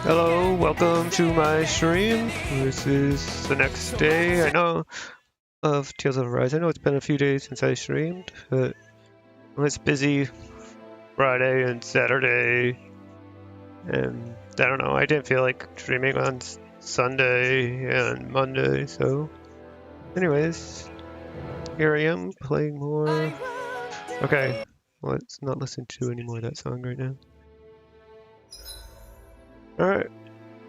Hello, welcome to my stream. This is the next day, I know, of Tales of Arise. I know it's been a few days since I streamed, but I was busy Friday and Saturday, and I don't know, I didn't feel like streaming on Sunday and Monday, so anyways, here I am playing more. Okay, let's not listen to any more of that song right now. Alright,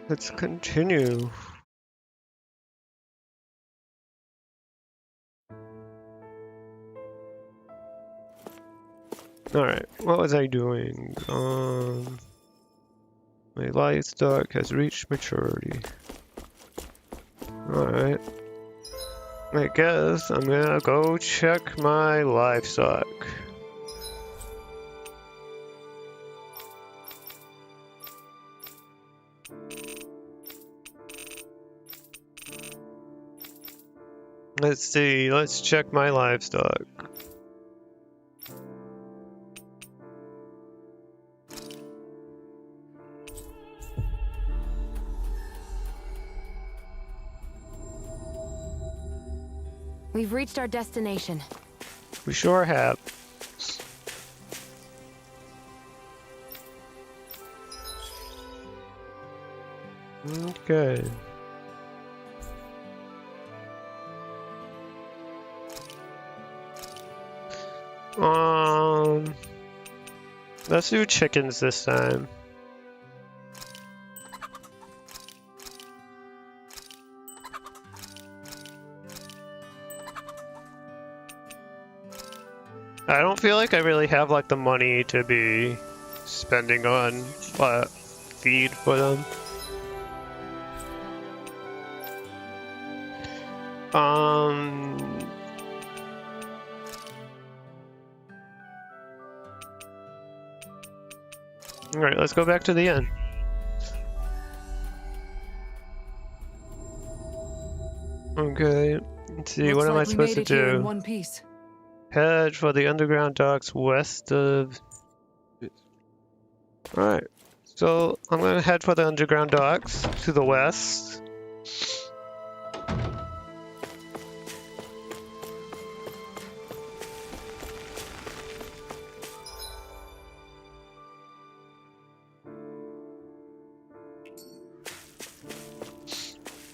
let's continue. Alright, what was I doing? My livestock has reached maturity. Alright. I guess I'm gonna go check my livestock. Let's see, let's check my livestock. We've reached our destination. We sure have. Okay. Let's do chickens this time. I don't feel like I really have like the money to be spending on feed for them. Alright, let's go back to the inn. Okay, let's see, what am I supposed to do? In one piece. Head for the underground docks west of... Alright, so I'm gonna head for the underground docks to the west.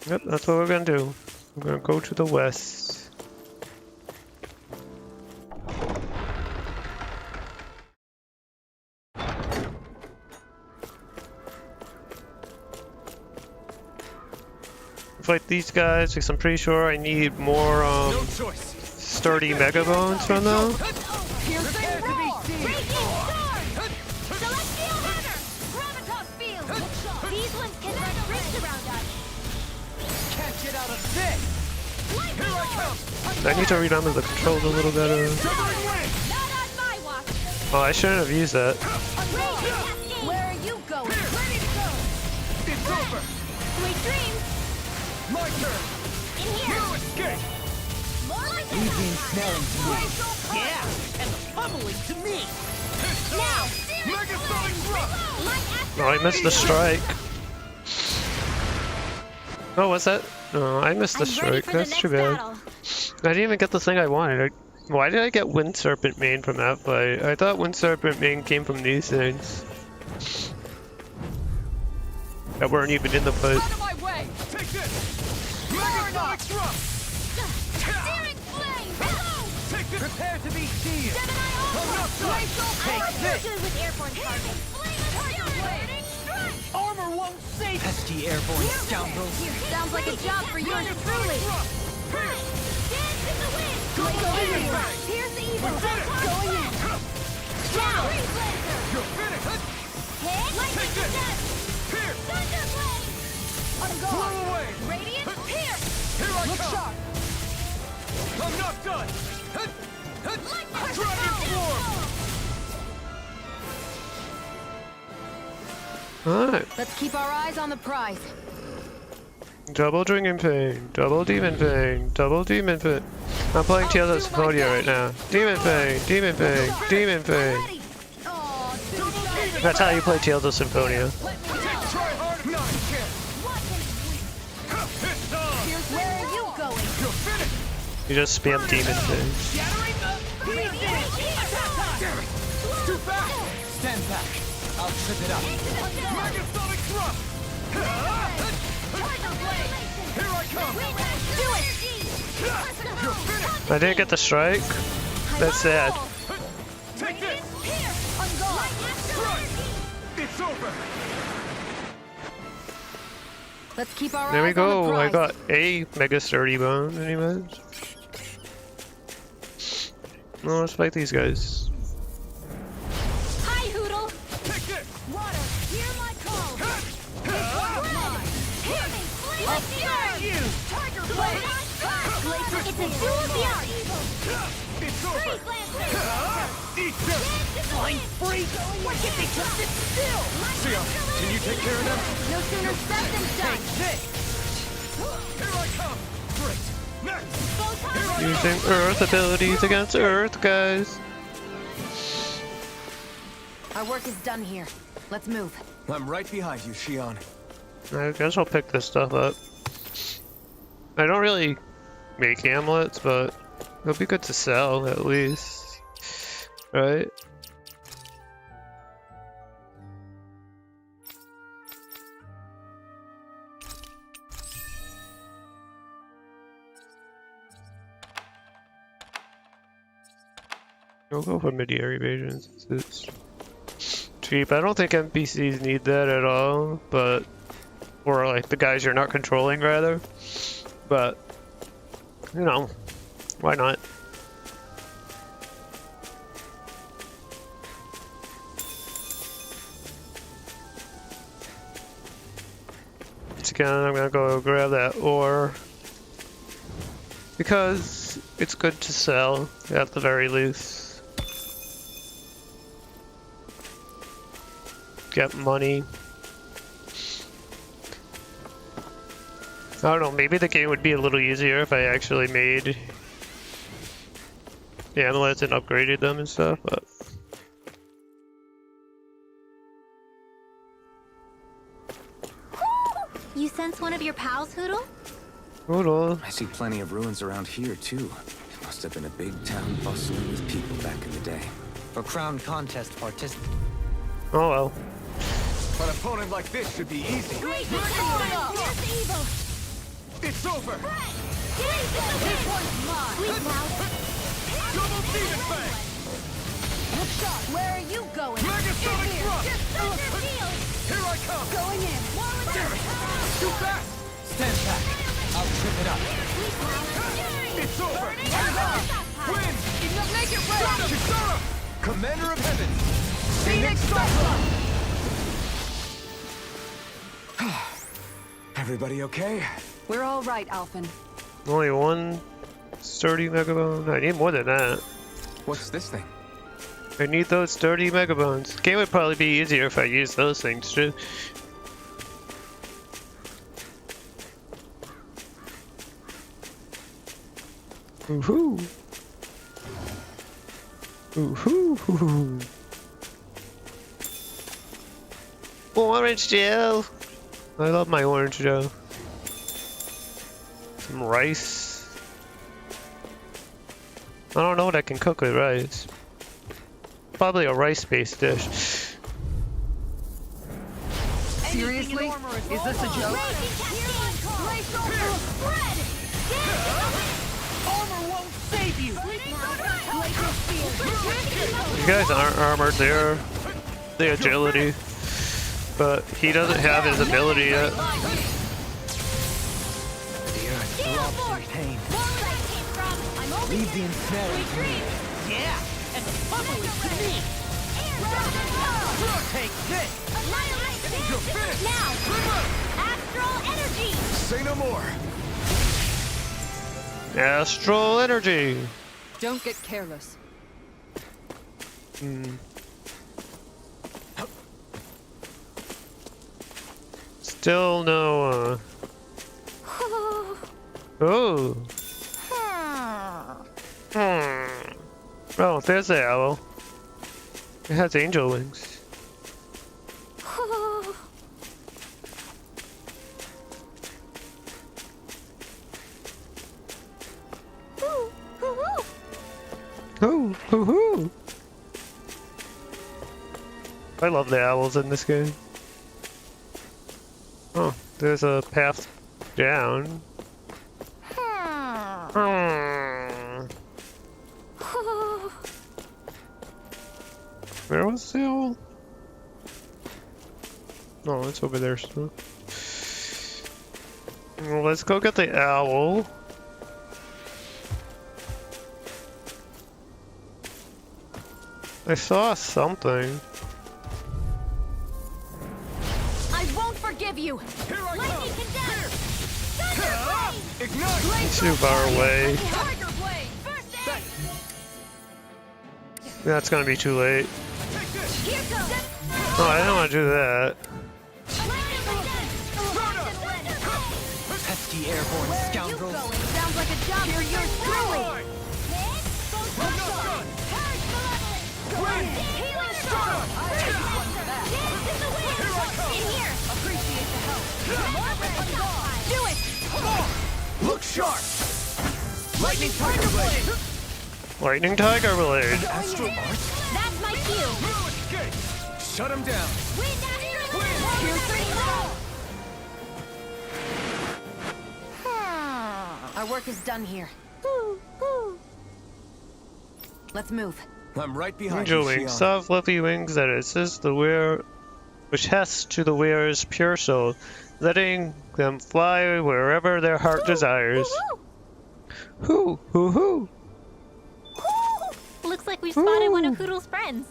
Yep, that's what we're gonna do. We're gonna go to the west. Fight these guys because I'm pretty sure I need more sturdy mega bones from them. I need to remember the controls a little better. Oh, I shouldn't have used that. Where are you going? It's over. Sweet dreams. My turn. In here. You escape. Eugene smelling to me. Yeah, and the pummeling to me. Now. Mega Sonic Thrust. Oh, I missed the strike. Oh, what's that? No, I missed the strike. That's too bad. I didn't even get the thing I wanted. Why did I get Wind Serpent Mane from that fight? I thought Wind Serpent Mane came from these things. That weren't even in the fight. Out of my way. Take this. Mega Sonic Thrust. Searing flame. Take this. Prepare to be seared. Gemini I'm not done. Take this. with airborne target. Armor won't save it. Pesky airborne scoundrels. Sounds like a job for yours Mega truly. Sonic Thrust. Dance in the wind. Double Go in Demon here. Blade. Here's the evil. We did it. Going in. Now. You're finished. Hit. Take this. Here. Thunder blade. On Blow guard. away. Radiant pierce. Here I Look come. sharp. I'm not done. Lightning Dragon Swarm. Alright. Let's keep our eyes on the prize. Double Dragon Pain, double Demon Pain, double Demon Pain. I'm playing Tales of Symphonia right now. Demon Pain, Demon Pain, Demon Pain. Ready. Oh, That's how you play Tales of Symphonia. Try hard. No. You just spam demon things. Shattering the... Damn it! Too fast! Stand back. I'll trip it up. Megasonic thrust! Here I come! You're finished! I didn't get the strike. That's sad. Take this! It's over! Let's keep our There we eyes on the go. I prize. got a mega sturdy bone. Anyways. No, let's fight these guys. Hi, Hoodle. Take this! Water, hear my call. Hear me, I'll snag you! Tiger Blade. It's a duel beyond. It's over! Eat this! Flying freak. Why can't they just sit still? Sia, can you take care of them? No sooner said than done. Here I come! Great! Next! Here I Using Earth abilities against Earth, guys. Our work is done here. Let's move. I'm right behind you, Shion. I guess I'll pick this stuff up. I don't really make amulets, but it'll be good to sell at least. Right? We'll go for mid-air evasions. It's cheap. I don't think NPCs need that at all, but or like the guys you're not controlling rather. But you know, why not? Once again, I'm gonna go grab that ore because it's good to sell at the very least. Get money. I don't know, maybe the game would be a little easier if I actually made the amulets and upgraded them and stuff, but You sense one of your pals, Hoodle? hold on. I see plenty of ruins around here, too. Must have been a big town bustling with people back in the day. For crown contest participants. Oh well. An opponent like this should be easy. Great evil. It's over! This one's mine. Sweet mouth. Double demon fang! Look sharp. Where are you going? Megasonic thrust! Here I come! Going in. Damn it! Too fast! Stand back. I'll trip it up. It's over! Win! Make it right. Kisara! Commander of Heaven! Phoenix Cyclone. Everybody okay? We're all right, Alphen. Only one sturdy megabone? I need more than that. What's this thing? I need those sturdy megabones. The game would probably be easier if I used those things too. Woohoo! Woohoo! Orange gel! I love my orange gel. Some rice. I don't know what I can cook with rice. Probably a rice-based dish. Seriously? Is this a joke? Armor won't save you! You guys aren't armored, they're the agility. But he doesn't have his ability yet. Throbs in pain. Leave the ensnaring to me. Yeah! And pummel it to me! Take this! You're finished! Now! Astral energy! Say no more! Astral energy! Don't get careless. Still no, Oh! Oh, there's the owl. It has angel wings. I love the owls in this game. Oh, there's a path down. Where was the owl? No, it's over there still. Well, let's go get the owl. I saw something. I won't forgive you. Here I Lightning come! condemned. Here! Ignite! It's too far away. Tiger blade. First aid. That's gonna be too late. Take this! Here goes. Oh, I don't want to do that. Lightning condemned. Pesky airborne Where are you scoundrels. going? Sounds like a job for your truly. Right. Hit. I'm not done! Charge malevolent. Healing storm. Dance in the wind. Here I come. In here. Appreciate the help. More weapons on. Do it. Look sharp! Lightning Tiger Blade! Lightning Tiger Blade. Astral Art? That's my cue. Through escape! Shut him down! Wind after Wind. piercing blow. Our work is done here. Let's move. I'm right behind Angel you, wings, Shion. soft, fluffy wings that assist the wearer, which has to the wearer's pure soul, letting them fly wherever their heart desires. Hoo, hoo, hoo. Looks like we spotted one of Hoodle's friends.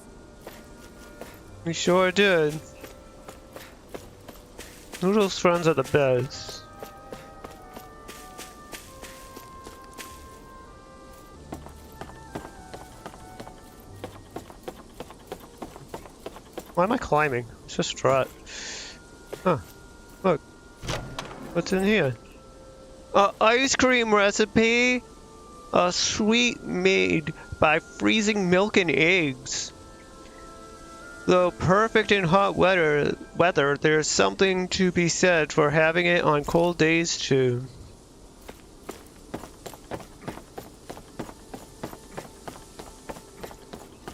We sure did. Noodle's friends are the best. Why am I climbing? It's just trot. Huh. Look. What's in here? A ice cream recipe! A sweet made by freezing milk and eggs. Though perfect in hot weather, there's something to be said for having it on cold days too.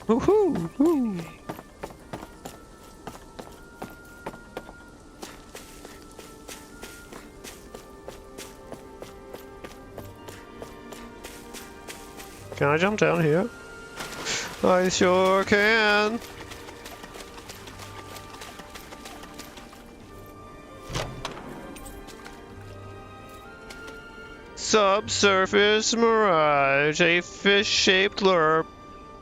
Woohoo! Woo. Can I jump down here? I sure can. Subsurface Mirage, a fish-shaped lure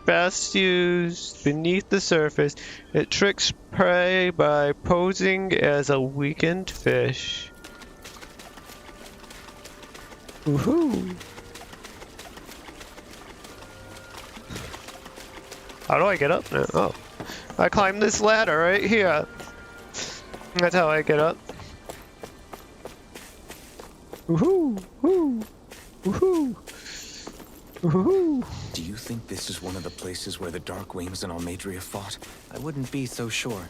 best used beneath the surface. It tricks prey by posing as a weakened fish. Woohoo! How do I get up now? Oh. I climb this ladder right here. That's how I get up. Woohoo! Woo! Woohoo! Woohoo! Do you think this is one of the places where the Dark Wings and Almeidrea fought? I wouldn't be so sure.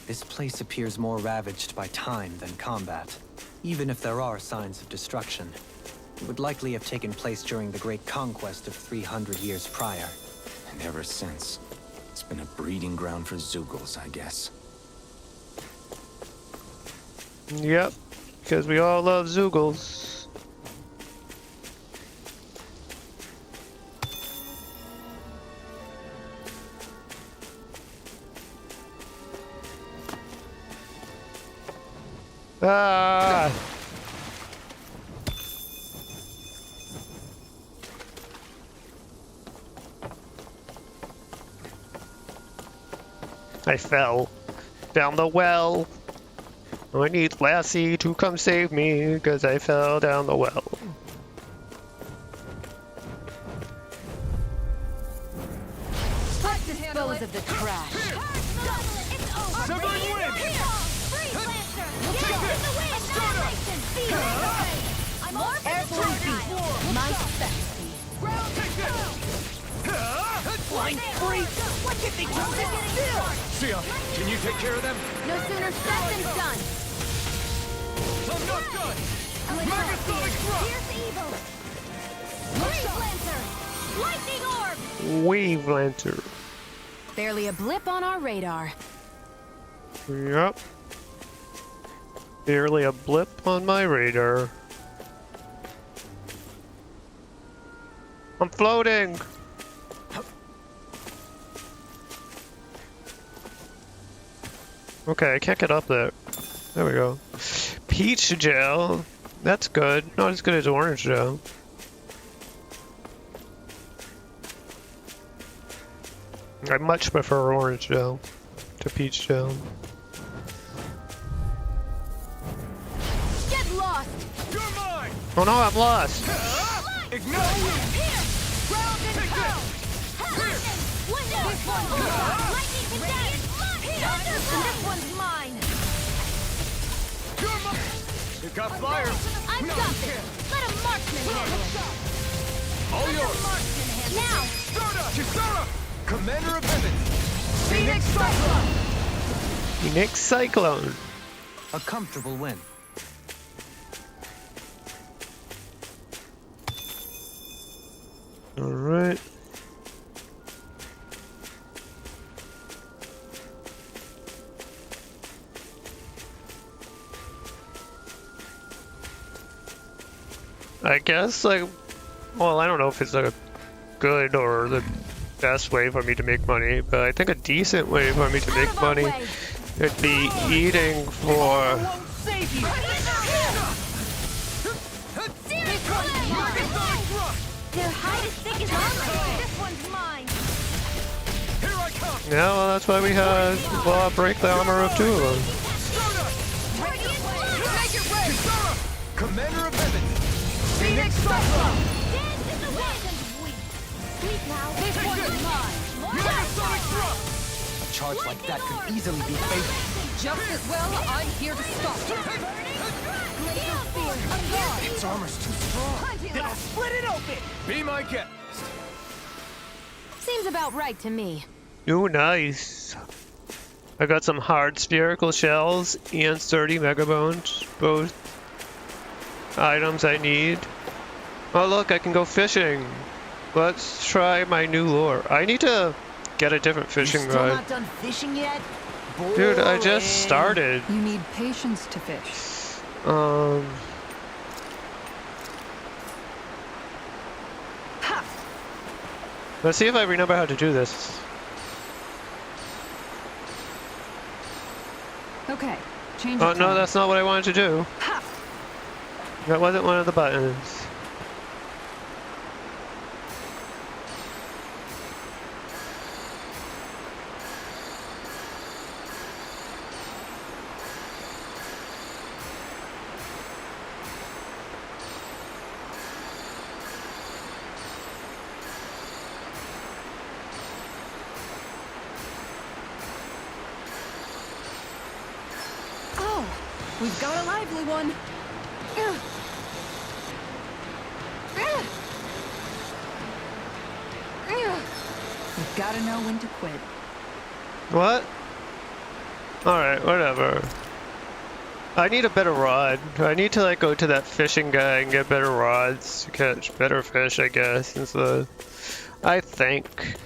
This place appears more ravaged by time than combat. Even if there are signs of destruction, it would likely have taken place during the Great Conquest of 300 years prior. And ever since, it's been a breeding ground for Zeugles, I guess. Yep, because we all love Zeugles. Ah! I fell down the well. I need Lassie to come save me because I fell down the well. Let's dispose of the trash. Sibling win! Airborne beast, my specialty. Blind freak! What did they do? Sia, can you take care of them? No sooner said than done. I'm not done! Megasonic drop! Fierce evil. Wave Lancer. Lightning orb. Wave Lancer. Barely a blip on our radar. Yep. Barely a blip on my radar. I'm floating! Okay, I can't get up there. There we go. Peach gel. That's good. Not as good as orange gel. I much prefer orange gel to peach gel. Get lost! You're mine! Oh no, I'm lost! Ignite! Here! Ground and Take pound! Here! Lightning! This one's lightning today! And this one's mine! You're mine! You got fire! I've No, got you this! can't. Let a marksman handle it! All Let a yours! marksman handle it! Now! Stardust! Kisara! Commander of Heavens! Phoenix Cyclone! Phoenix Cyclone. A comfortable win. Alright. I guess, like, well, I don't know if it's like a good or the best way for me to make money, but I think a decent way for me to make money would be eating for. Their hide is thick as armor! This one's mine! Here I come! Yeah, well, that's why we had, well, I'll break the armor of two of them. Kisara! Commander of Heavens! Phoenix Cyclone! Dance in the wind and weep! Sleep now! This one's mine! Megasonic thrust! A charge like that could easily be fatal. Just as well, I'm here to stop it! Its armor's too strong. Then I'll split it open! Be my guest! Seems about right to me. Ooh, nice. I got some hard spherical shells and sturdy mega bones, both items I need. Oh look, I can go fishing. Let's try my new lure. I need to get a different fishing Still rod. not done fishing yet? Dude, I just Boring. started. You need patience to fish. Let's see if I remember how to do this. Okay, change Oh of no, tone. that's not what I wanted to do. That wasn't one of the buttons. Oh, we've got a lively one. You've got to know when to quit. What? Alright, whatever. I need a better rod. I need to like go to that fishing guy and get better rods to catch better fish, I guess, I think.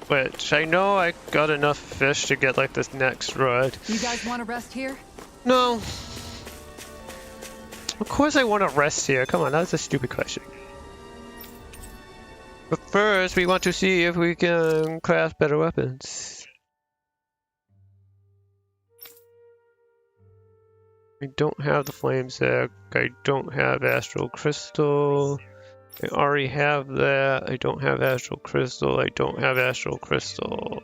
Which, I know I got enough fish to get like this next rod. You guys want to rest here? No. Of course I want to rest here. Come on, that's a stupid question. But first, we want to see if we can craft better weapons. I don't have the flame sack. I don't have astral crystal. I already have that. I don't have astral crystal. I don't have astral crystal.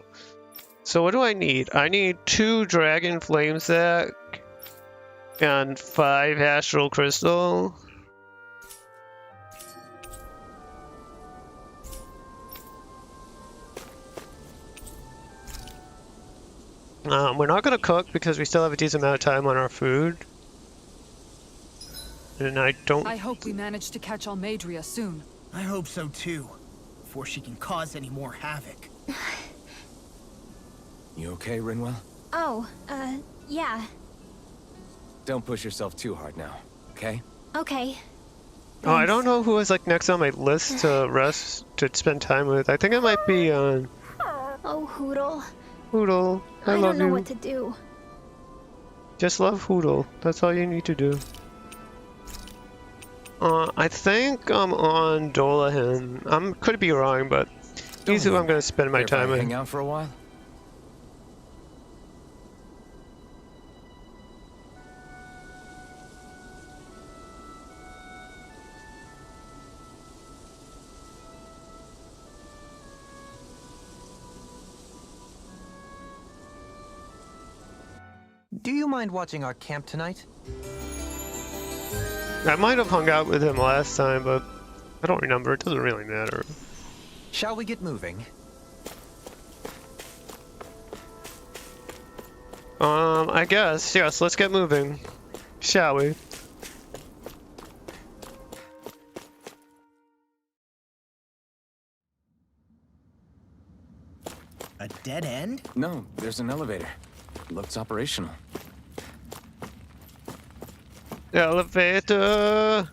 So what do I need? I need 2 dragon flame sack and 5 astral crystal. We're not going to cook because we still have a decent amount of time on our food. And I don't... I hope we manage to catch Almadria soon. I hope so too. Before she can cause any more havoc. You okay, Rinwell? Oh, yeah. Don't push yourself too hard now, okay? Okay. Oh, I don't know who was like next on my list to rest, to spend time with. I think it might be Oh, Hootle. Hoodle, I I love don't know you. what to do. Just love Hoodle. That's all you need to do. I think I'm on Dolahan. Could be wrong, but he's who I'm going to spend my Care if I time hang with. out for a while? Do you mind watching our camp tonight? I might have hung out with him last time, but I don't remember. It doesn't really matter. Shall we get moving? I guess. Yes, let's get moving. Shall we? A dead end? No, there's an elevator. Looks operational. Elevator!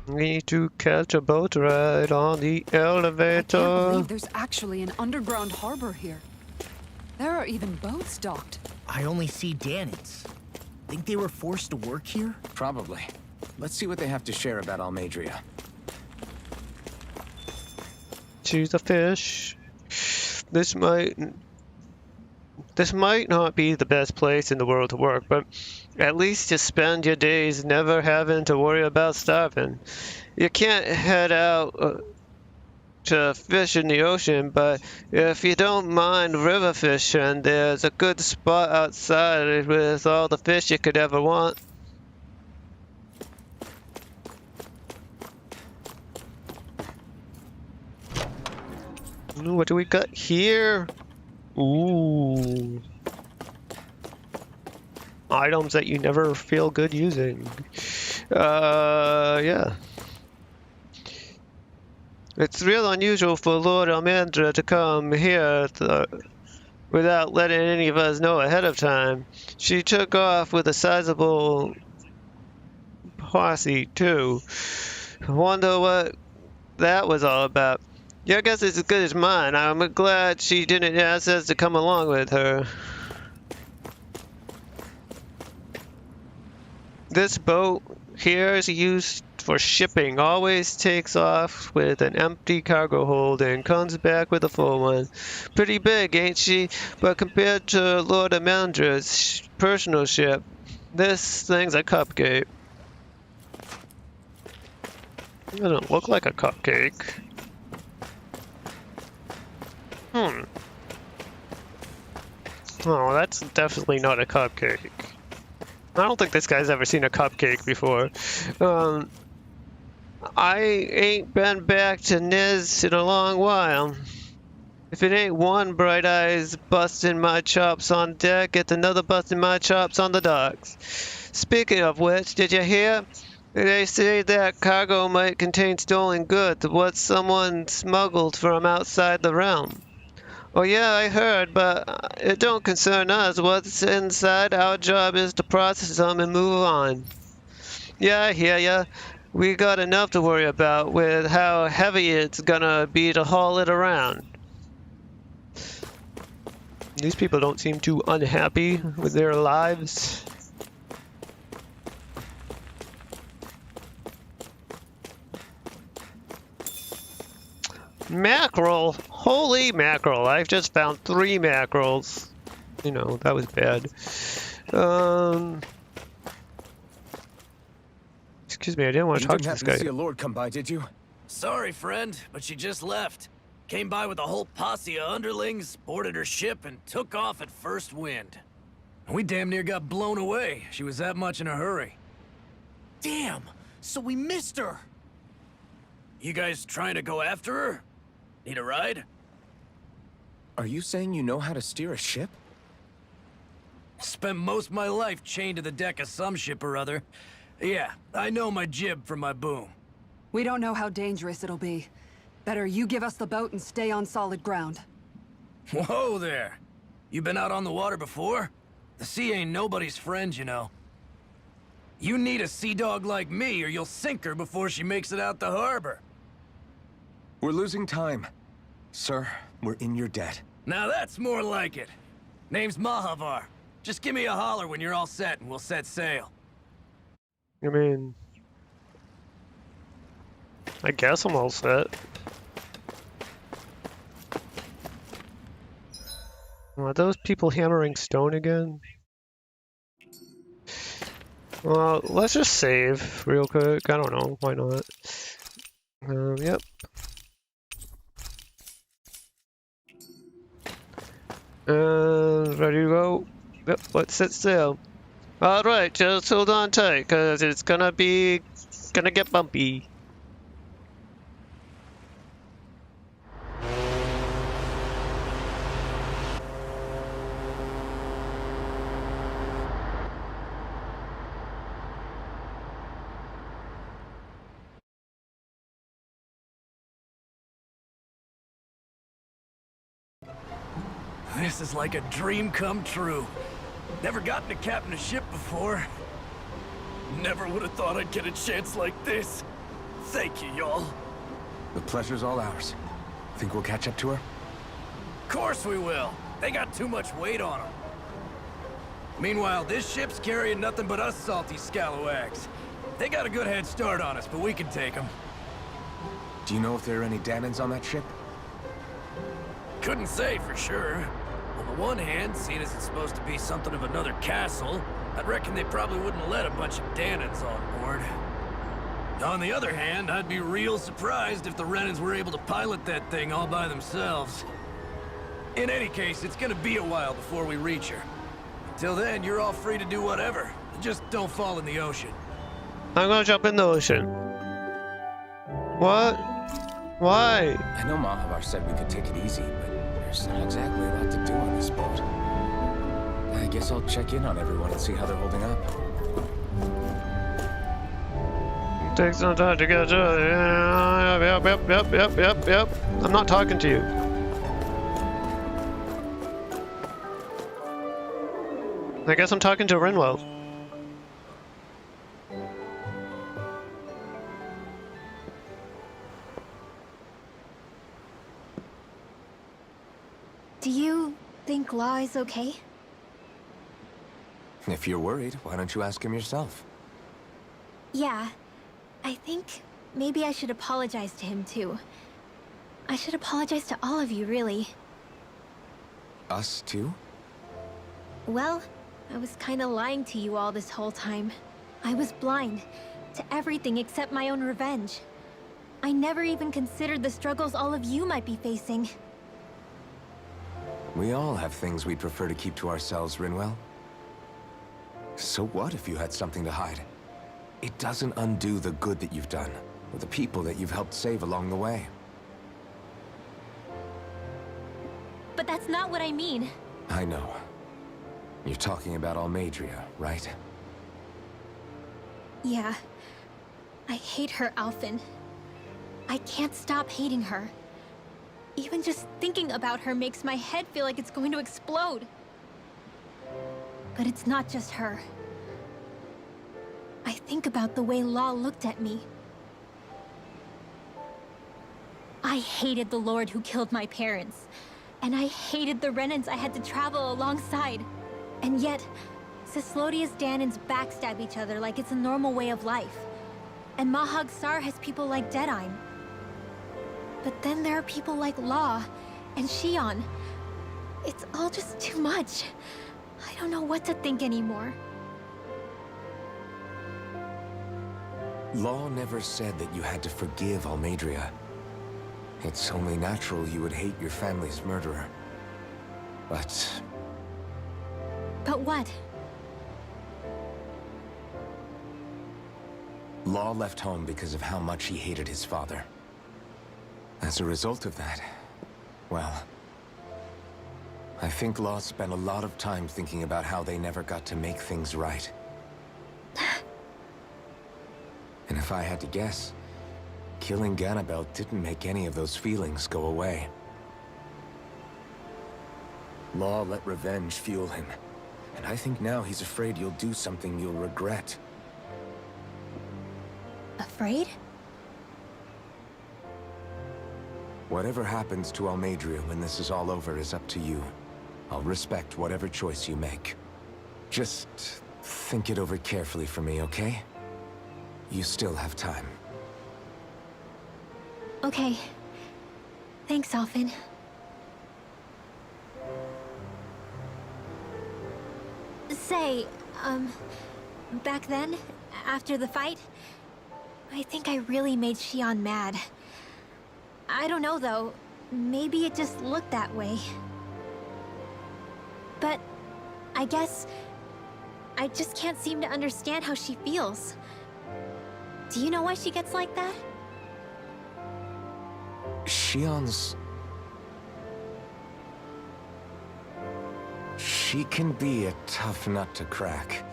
Need to catch a boat ride on the I can't elevator. believe there's actually an underground harbor here. There are even boats docked. I only see Danans. Think they were forced to work here? Probably. Let's see what they have to share about Almadria. Choose a fish. This might not be the best place in the world to work, but at least you spend your days never having to worry about starving. You can't head out to fish in the ocean, but if you don't mind river fishing, there's a good spot outside with all the fish you could ever want. Ooh, what do we got here? Ooh. Items that you never feel good using. Yeah. It's real unusual for Lord Almandra to come here without letting any of us know ahead of time. She took off with a sizable posse, too. Wonder what that was all about. Your guess is as good as mine. I'm glad she didn't ask us to come along with her. This boat here is used for shipping. Always takes off with an empty cargo hold and comes back with a full one. Pretty big, ain't she? But compared to Lord Amandra's personal ship, this thing's a cupcake. It doesn't look like a cupcake. Oh, that's definitely not a cupcake. I don't think this guy's ever seen a cupcake before. I ain't been back to Niz in a long while. If it ain't one Bright Eyes busting my chops on deck, it's another busting my chops on the docks. Speaking of which, did you hear? They say that cargo might contain stolen goods, what someone smuggled from outside the realm. Oh yeah, I heard, but it don't concern us. What's inside, our job is to process them and move on. Yeah, I hear ya. We got enough to worry about with how heavy it's gonna be to haul it around. These people don't seem too unhappy with their lives. Mackerel! Holy mackerel! I've just found 3 mackerels. You know, that was bad. Excuse me, I didn't want to You talk didn't to this happen to see guy. a lord come by, did you? Sorry, friend, but she just left. Came by with a whole posse of underlings, boarded her ship, and took off at first wind. We damn near got blown away. She was that much in a hurry. Damn! So we missed her! You guys trying to go after her? Need a ride? Are you saying you know how to steer a ship? Spent most of my life chained to the deck of some ship or other. Yeah, I know my jib from my boom. We don't know how dangerous it'll be. Better you give us the boat and stay on solid ground. Whoa there! You been out on the water before? The sea ain't nobody's friend, you know. You need a sea dog like me, or you'll sink her before she makes it out the harbor. We're losing time. Sir, we're in your debt. Now that's more like it. Name's Mahavar. Just give me a holler when you're all set and we'll set sail. I mean, I guess I'm all set. Are those people hammering stone again? Well, let's just save real quick. I don't know, why not? Yep. Ready to go? Yep, let's set sail. Alright, just hold on tight, cause it's gonna get bumpy. This is like a dream come true. Never gotten to captain a ship before. Never would have thought I'd get a chance like this. Thank you, y'all. The pleasure's all ours. Think we'll catch up to her? Course we will. They got too much weight on them. Meanwhile, this ship's carrying nothing but us salty scalawags. They got a good head start on us, but we can take them. Do you know if there are any Danans on that ship? Couldn't say for sure. On the one hand, seeing as it's supposed to be something of another castle, I'd reckon they probably wouldn't let a bunch of Danans on board. On the other hand, I'd be real surprised if the Renans were able to pilot that thing all by themselves. In any case, it's gonna be a while before we reach her. Until then, you're all free to do whatever. Just don't fall in the ocean. I'm gonna jump in the ocean. What? Why? I know Mahavar said we could take it easy, but there's not exactly a lot to do on this boat. I guess I'll check in on everyone and see how they're holding up. Take some time to get Yep. I'm not talking to you. I guess I'm talking to Rinwell. Do you think Law is okay? If you're worried, why don't you ask him yourself? Yeah. I think maybe I should apologize to him too. I should apologize to all of you, really. Us too? Well, I was kinda lying to you all this whole time. I was blind to everything except my own revenge. I never even considered the struggles all of you might be facing. We all have things we'd prefer to keep to ourselves, Rinwell. So what if you had something to hide? It doesn't undo the good that you've done, or the people that you've helped save along the way. But that's not what I mean. I know. You're talking about Almeidrea, right? Yeah. I hate her, Alphen. I can't stop hating her. Even just thinking about her makes my head feel like it's going to explode. But it's not just her. I think about the way Law looked at me. I hated the Lord who killed my parents. And I hated the Renans I had to travel alongside. And yet, Cyslodia's Danans backstab each other like it's a normal way of life. And Mahag Saar has people like Deadeye. But then there are people like Law and Shion. It's all just too much. I don't know what to think anymore. Law never said that you had to forgive Almeidrea. It's only natural you would hate your family's murderer. But But what? Law left home because of how much he hated his father. As a result of that, well, I think Law spent a lot of time thinking about how they never got to make things right. And if I had to guess, killing Ganabel didn't make any of those feelings go away. Law let revenge fuel him, and I think now he's afraid you'll do something you'll regret. Afraid? Whatever happens to Almeidrea when this is all over is up to you. I'll respect whatever choice you make. Just think it over carefully for me, okay? You still have time. Okay. Thanks, Alphen. Say, back then, after the fight, I think I really made Xion mad. I don't know, though. Maybe it just looked that way. But I guess I just can't seem to understand how she feels. Do you know why she gets like that? Xion's... She can be a tough nut to crack.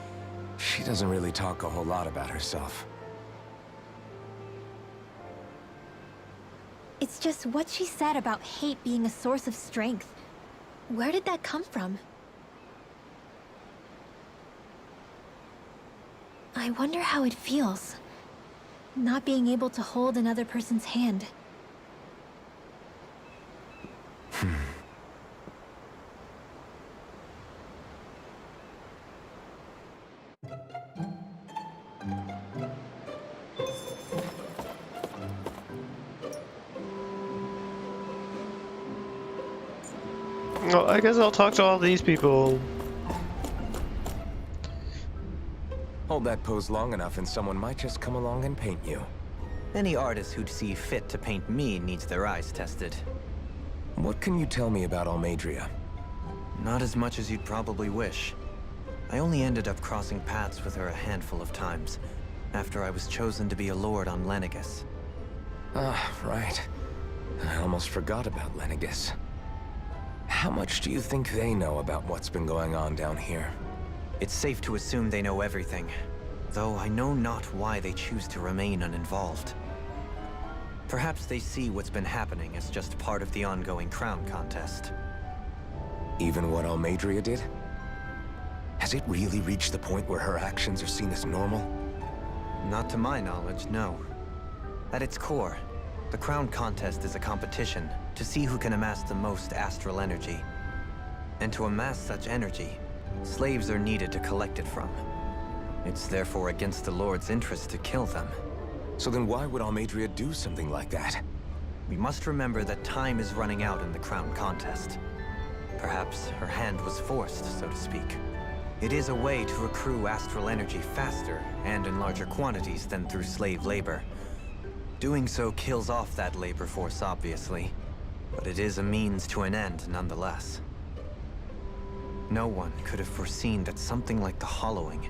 She doesn't really talk a whole lot about herself. It's just what she said about hate being a source of strength. Where did that come from? I wonder how it feels, not being able to hold another person's hand. Well, I guess I'll talk to all these people. Hold that pose long enough and someone might just come along and paint you. Any artist who'd see fit to paint me needs their eyes tested. What can you tell me about Almeidrea? Not as much as you'd probably wish. I only ended up crossing paths with her a handful of times, after I was chosen to be a lord on Lenegis. Ah, right. I almost forgot about Lenegis. How much do you think they know about what's been going on down here? It's safe to assume they know everything, though I know not why they choose to remain uninvolved. Perhaps they see what's been happening as just part of the ongoing crown contest. Even what Almeidrea did? Has it really reached the point where her actions are seen as normal? Not to my knowledge, no. At its core, the crown contest is a competition to see who can amass the most astral energy. And to amass such energy, slaves are needed to collect it from. It's therefore against the Lord's interest to kill them. So then why would Almeidrea do something like that? We must remember that time is running out in the crown contest. Perhaps her hand was forced, so to speak. It is a way to accrue astral energy faster and in larger quantities than through slave labor. Doing so kills off that labor force, obviously, but it is a means to an end nonetheless. No one could have foreseen that something like the Hollowing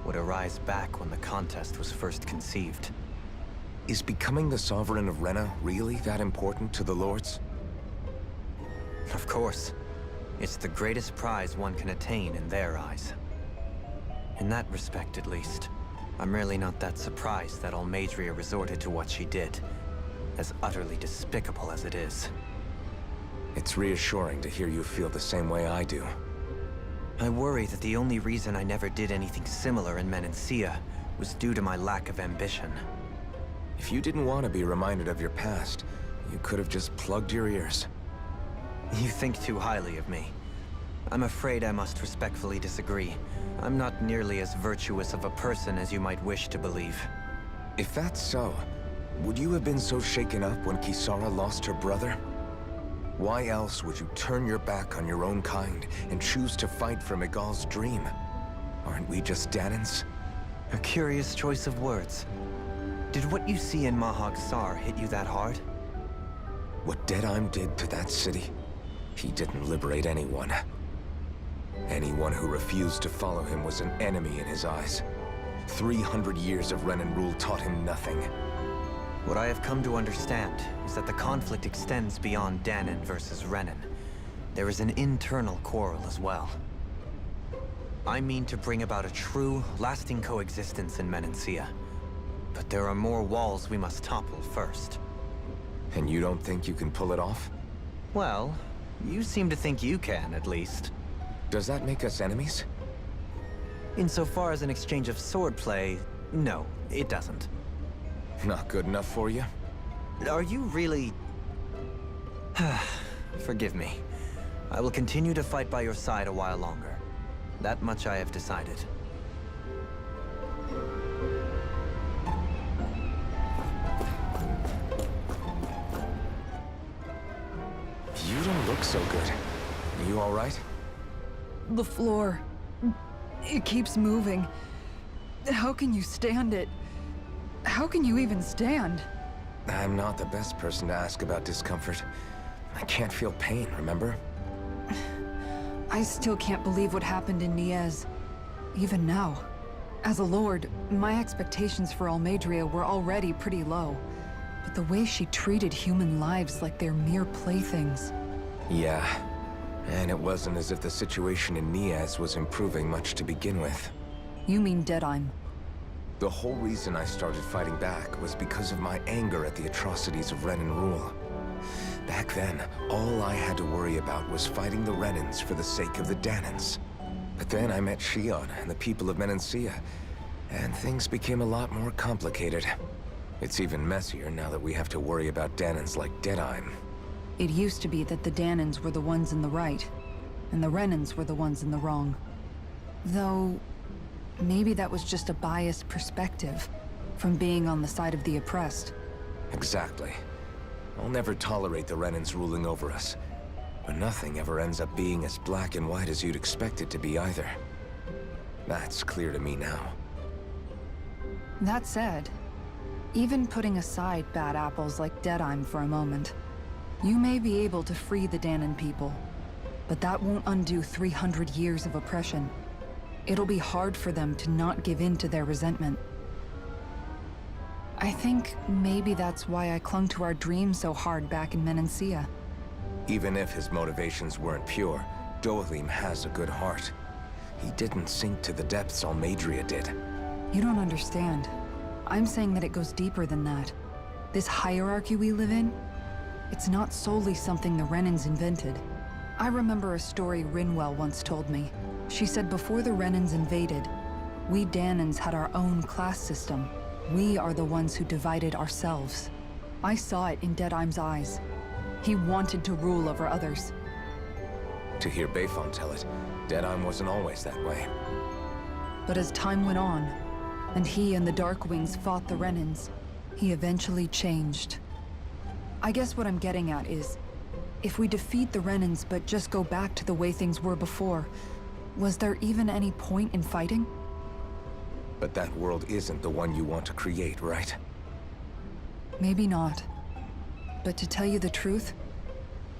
would arise back when the contest was first conceived. Is becoming the Sovereign of Rena really that important to the Lords? Of course. It's the greatest prize one can attain in their eyes. In that respect, at least, I'm really not that surprised that Almeidrea resorted to what she did, as utterly despicable as it is. It's reassuring to hear you feel the same way I do. I worry that the only reason I never did anything similar in Menancia was due to my lack of ambition. If you didn't want to be reminded of your past, you could have just plugged your ears. You think too highly of me. I'm afraid I must respectfully disagree. I'm not nearly as virtuous of a person as you might wish to believe. If that's so, would you have been so shaken up when Kisara lost her brother? Why else would you turn your back on your own kind and choose to fight for Miguel's dream? Aren't we just Dahnans? A curious choice of words. Did what you see in Mahag Saar hit you that hard? What Deadheim did to that city, he didn't liberate anyone. Anyone who refused to follow him was an enemy in his eyes. 300 years of Renan rule taught him nothing. What I have come to understand is that the conflict extends beyond Dahnan versus Renan. There is an internal quarrel as well. I mean to bring about a true, lasting coexistence in Menancia. But there are more walls we must topple first. And you don't think you can pull it off? Well, you seem to think you can, at least. Does that make us enemies? Insofar as an exchange of swordplay, no, it doesn't. Not good enough for you? Are you really... Forgive me. I will continue to fight by your side a while longer. That much I have decided. You don't look so good. Are you all right? The floor. It keeps moving. How can you stand it? How can you even stand? I'm not the best person to ask about discomfort. I can't feel pain, remember? I still can't believe what happened in Niez. Even now. As a lord, my expectations for Almeidrea were already pretty low. But the way she treated human lives like they're mere playthings. Yeah. And it wasn't as if the situation in Niez was improving much to begin with. You mean Deadheim? The whole reason I started fighting back was because of my anger at the atrocities of Renan rule. Back then, all I had to worry about was fighting the Renans for the sake of the Dahnans. But then I met Shion and the people of Menancia, and things became a lot more complicated. It's even messier now that we have to worry about Dahnans like Deadheim. It used to be that the Dahnans were the ones in the right, and the Renans were the ones in the wrong. Though, maybe that was just a biased perspective from being on the side of the oppressed. Exactly. I'll never tolerate the Renans ruling over us. But nothing ever ends up being as black and white as you'd expect it to be either. That's clear to me now. That said, even putting aside bad apples like Deadheim for a moment, you may be able to free the Dahnan people, but that won't undo 300 years of oppression. It'll be hard for them to not give in to their resentment. I think maybe that's why I clung to our dream so hard back in Menancia. Even if his motivations weren't pure, Dohalim has a good heart. He didn't sink to the depths Almeidrea did. You don't understand. I'm saying that it goes deeper than that. This hierarchy we live in, it's not solely something the Renans invented. I remember a story Rinwell once told me. She said before the Renans invaded, we Dahnans had our own class system. We are the ones who divided ourselves. I saw it in Deadheim's eyes. He wanted to rule over others. To hear Bayfon tell it, Deadheim wasn't always that way. But as time went on, and he and the Darkwings fought the Renans, he eventually changed. I guess what I'm getting at is, if we defeat the Renans but just go back to the way things were before, was there even any point in fighting? But that world isn't the one you want to create, right? Maybe not. But to tell you the truth,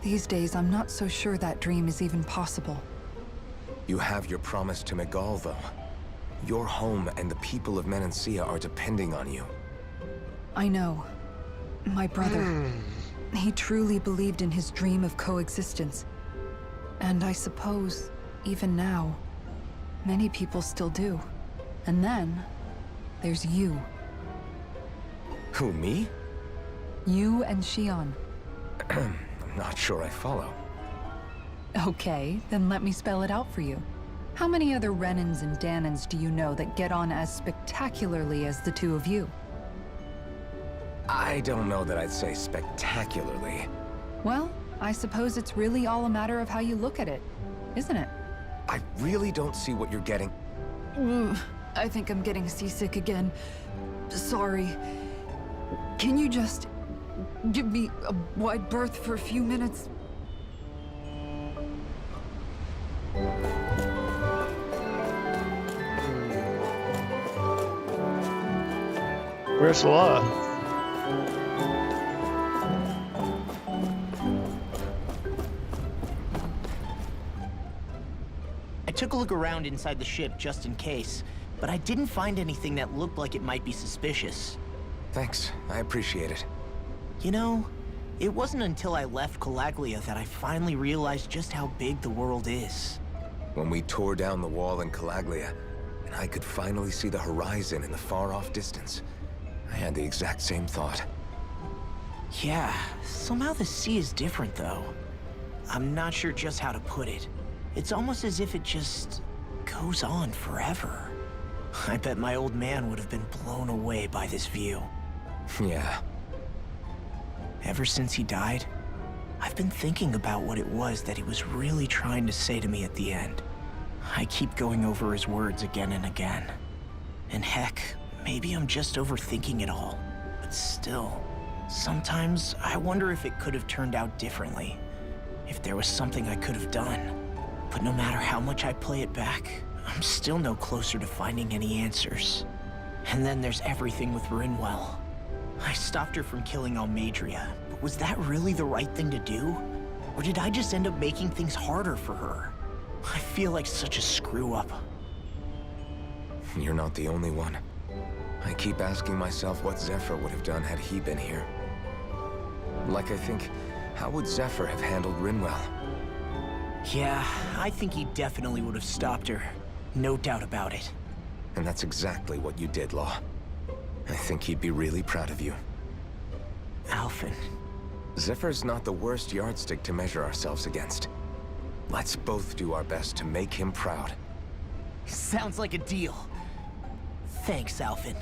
these days I'm not so sure that dream is even possible. You have your promise to Megal, though. Your home and the people of Menancia are depending on you. I know. My brother. He truly believed in his dream of coexistence. And I suppose, even now, many people still do. And then, there's you. Who, me? You and Shion. I'm not sure I follow. Okay, then let me spell it out for you. How many other Renans and Dahnans do you know that get on as spectacularly as the two of you? I don't know that I'd say spectacularly. Well, I suppose it's really all a matter of how you look at it, isn't it? I really don't see what you're getting. I think I'm getting seasick again. Sorry. Can you just give me a wide berth for a few minutes? Where's Law? I took a look around inside the ship just in case, but I didn't find anything that looked like it might be suspicious. Thanks, I appreciate it. You know, it wasn't until I left Calaglia that I finally realized just how big the world is. When we tore down the wall in Calaglia, and I could finally see the horizon in the far-off distance, I had the exact same thought. Yeah, somehow the sea is different though. I'm not sure just how to put it. It's almost as if it just goes on forever. I bet my old man would have been blown away by this view. Yeah. Ever since he died, I've been thinking about what it was that he was really trying to say to me at the end. I keep going over his words again and again. And heck, maybe I'm just overthinking it all. But still, sometimes I wonder if it could have turned out differently. If there was something I could have done. But no matter how much I play it back, I'm still no closer to finding any answers. And then there's everything with Rinwell. I stopped her from killing Almadria, but was that really the right thing to do? Or did I just end up making things harder for her? I feel like such a screw-up. You're not the only one. I keep asking myself what Zephyr would have done had he been here. Like I think, how would Zephyr have handled Rinwell? Yeah, I think he definitely would have stopped her. No doubt about it. And that's exactly what you did, Law. I think he'd be really proud of you. Alphen. Zephyr's not the worst yardstick to measure ourselves against. Let's both do our best to make him proud. Sounds like a deal. Thanks, Alphen.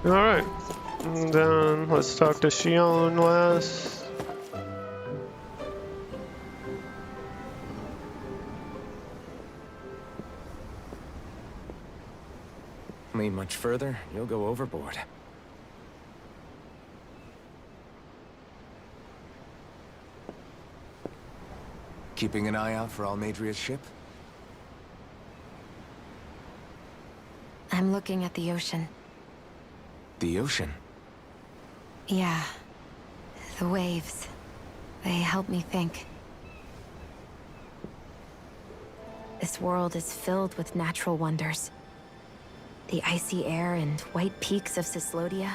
Alright. And then let's talk to Shionne last. Lean much further, you'll go overboard. Keeping an eye out for Almadria's ship? I'm looking at the ocean. The ocean? Yeah. The waves. They help me think. This world is filled with natural wonders. The icy air and white peaks of Cyslodia.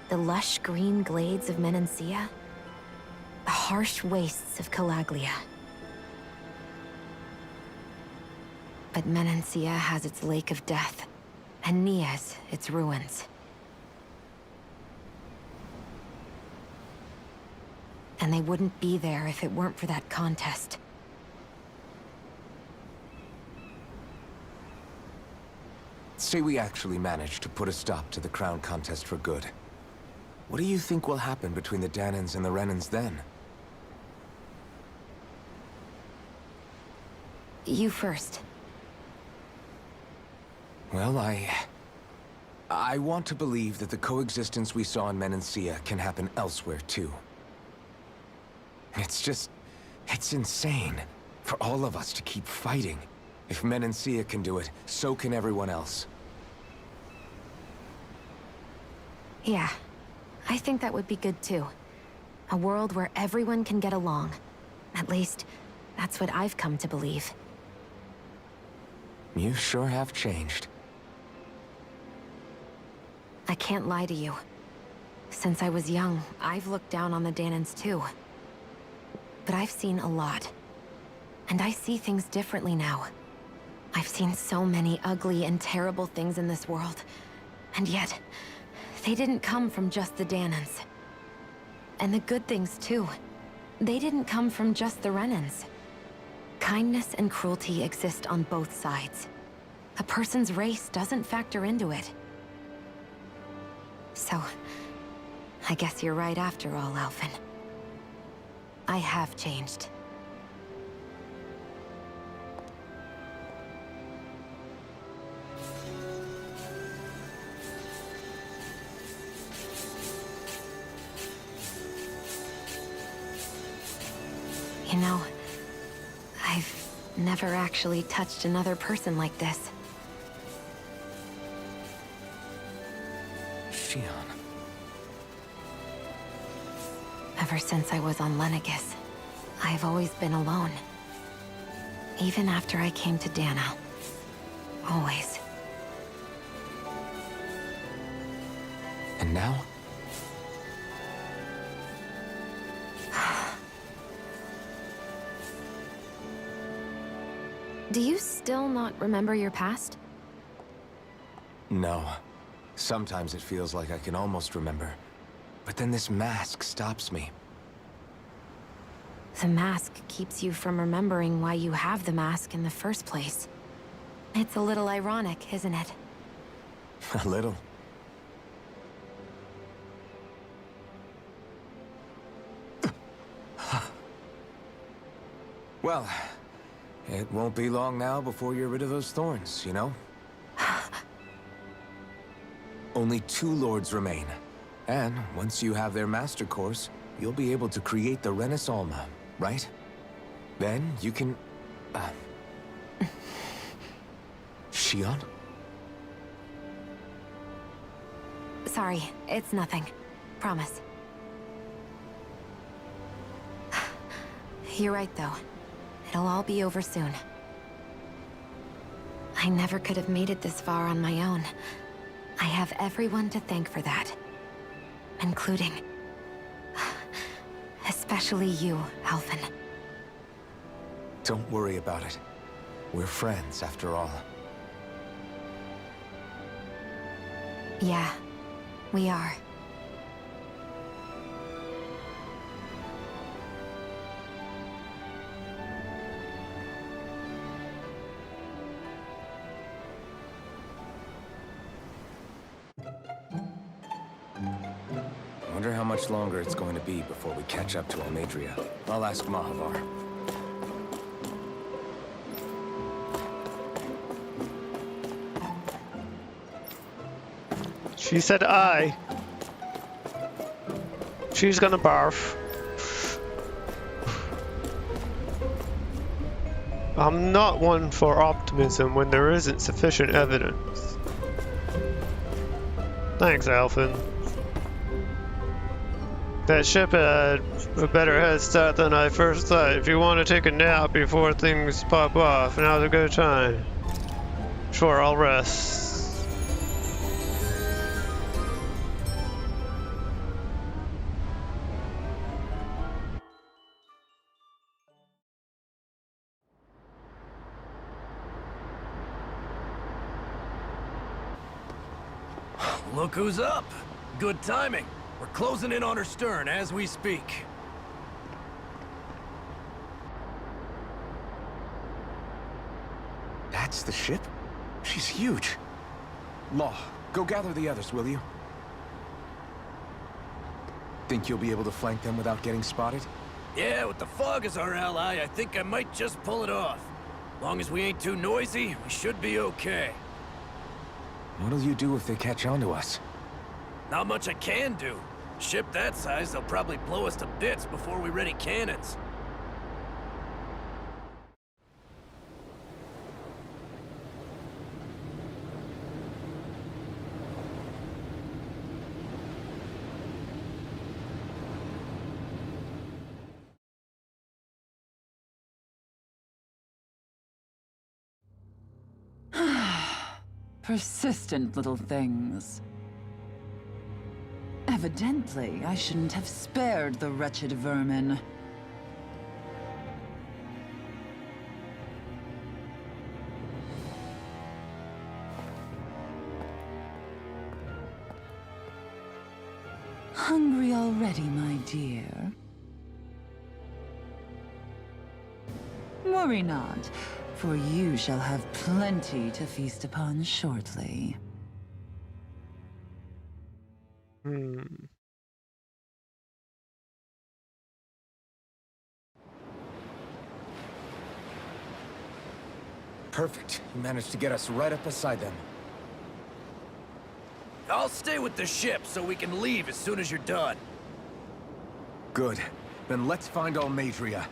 The lush green glades of Menancia. The harsh wastes of Calaglia. But Menancia has its Lake of Death, and Nias its ruins. And they wouldn't be there if it weren't for that contest. Say we actually manage to put a stop to the crown contest for good. What do you think will happen between the Dahnans and the Renans then? You first. Well, I want to believe that the coexistence we saw in Menancia can happen elsewhere, too. It's insane for all of us to keep fighting. If Menancia can do it, so can everyone else. Yeah, I think that would be good too. A world where everyone can get along. At least, that's what I've come to believe. You sure have changed. I can't lie to you. Since I was young, I've looked down on the Dahnans too. But I've seen a lot. And I see things differently now. I've seen so many ugly and terrible things in this world. And yet, they didn't come from just the Dahnans. And the good things too. They didn't come from just the Renans. Kindness and cruelty exist on both sides. A person's race doesn't factor into it. So, I guess you're right after all, Alphen. I have changed. You know, I've never actually touched another person like this. Shionne. Ever since I was on Lenegis, I've always been alone. Even after I came to Dahna. Always. And now? Do you still not remember your past? No. Sometimes it feels like I can almost remember. But then this mask stops me. The mask keeps you from remembering why you have the mask in the first place. It's a little ironic, isn't it? A little. Well, it won't be long now before you're rid of those thorns, you know? Only 2 lords remain. And once you have their master course, you'll be able to create the Renis Alma, right? Then you can... Shionne? Sorry, it's nothing. Promise. You're right, though. It'll all be over soon. I never could have made it this far on my own. I have everyone to thank for that. Including... especially you, Alphen. Don't worry about it. We're friends, after all. Yeah, we are. Wonder how much longer it's going to be before we catch up to Almeidrea. I'll ask Mahavar. She said I. She's gonna barf. I'm not one for optimism when there isn't sufficient evidence. Thanks, Alphen. That ship had a better head start than I first thought. If you want to take a nap before things pop off, now's a good time. Sure, I'll rest. Look who's up. Good timing. We're closing in on her stern as we speak. That's the ship? She's huge. Law, go gather the others, will you? Think you'll be able to flank them without getting spotted? Yeah, with the fog as our ally, I think I might just pull it off. Long as we ain't too noisy, we should be okay. What'll you do if they catch on to us? Not much I can do. Ship that size, they'll probably blow us to bits before we ready cannons. Persistent little things. Evidently, I shouldn't have spared the wretched vermin. Hungry already, my dear? Worry not, for you shall have plenty to feast upon shortly. Perfect. You managed to get us right up beside them. I'll stay with the ship so we can leave as soon as you're done. Good. Then let's find Almeidrea.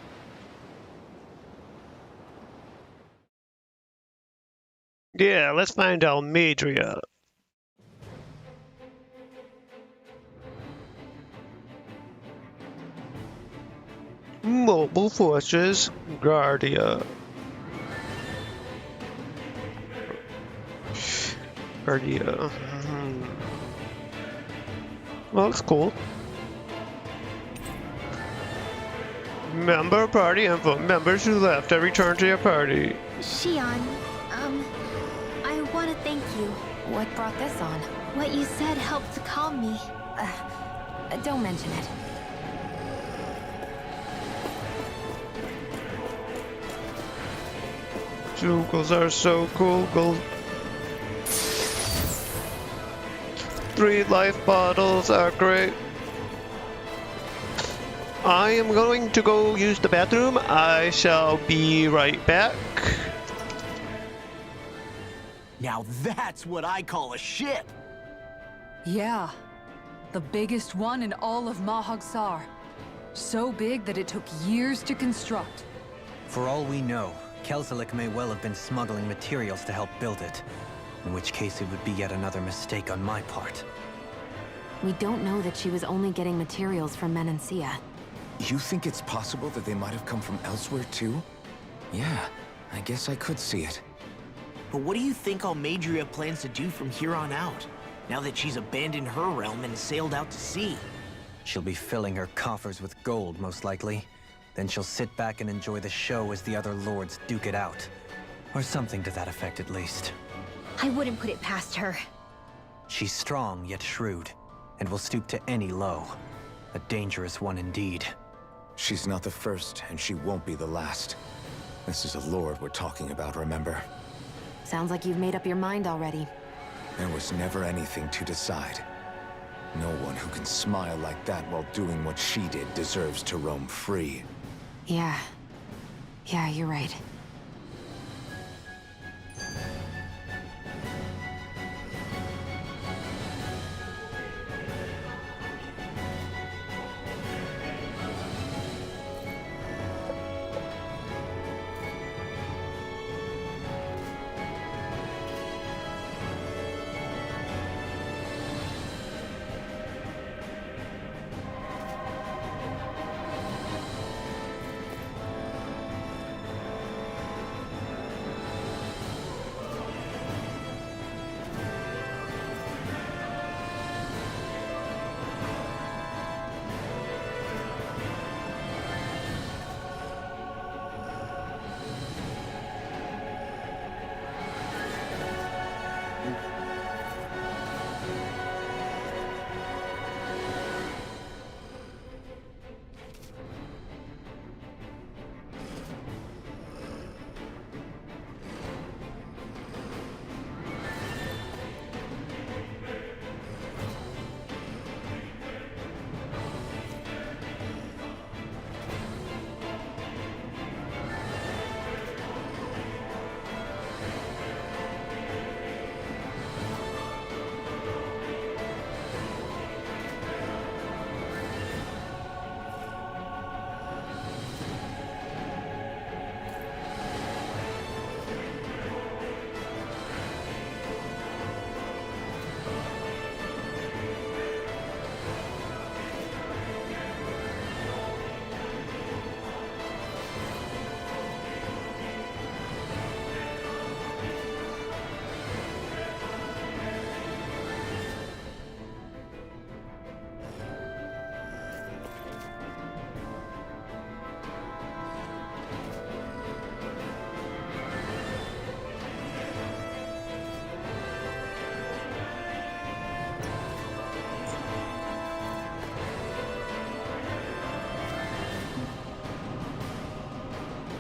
Yeah, let's find Almeidrea. Mobile Forces Guardia. Guardia. Well, that's cool. Member party info. Members who left have returned to your party. Shionne, I want to thank you. What brought this on? What you said helped to calm me. Don't mention it. Jugals are so cool. 3 life bottles are great. I am going to go use the bathroom. I shall be right back. Now that's what I call a ship. Yeah. The biggest one in all of Mahag-Sar. So big that it took years to construct. For all we know, Kelzelik may well have been smuggling materials to help build it. In which case it would be yet another mistake on my part. We don't know that she was only getting materials from Menancia. You think it's possible that they might have come from elsewhere too? Yeah, I guess I could see it. But what do you think Almadria plans to do from here on out, now that she's abandoned her realm and sailed out to sea? She'll be filling her coffers with gold, most likely. Then she'll sit back and enjoy the show as the other lords duke it out. Or something to that effect, at least. I wouldn't put it past her. She's strong, yet shrewd, and will stoop to any low. A dangerous one indeed. She's not the first, and she won't be the last. This is a lord we're talking about, remember? Sounds like you've made up your mind already. There was never anything to decide. No one who can smile like that while doing what she did deserves to roam free. Yeah. Yeah, you're right.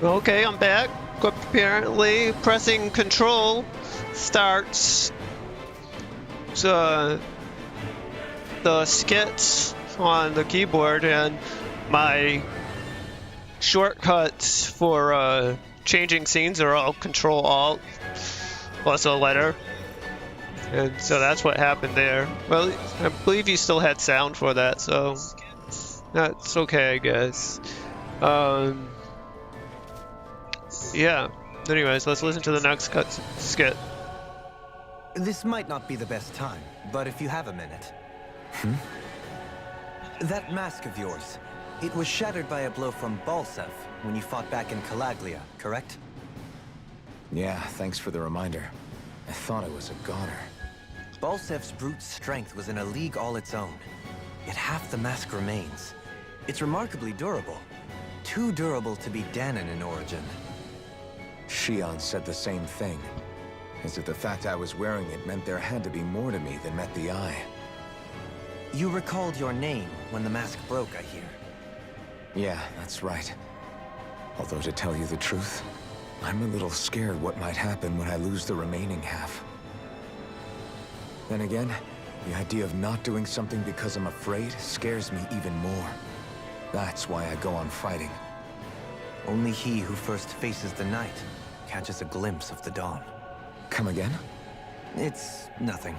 Okay, I'm back. Apparently, pressing control starts the skits on the keyboard, and my shortcuts for changing scenes are all Control Alt plus a letter. And so that's what happened there. Well, I believe you still had sound for that, so that's okay, I guess. Yeah. Anyways, let's listen to the next skit. This might not be the best time, but if you have a minute. That mask of yours, it was shattered by a blow from Balsev when you fought back in Calaglia, correct? Yeah, thanks for the reminder. I thought it was a goner. Balsev's brute strength was in a league all its own. Yet half the mask remains. It's remarkably durable. Too durable to be Dahnan in origin. Shion said the same thing. As if the fact I was wearing it meant there had to be more to me than met the eye. You recalled your name when the mask broke, I hear. Yeah, that's right. Although to tell you the truth, I'm a little scared what might happen when I lose the remaining half. Then again, The idea of not doing something because I'm afraid scares me even more. That's why I go on fighting. Only he who first faces the night catches a glimpse of the dawn. Come again? It's nothing.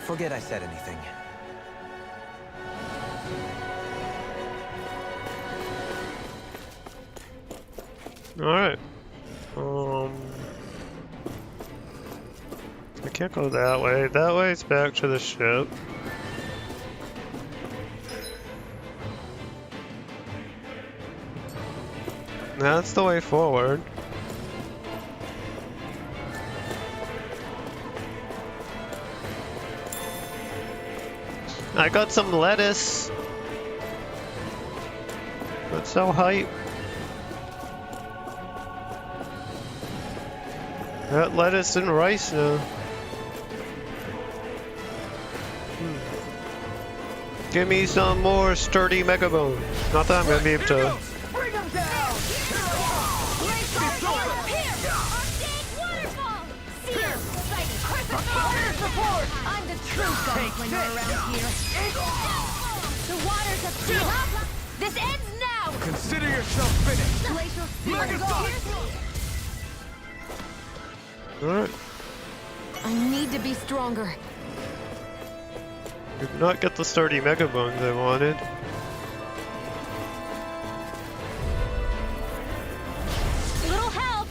Forget I said anything. Alright. I can't go that way. That way it's back to the ship. That's the way forward. I got some lettuce. That's so hype. Got lettuce and rice now. Give me some more sturdy mega bones. Not that I'm gonna be able to. Bring him down! I'm the true gunslinger around here. The waters of sea. This ends now! Consider yourself finished. Glacial spear. Alright. I need to be stronger. Did not get the sturdy mega bones I wanted. Little help!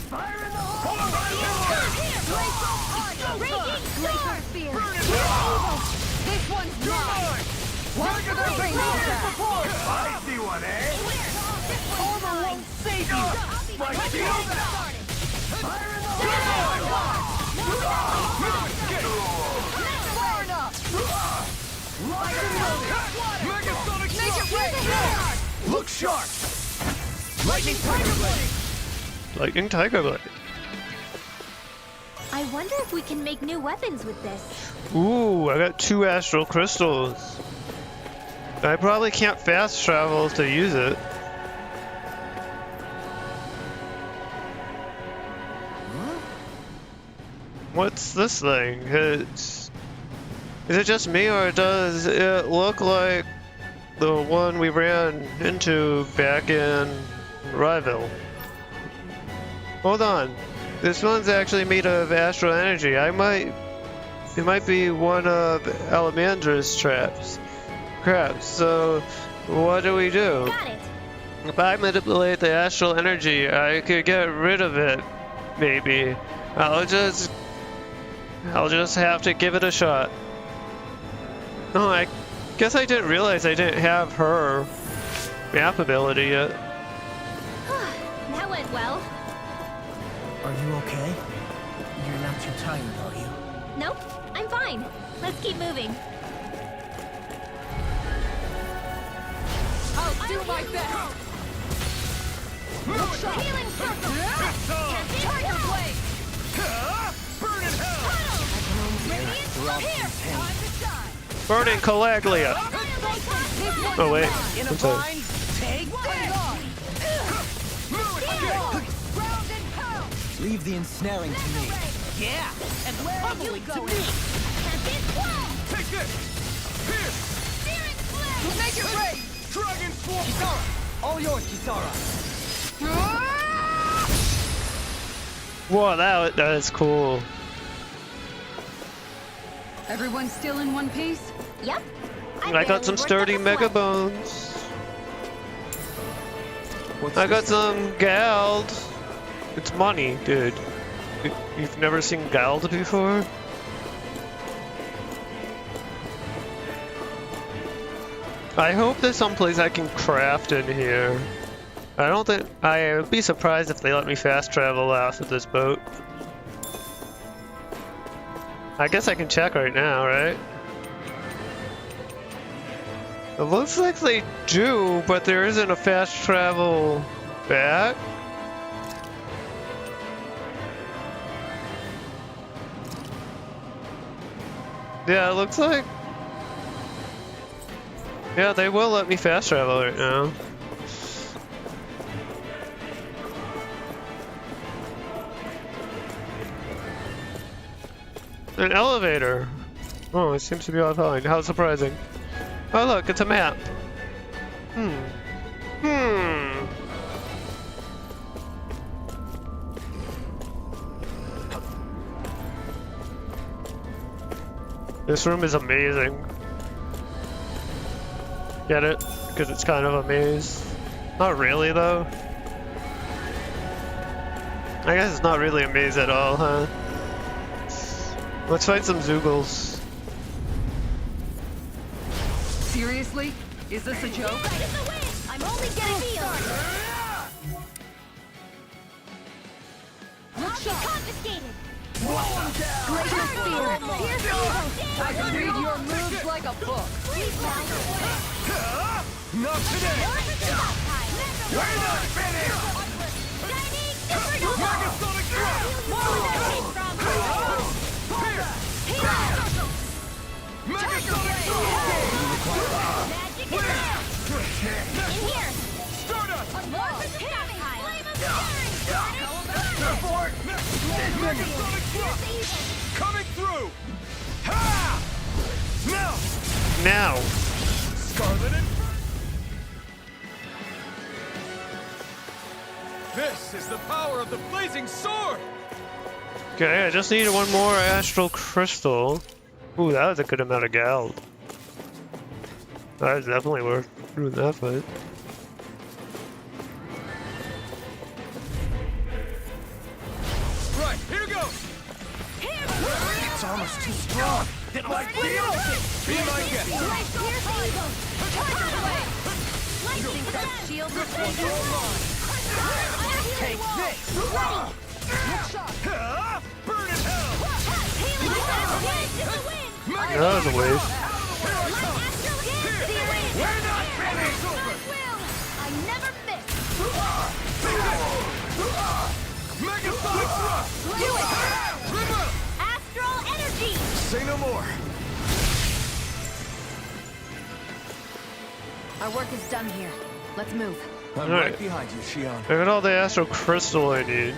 Fire in the hole! Raging Glacial Spear! Evil! This one's mine! What? I see one, eh? Armor won't save you! My shield! Fire in the Far enough! Megasonic Make it rain! Look sharp! Lightning Tiger Blade! Lightning Tiger Blade. I wonder if we can make new weapons with this. Ooh, I got 2 astral crystals. I probably can't fast travel to use it. What's this thing? Is it just me, or does it look like the one we ran into back in Ryville? Hold on. This one's actually made of astral energy. It might be one of Alamandra's traps. Crap, so what do we do? Got it! If I manipulate the astral energy, I could get rid of it. Maybe. I'll just have to give it a shot. Oh, I guess I didn't realize I didn't have her map ability yet. That went well. Are you okay? You're not too tired, are you? Nope, I'm fine. Let's keep moving. I'll do my best! Healing circle! Tiger blade! Burn in hell! Radiant here! Time to shine! Burning Calaglia! Oh wait, In a what's that? bind, take that! Ground and pound! Leave the ensnaring to me. Yeah, and pummeling to me! Tempest wall! Take this! Here! Searing flame! Make it rain! Dragon Sword! Kisara! All yours, Kisara! Whoa, that is cool. Everyone's still in one piece? Yep. I got some sturdy mega bones. What's I got this? some Gald. It's money, dude. You've never seen Gald before? I hope there's someplace I can craft in here. I don't think... I would be surprised if they let me fast travel out of this boat. I guess I can check right now, right? It looks like they do, but there isn't a fast travel back. Yeah, it looks like... Yeah, they will let me fast travel right now. An elevator. Oh, it seems to be all fine. How surprising. Oh look, it's a map. This room is amazing. Get it? Because it's kind of a maze. Not really, though. I guess it's not really a maze at all, huh? Let's fight some Zoogles. Seriously? Is this a joke? I'm only getting healed. Look confiscated. Glacier Spear! Here's evil. I can read your moves like a book. Not today! We're not finished! Megasonic thrust! Megasonic In here. Stardust! Megasonic thrust! Coming through! Ha! Now! Now! Scarlet and... This is the power of the blazing sword! Okay, I just need one more astral crystal. Ooh, that was a good amount of gal. That was definitely worth doing that fight. Right, here goes! It's almost too strong! It might feel it! Be my guest! Think that shield will Take this! Burn in hell! That was a waste. We're not finished! I never miss. Megasonic thrust! Do it. Remove! Astral energy. Say no more! Our work is done here. Let's move. I'm Alright. right behind you, Shion. I got all the astral crystal I need.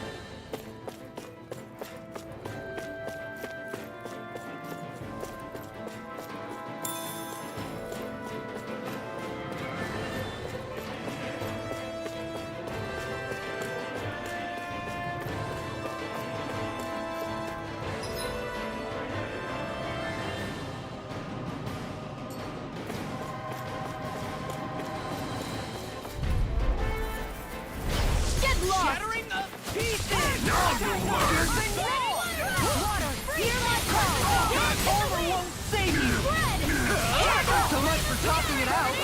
Get lost. Shattering the pieces! Water. Hear my call. Armor won't save you! Red. So much for talking it out!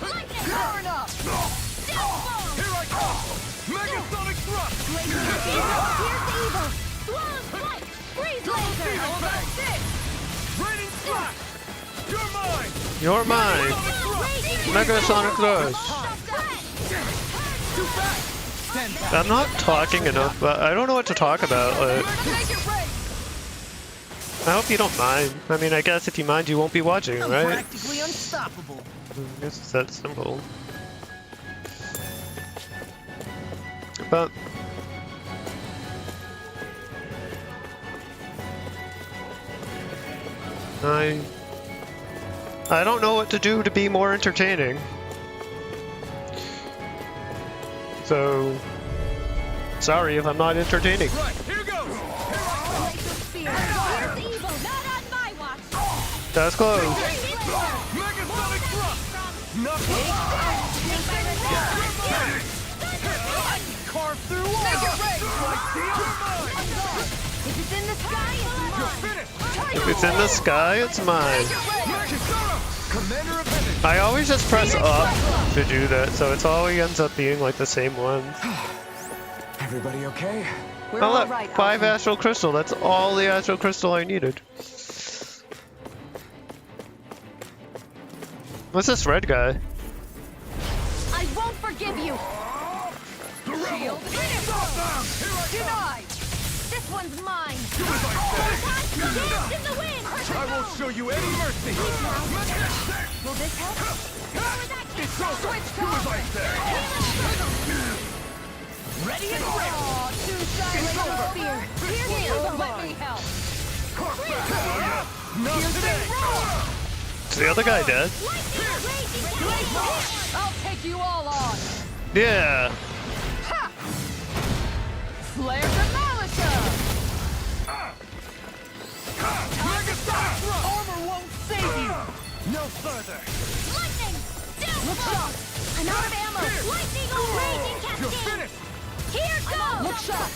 Lightning. Burn up! Here I come! Megasonic thrust! Here's evil. Swallow's flight. Freeze laser. Raining flash! You're mine! You're mine! Megasonic Thrust! I'm not talking enough, but I don't know what to talk about. I hope you don't mind. I mean, I guess if you mind, you won't be watching, right? Practically unstoppable. I guess it's that simple. But I don't know what to do to be more entertaining. So sorry if I'm not entertaining. Right, here goes! Here's evil. Not on my watch. That's close. Megasonic thrust! Nothing! Carve through all! If it's in the sky, it's mine. Finish! If it's in the sky, it's mine. Commander of Heaven! I always just press up to do that, so it's always ends up being like the same one. Everybody okay? We're Oh all look, right, 5 Alpha. astral crystal. That's all the astral crystal I needed. What's this red guy? I won't forgive you. Shield. Denied! This one's mine. Do as I say! Dance in the wind. I won't show you any mercy! Will this help? Power that It's over! Do as I say! Ready and ready. It's over. Here, let me help. Not today. Is the other guy dead? I'll take you all on. Yeah. Flare the Malika. Armor won't save you. No further. Lightning! Look shot. I'm out of ammo! Lightning or raging You're cascade! finished. Here goes! Look shot.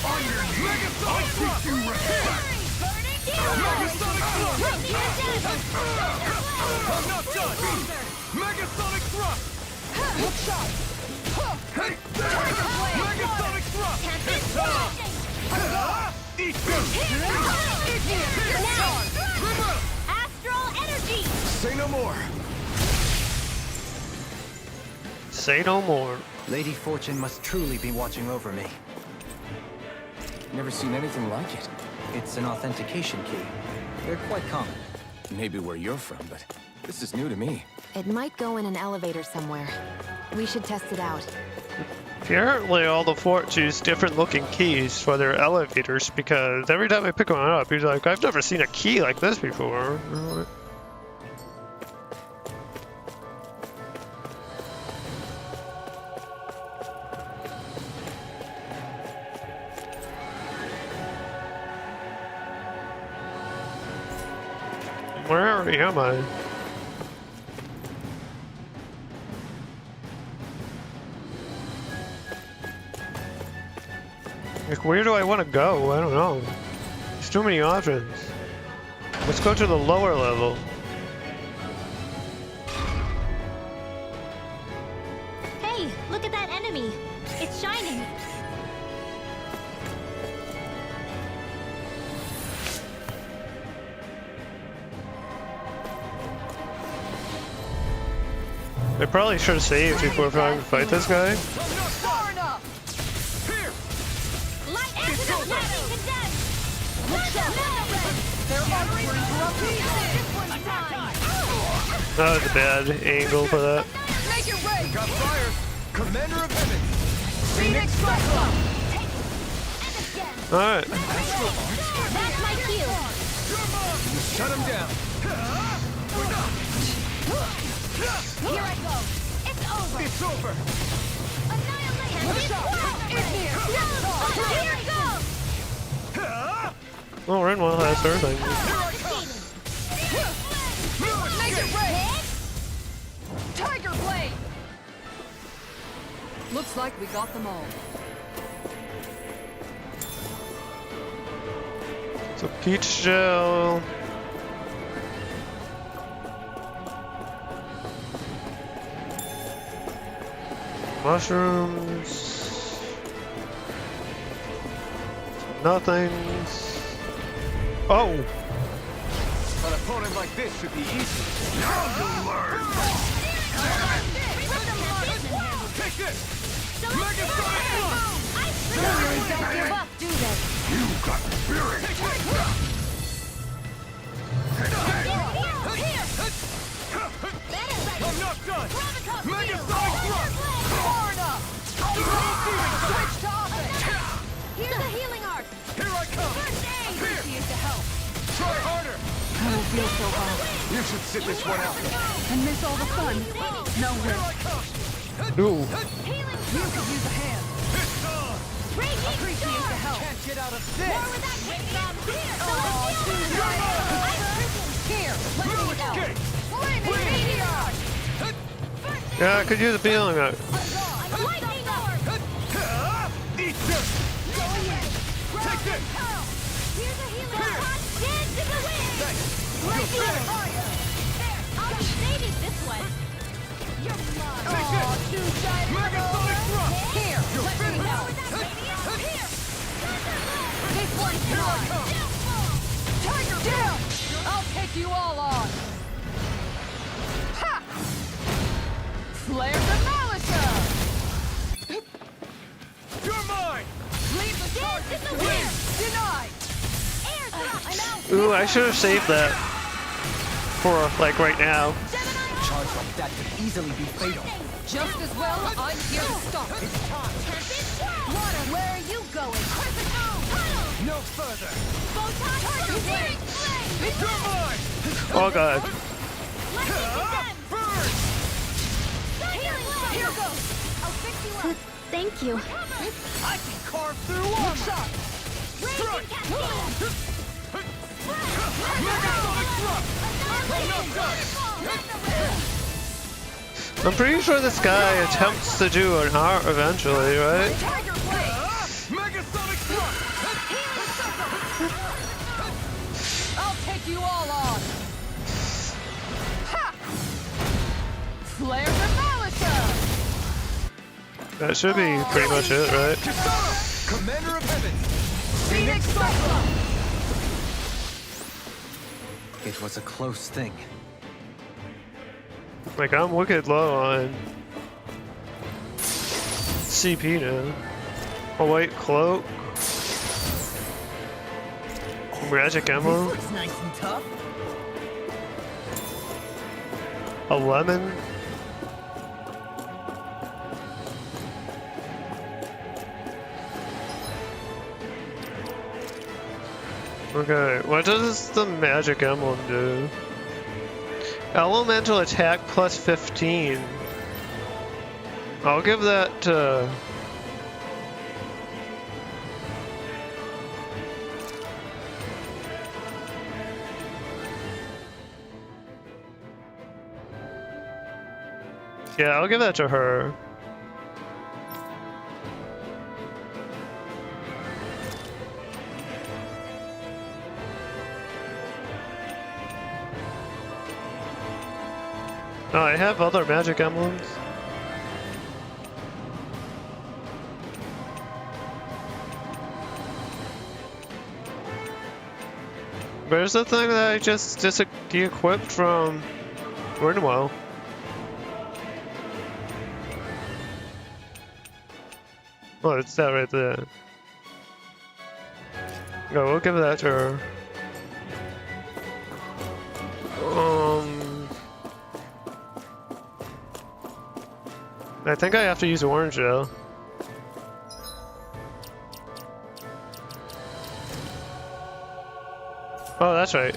On your knees. I'll teach you respect. Burning Megasonic thrust. Lightning or dash! I'm not done. Megasonic thrust. Look shot. Hey. Megasonic thrust. Tempest lightning! Eat this. Astral energy! Say no more. Say no more. Lady Fortune must truly be watching over me. Never seen anything like it. It's an authentication key. They're quite common. Maybe where you're from, but this is new to me. It might go in an elevator somewhere. We should test it out. Apparently all the forts use different looking keys for their elevators because every time I pick one up, he's like, I've never seen a key like this before. Where am I? Like, where do I want to go? I don't know. There's too many options. Let's go to the lower level. Hey, look at that enemy! It's shining! I probably should have saved before trying to fight this guy. Far enough. Here. Light into the lightning condensed! Look shot. Their arteries are up here. This one's mine. That was a bad angle for that. Make it rain. Got fires. Commander of Heaven. Phoenix Cyclone. Alright. That's my cue! Shut him down. Here I go! It's over! It's over. Annihilate! Look shot. In here. Here it goes! Well, Renwell has her thing. Make it rain. Tiger Blade. Looks like we got them all. So peach gel. Mushrooms. Nothings. Oh! An opponent like this should be easy. Now you'll learn. Take this. Megasonic thrust. Warriors don't give up, do they? You got spirit. I'm not done. Megasonic thrust. Far enough. Switch to offense. Here's a healing arc! Here I come. Here. Appreciate the help. Try harder. I don't feel so hard. You should sit this one out. And miss all the fun. No Here I risk. come. Ooh. You could use a hand. It's on. Raging Appreciate the help. Can't get out of this. More with that quick bomb! Oh, too right. Here, let me No help. escape. Flaming meteor. Yeah, I could use a feeling that. Lightning orb! Eat this. Take this. Here's a healing arc! Dance in the wind! Thanks. Right here! I'll be saving this one! You're mine! Take this. Too shy. Megasonic thrust. Here, You're let me finished. help. Here! This one's mine. Tiger down. I'll take you all on. Ha! Flare the Malika. You're mine. Leave the Dance in the target. wind! Denied. I'm out! Ooh, I should have saved that for, like, right now. A charge like that could easily be fatal. Just as well, I'm here to stop it. Water, where are you going? No further. Photon Tiger Blade! You're mine! Oh god. Burn! Here goes! I'll fix you up. Thank you. I can carve through armor! Raging Cascade! Megasonic thrust! I'm pretty sure this guy attempts to do an art eventually, right? Tiger Blade! Megasonic thrust! I'll take you all on. Ha! Flare Remalisa! That should be pretty much it, right? Commander of Heaven! Phoenix Cyclone! It was a close thing. Like, I'm wicked low on CP now. A white cloak. Magic ammo. Looks nice and tough. A lemon. Okay, what does the magic emblem do? Elemental attack plus 15. I'll give that to... Yeah, I'll give that to her. Oh, I have other magic emblems. Where's the thing that I just de-equipped from Rinwell? Oh, it's that right there. No, we'll give that to her. I think I have to use orange though. Oh, that's right.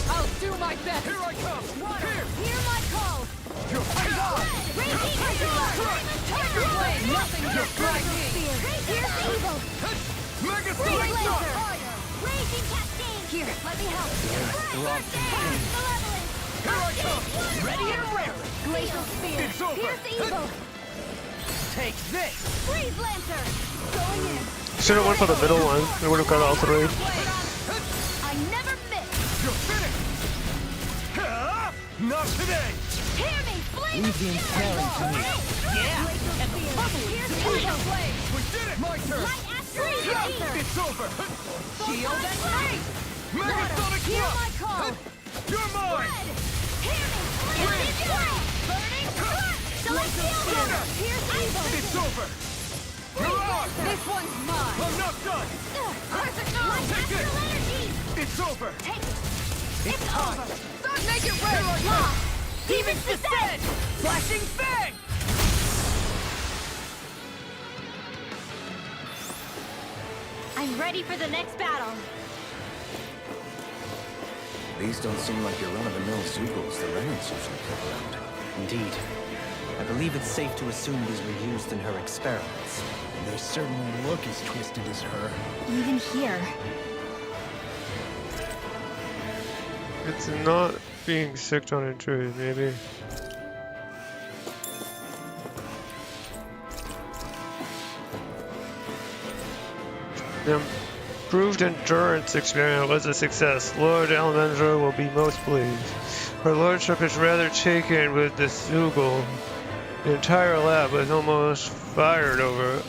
I'll do my best. Here I come! Water, Here! hear my call! You're Raging Tiger Blade! Nothing gets like me! Here's evil! Megasonic Freeze thrust! laser! Raging Cascade! Here, let me help. Malevolence! Here I come! Ready and raring. Glacial Spear! It's over. Here's evil! Take this. Freeze Lancer! Going in! Should have went for the middle one. We would have got all three. I never miss! You're finished! Not today! Hear me! Flame Leave the ensnaring to me. Yeah! And the bubble! Here's evil! We did it! My turn! Light Freeze Lancer! It's over! Shield and face. Megasonic Hear my thrust! call! You're mine! Red! Hear me! Flame Burning Crust! Celestial! Here's evil! It's over! You're on! This one's mine! I'm not done! Light Take it. Astral Energy! It's over! It's over! Don't make it red! Lost! Demon's Descent. Flashing Fang. I'm ready for the next battle! These don't seem like your run-of-the-mill Zeugles the Renans usually kill around. Indeed. I believe it's safe to assume these were used in her experiments. They certainly look as twisted as her. Even here. It's not being sicked on intrude, maybe. The improved endurance experiment was a success. Lord Almendra will be most pleased. Her lordship is rather taken with this Zoogle. The entire lab was almost fired over it.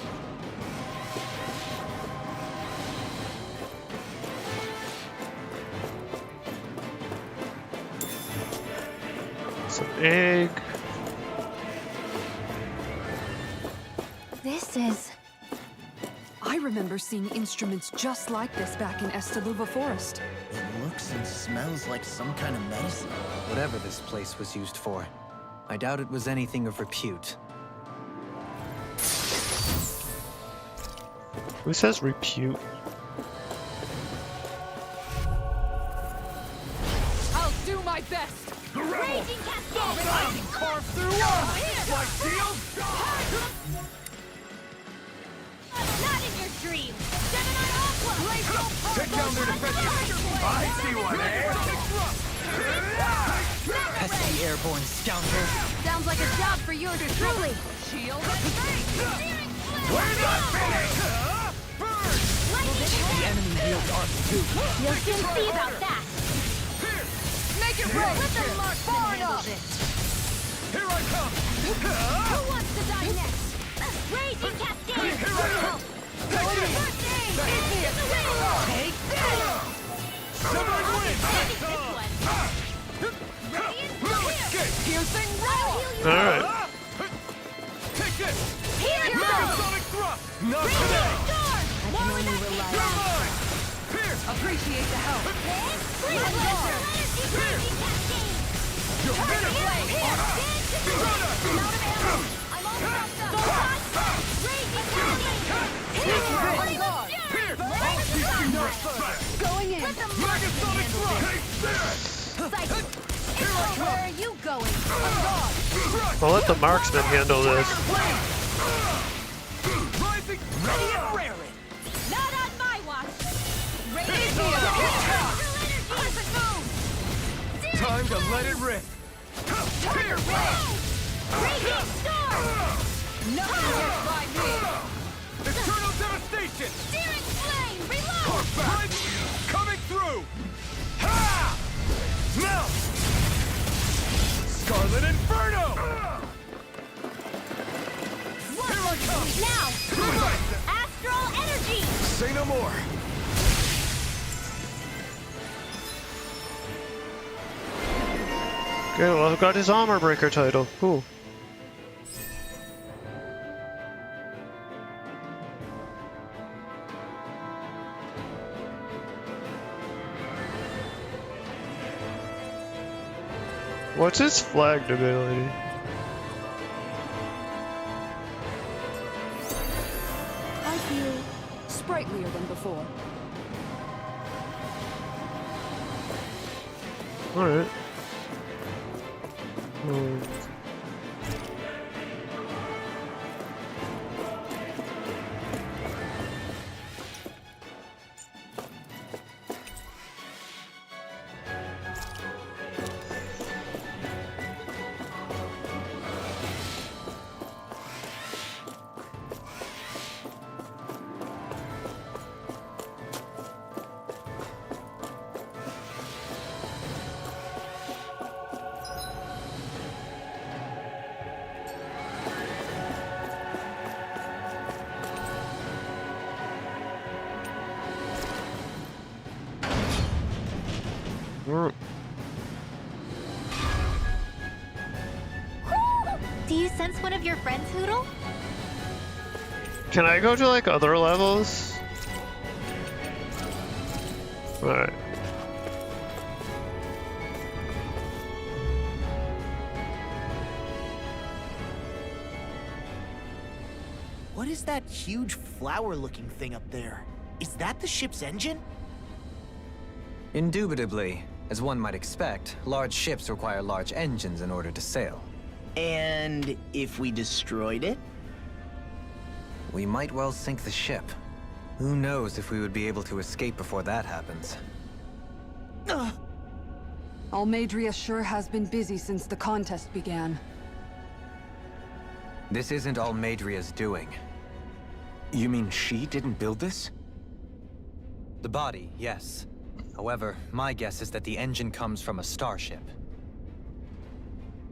Some egg. This is... I remember seeing instruments just like this back in Estaluva Forest. It looks and smells like some kind of medicine. Whatever this place was used for, I doubt it was anything of repute. Who says repute? I'll do my best! Raging Cascade! I can carve through walls! My shield! Not in your dreams! Gemini Aqua! Take down their defenses! I see one, eh? Pesky airborne scoundrel! Sounds like a job for yours truly! Shield and face! We're not finished! The enemy wields arc too. You'll soon see about that! Make it rain! Let them mark far enough! Here I come! Who wants to die next? Raging Cascade! Here I come! Take it! First aid! Hit me! Take this! Severing wind! Take this one! No escape! Piercing I'll roar! heal you! Alright. Take this! Here it goes! Sonic thrust! Not Raging today! Storm! More with that You're kick! mine! Pierce! Appreciate the help. Bring it on! Raging Cascade! You're better! Here! I'm out of ammo! I'm all crossed up! Raging Cascade! Here! I'll teach you no fire! Going in. Let them Megasonic thrust! Take this! Where are you going? I'll let the marksman handle this. Rising! Ready and raring! Not on my watch! It's on! Time to let it rip! Here! Raging Storm! Nothing gets by me. Eternal devastation! Searing Flame! Reload! Right! Coming through! Ha! Now! Scarlet Inferno! Here I come! Now! Astral Energy! Say no more! Okay, well, I got his armor breaker title. Cool. What's his flagged ability? I feel sprightlier than before. Alright. Do you sense one of your friends, Hoodle? Can I go to like other levels? Alright. What is that huge flower-looking thing up there? Is that the ship's engine? Indubitably. As one might expect, large ships require large engines in order to sail. And if we destroyed it? We might well sink the ship. Who knows if we would be able to escape before that happens. Almadria sure has been busy since the contest began. This isn't Almadria's doing. You mean she didn't build this? The body, yes. However, my guess is that the engine comes from a starship.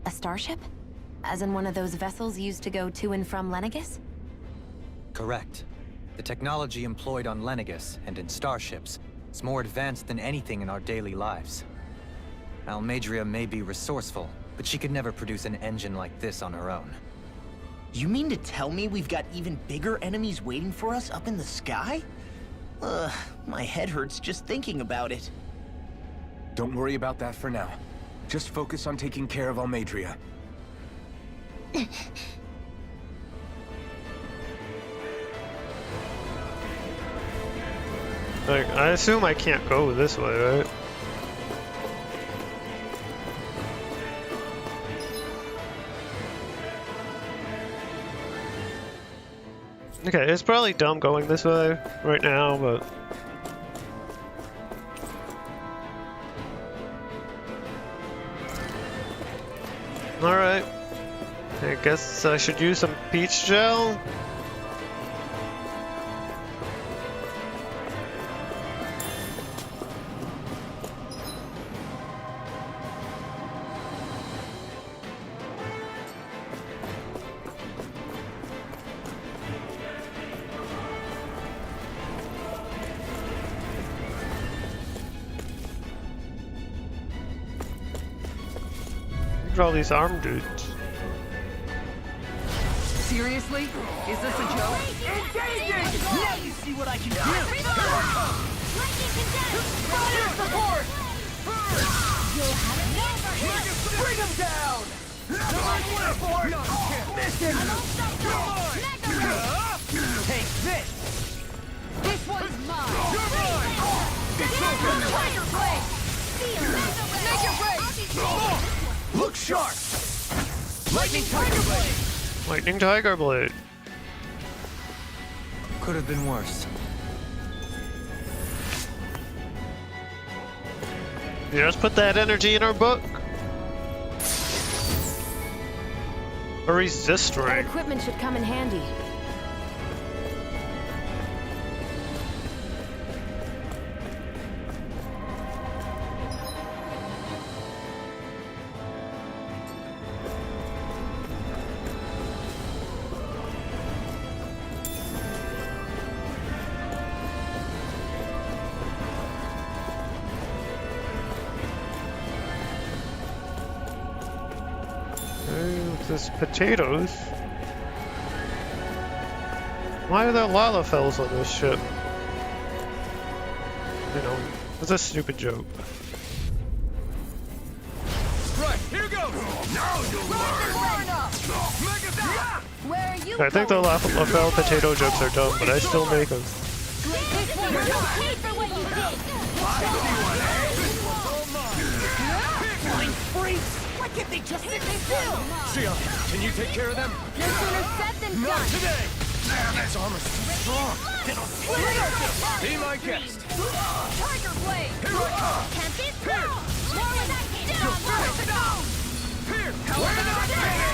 A starship? As in one of those vessels used to go to and from Lenegis? Correct. The technology employed on Lenegis and in starships is more advanced than anything in our daily lives. Almadria may be resourceful, but she could never produce an engine like this on her own. You mean to tell me we've got even bigger enemies waiting for us up in the sky? My head hurts just thinking about it. Don't worry about that for now. Just focus on taking care of Almadria. Like, I assume I can't go this way, right? Okay, it's probably dumb going this way right now, but... Alright. I guess I should use some peach gel? Look at all these armed dudes. Seriously? Is this a joke? Engaging! Now you see what I can do! Lightning condensed! Fire support! You'll have it never! Bring him down! Miss him! Take this! This one's mine! Tiger Blade! Make it break! Look sharp! Lightning Tiger Blade! Lightning Tiger Blade. Could have been worse. You just put that energy in our book. A resist That ring. equipment should come in handy. This potatoes. Why are there Lalafells on this ship? You know, it's a stupid joke. Right, here goes! Now you'll learn! Where are you I think the Lafel potato jokes are dumb, but I still make them. This one you're paid for what you did! Blind freaks! Why can't they just sit still? Sia, can you take care of them? No sooner said than Not done! today! Its armor's too strong! It'll split us! Be my guest! Tiger Blade! Here I come! Can't be slow! More of that down! Here! Where did I get?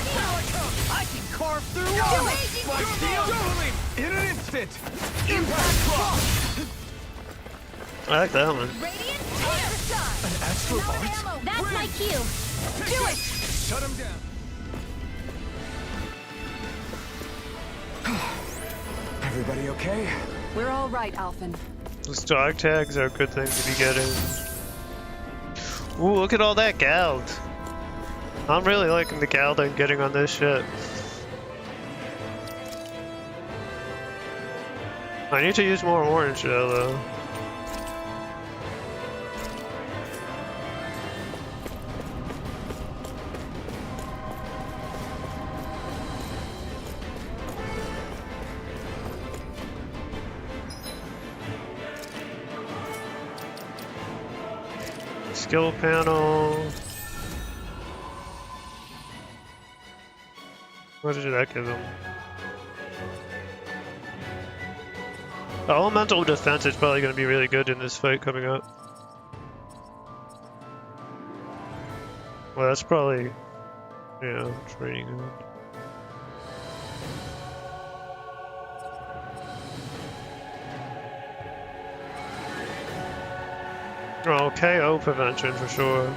I can carve through Go! walls! My steel dueling! In an instant! Impact block! I like that one. Radiant Tear! An astral art? Ammo! That's my cue! Do it! Shut him down! Everybody okay? We're all right, Alphen. Those dog tags are a good thing to be getting. Ooh, look at all that Gald. I'm really liking the Gald I'm getting on this ship. I need to use more orange though. Skill panel. What did that give him? The elemental defense is probably going to be really good in this fight coming up. Well, that's probably, yeah, training him. Oh, KO prevention for sure.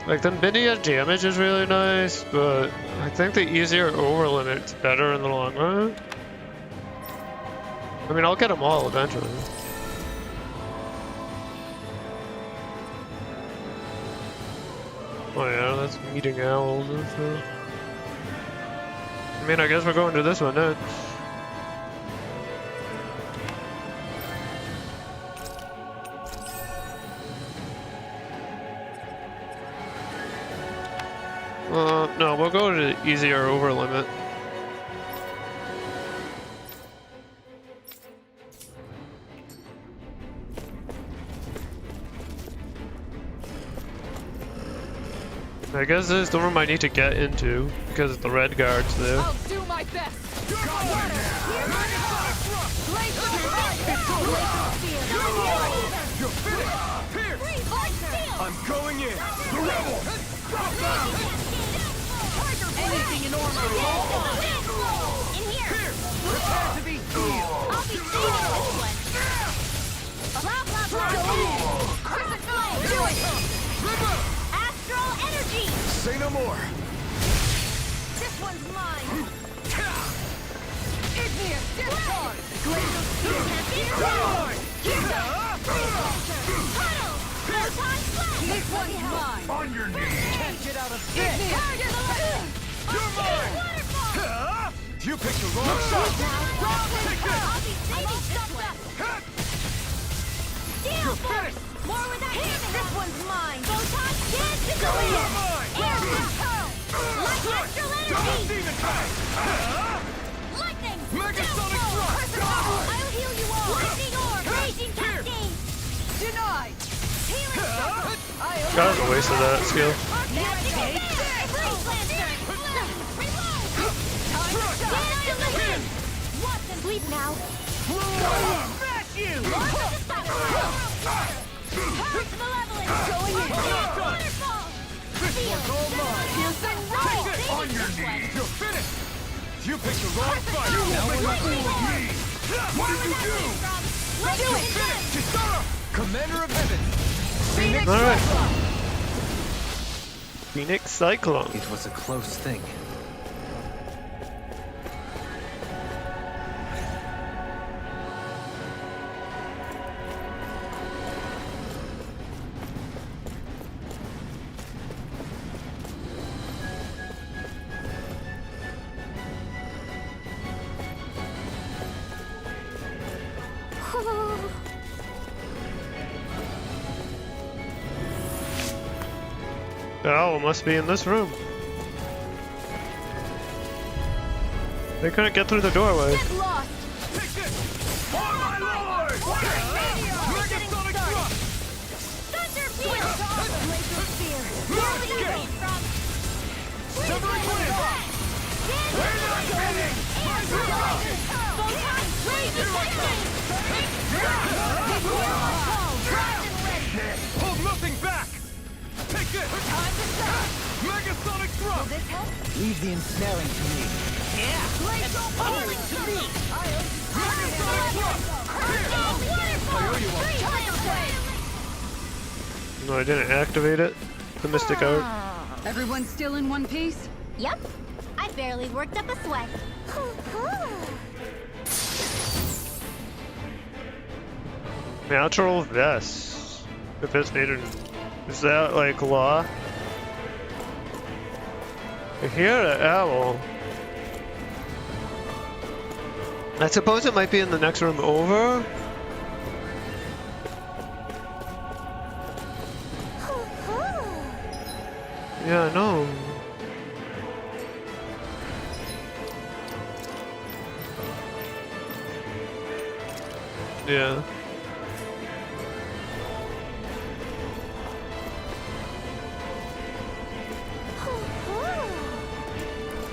Like, the immediate damage is really nice, but I think the easier over limit's better in the long run. I mean, I'll get them all eventually. Oh yeah, that's meeting owls and stuff. I mean, I guess we're going to this one next. No, we'll go to the easier over limit. I guess this is the room I need to get into because the red guard's there. I'll do my best. I'm going in. The rebel. Anything in armor. In here. Prepare to be healed. I'll be seeing this one. Blah blah blah. Crescent flame. Do it. Astral energy. Say no more. This one's mine. Igneous discharge. Glacial steel. Puddle. Photon flash. This one's mine. On your knees. Can't get out of this. You're mine. Waterfall. You picked the wrong shot. I'll be saving this one. Steel force. More with that damage. This one's mine. Photon dance is air pearl. Light astral energy. Demon Tide. Lightning. Megasonic Downfall. thrust. I'll heal you all. Lightning orb. Raging cascade. Denied. Healing circle. That was a waste of that skill. Magic attack. Freeze lantern. Reload. Dance illusion. Watson, sleep now. Smash you. Purge malevolence. Going in. Waterfall. This one's all mine. Piercing right. On your knees. You're finished. You picked the wrong fight. You won't make a fool of me. What did you do? You're finished. Kisara, Commander of Heaven. Phoenix Alright. Cyclone. Phoenix Cyclone. It was a close thing. The owl must be in this room. They couldn't get through the doorway. Get lost. Take this. For my lord. Megasonic thrust. Thunder field. Glacial spear. Releasing from. Severing wind. We're not winning. Photon raging lightning. Hold nothing back. Take this. Megasonic thrust. This help? Leave the ensnaring to me. Glacial healing to me. No, I didn't activate it. The Mystic Art. Everyone still in one piece? Yep. I barely worked up a sweat. Natural Vest. If it's needed. Is that like law? I hear the owl. I suppose it might be in the next room over. Yeah, I know. Yeah.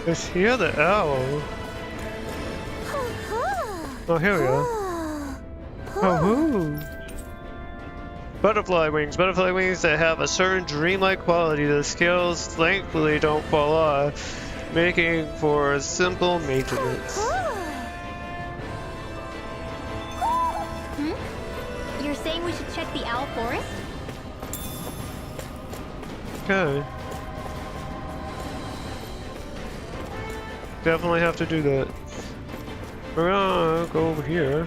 I hear the owl. Oh, here we are. Oh, Butterfly wings. Butterfly wings that have a certain dreamlike quality. The scales thankfully don't fall off, making for simple maintenance. Okay. Definitely have to do that. We're gonna go over here.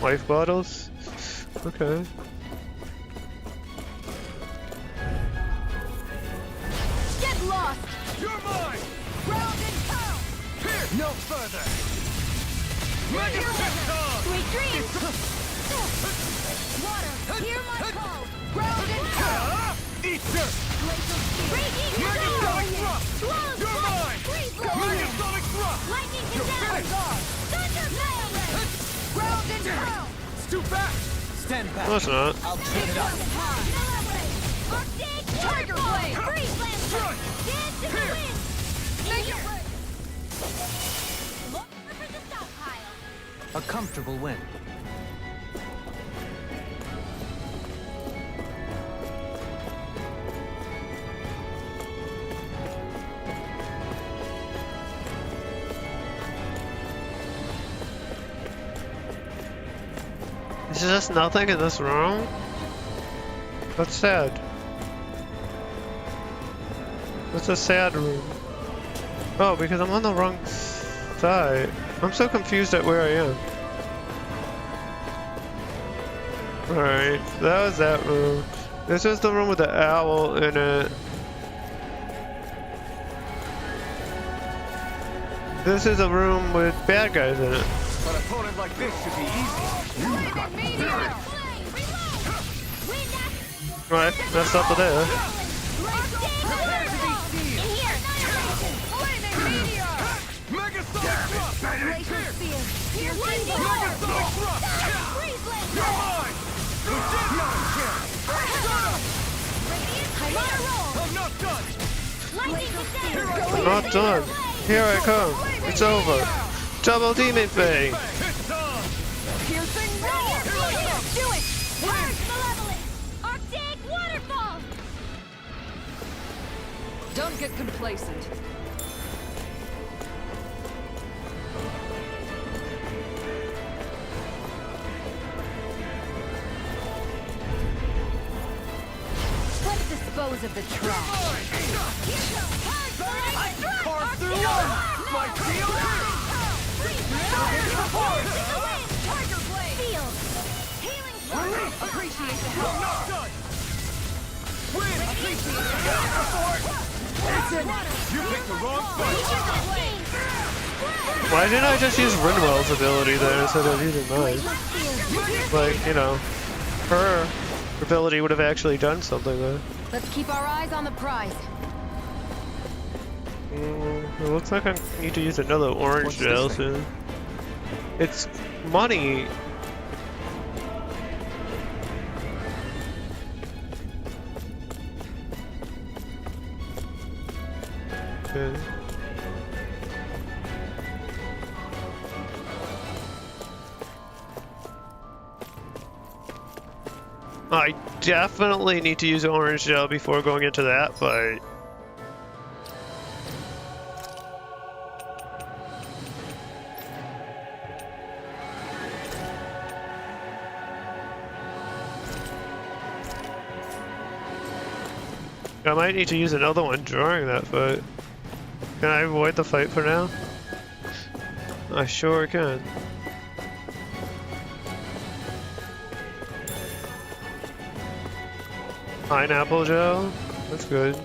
Life bottles? Okay. Get lost! You're mine! Ground and pound! No further! Mega Pistol! Sweet dreams! Water, hear my call! Ground and pound! Eater! Glacial speed! Breaking Megasonic thrust! Swallow You're flight! mine! Freeze blast! Megasonic thrust! Lightning You're condemned! fixed! Guard! Thunder Veil Ray! Ground and pound! It's too fast! Stand back. No, it's not. I'll turn it up. Arctic Tiger Blade! Freeze blast! Dance in the wind! Make it rain! Look for the stockpile. A comfortable win. Is there just nothing in this room? That's sad. It's a sad room. Oh, because I'm on the wrong side. I'm so confused at where I am. Alright, that was that room. This is the room with the owl in it. This is a room with bad guys in it. An opponent like this should be easy. Right, that's up to there. Megasonic thrust! Glacial spear! Piercing Megasonic thrust! Freeze blast! You're mine! I'm on a roll! I'm not done! Lightning condemned! I'm not done. Here I come. It's over. Double demon thing. It's on! Piercing roll! Do it! Purge Malevolent! Arctic Waterfall! Don't get complacent. Let's dispose of the trash. Carve through one! My shield! Tiger blade! Feel! Appreciate the I'm help! not done! Win! You picked the wrong fight! Why didn't I just use Rinwell's ability there instead of using mine? Like, you know, her ability would have actually done something there. Let's keep our eyes on the prize. It looks like I need to use another orange What's this gel thing? soon. It's money. Okay. I definitely need to use orange gel before going into that fight. I might need to use another one during that fight. Can I avoid the fight for now? I sure can. Pineapple gel? That's good.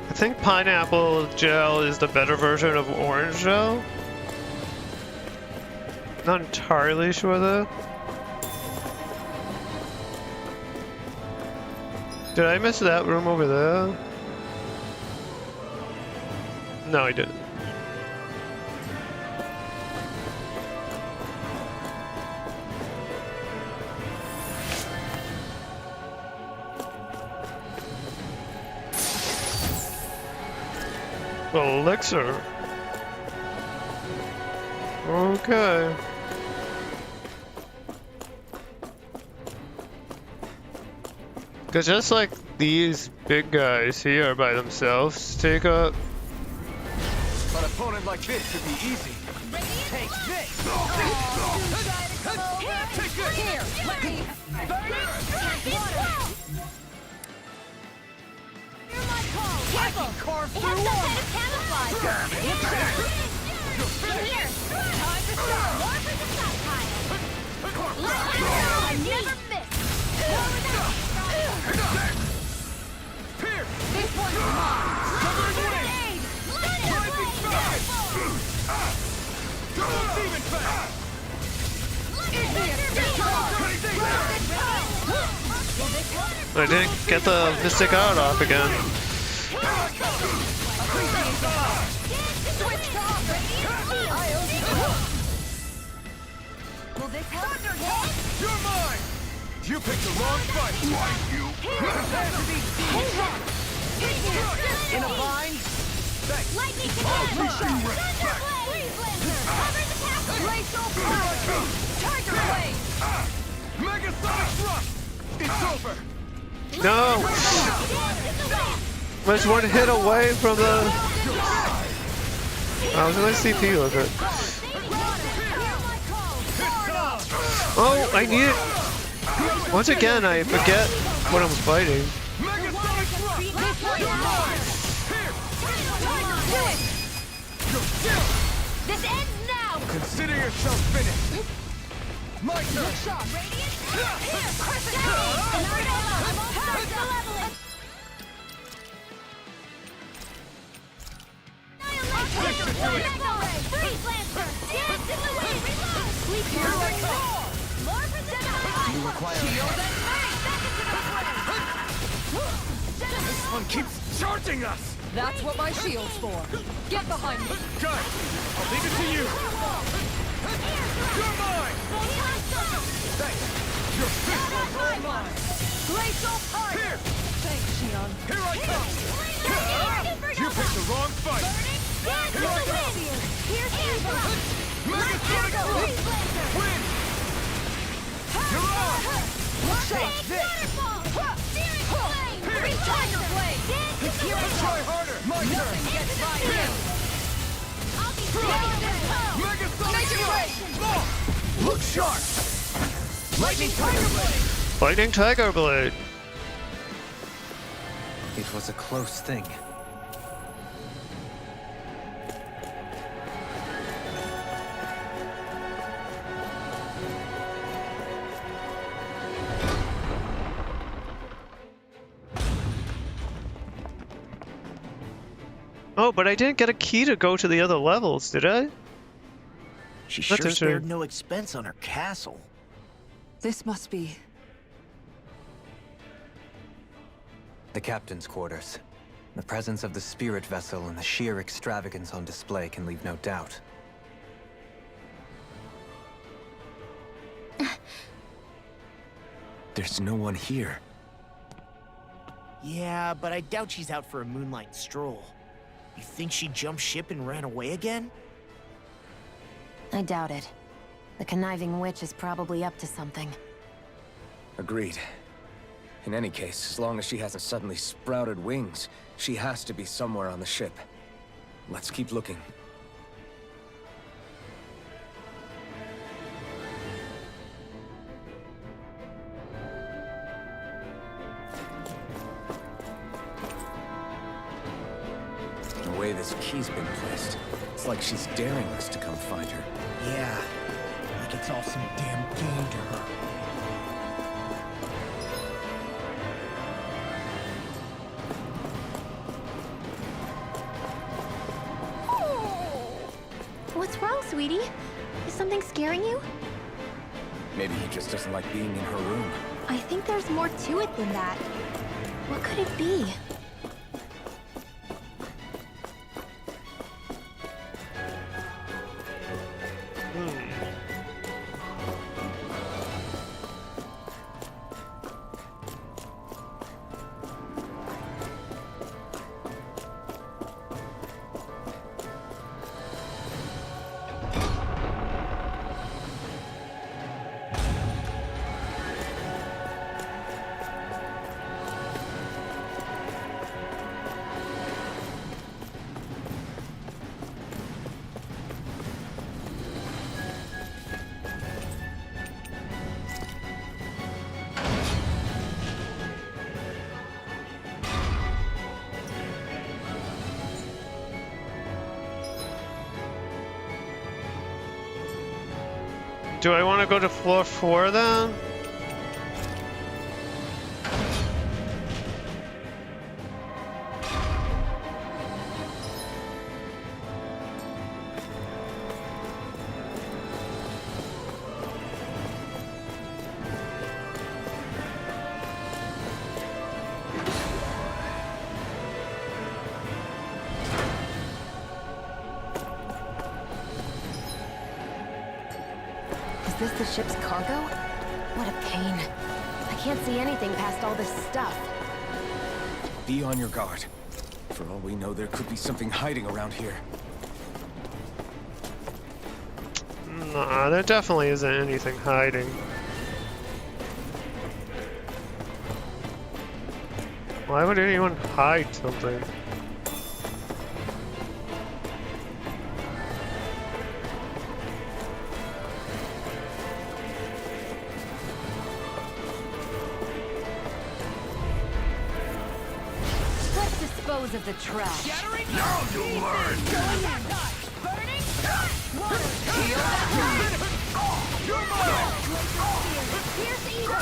I think pineapple gel is the better version of orange gel. Not entirely sure though. Did I miss that room over there? No, I didn't. Elixir. Okay. Cause just like these big guys here by themselves take up. An opponent like this should be easy. Take this! Here, let me burn it! You're my call! Careful! Carve It through has some armor! kind of camouflage! In here! Time to start! More for the stockpile! I never miss! This one's mine! Grenade! Lightning blade! I didn't get the Mystic Art off again. Will this help? You're mine! You picked the wrong fight! In a bind? Thanks! Lightning command! Thunderblade! Freeze Lancer! Cover the castle! Glacial power! Tiger blade! Megasonic thrust! It's over! No! I was one hit away from the... I was gonna CP with it. Oh, I need it! Once again, I forget what I'm fighting. Megasonic thrust! This ends now! Consider yourself finished! My turn! You require This one keeps charging us! That's what my shield's for. Get behind me. Good! I'll leave it to you! You're mine! Thanks! Your fist will blow mine! Glacial fire! Here! Thanks, Shion. Here I come! You picked the wrong fight! Here I come! Megasonic thrust! Win! You're on! Take this! Tiger blade! Try harder! My turn! Nothing gets by you. Megasonic thrust! Look sharp! Lightning Tiger Blade! Fighting Tiger Blade. It was a close thing. Oh, but I didn't get a key to go to the other levels, did I? She That's sure interesting. spared no expense on her castle. This must be... The captain's quarters. The presence of the spirit vessel and the sheer extravagance on display can leave no doubt. There's no one here. Yeah, but I doubt she's out for a moonlight stroll. You think she jumped ship and ran away again? I doubt it. The conniving witch is probably up to something. Agreed. In any case, as long as she hasn't suddenly sprouted wings, she has to be somewhere on the ship. Let's keep looking. The way this key's been placed, it's like she's daring us to come find her. Yeah, like it's all some damn game to her. What's wrong, sweetie? Is something scaring you? Maybe he just doesn't like being in her room. I think there's more to it than that. What could it be? Do I want to go to floor 4 then? Is this the ship's cargo? What a pain. I can't see anything past all this stuff. Be on your guard. For all we know, there could be something hiding around here. Nah, there definitely isn't anything hiding. Why would anyone hide something? Let's dispose of the trash. Now you'll learn! Burning! Heal that guy! You're mine! Here's evil!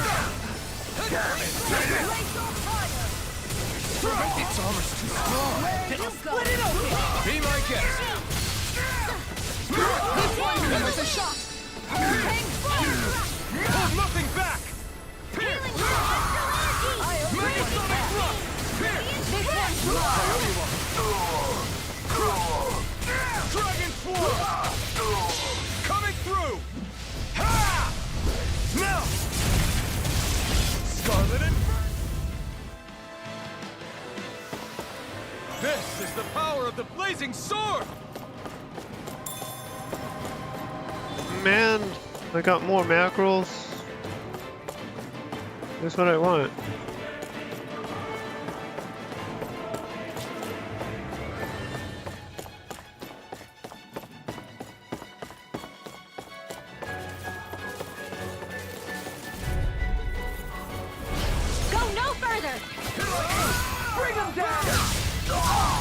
Its armor's too strong! Split it open! Be my guest! This one delivers a shock! Hang fire! Hold nothing back! Healing I Make a sonic thrust! This one's mine! Dragon Swarm! Coming through! Ha! Now! Scarlet Inferno! This is the power of the blazing sword! Man, I got more mackerels. That's what I want. Go no further! Bring him down!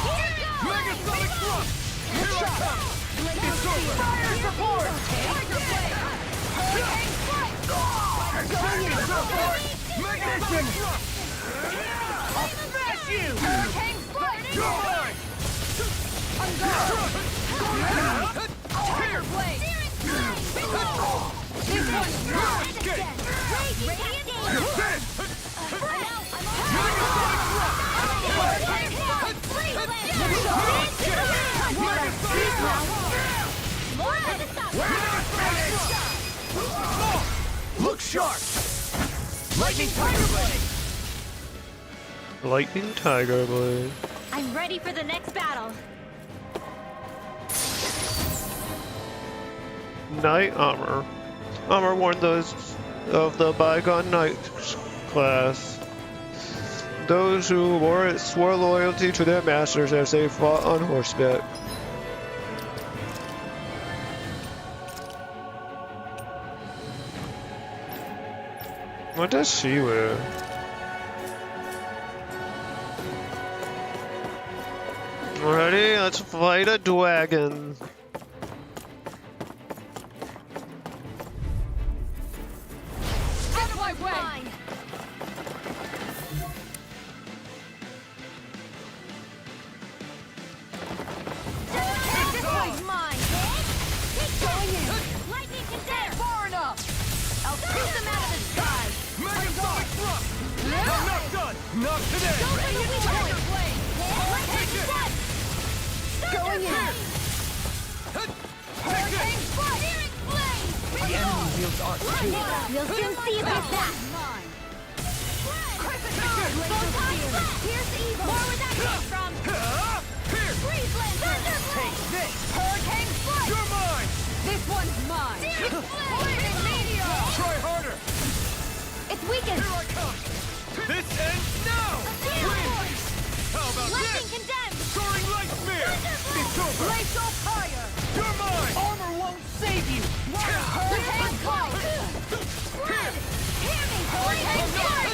Here goes! Mega Sonic Thrust! Here I come! It's over! Fire support! Tiger Blade! Hurricane Strike! It's over! Mega Sonic Thrust! I'll smash you! Hurricane Strike! You're mine! I'm gone! Tiger Blade! This one's mine! Escape! Radiant You're Gauge! dead! Mega Sonic Thrust! Hurricane Strike! Mega Sonic Thrust! Look sharp! Lightning Tiger Blade! Lightning Tiger Blade. I'm ready for the next battle. Knight Armor. Armor worn those of the bygone knight class. Those who wore it swore loyalty to their masters as they fought on horseback. What does she wear? Alrighty, let's fight a dragon. Out of my way! This one's mine! Keep going in! Lightning condemn! Far enough! I'll shoot them out of the sky! Mega Sonic Thrust! I'm not done! Not today! Don't let me Tiger Blade! Lightning strike! Going in! Hurricane Strike! Spirit Blade! The enemy wields art too. We'll soon see about that. Here's evil! More where that came from! Here! Freeze Blade! Thunder Blade! This! Hurricane Strike! You're mine! This one's mine! Lightning Meteor! Try harder! It's weakened! Here I come! This ends now! Win! How about Lightning this? condemned! Soaring Light Spear! It's over! Glacial Fire! You're mine! Armor won't save you! Hurricane Strike! Spread! Hear me! Hurricane Strike!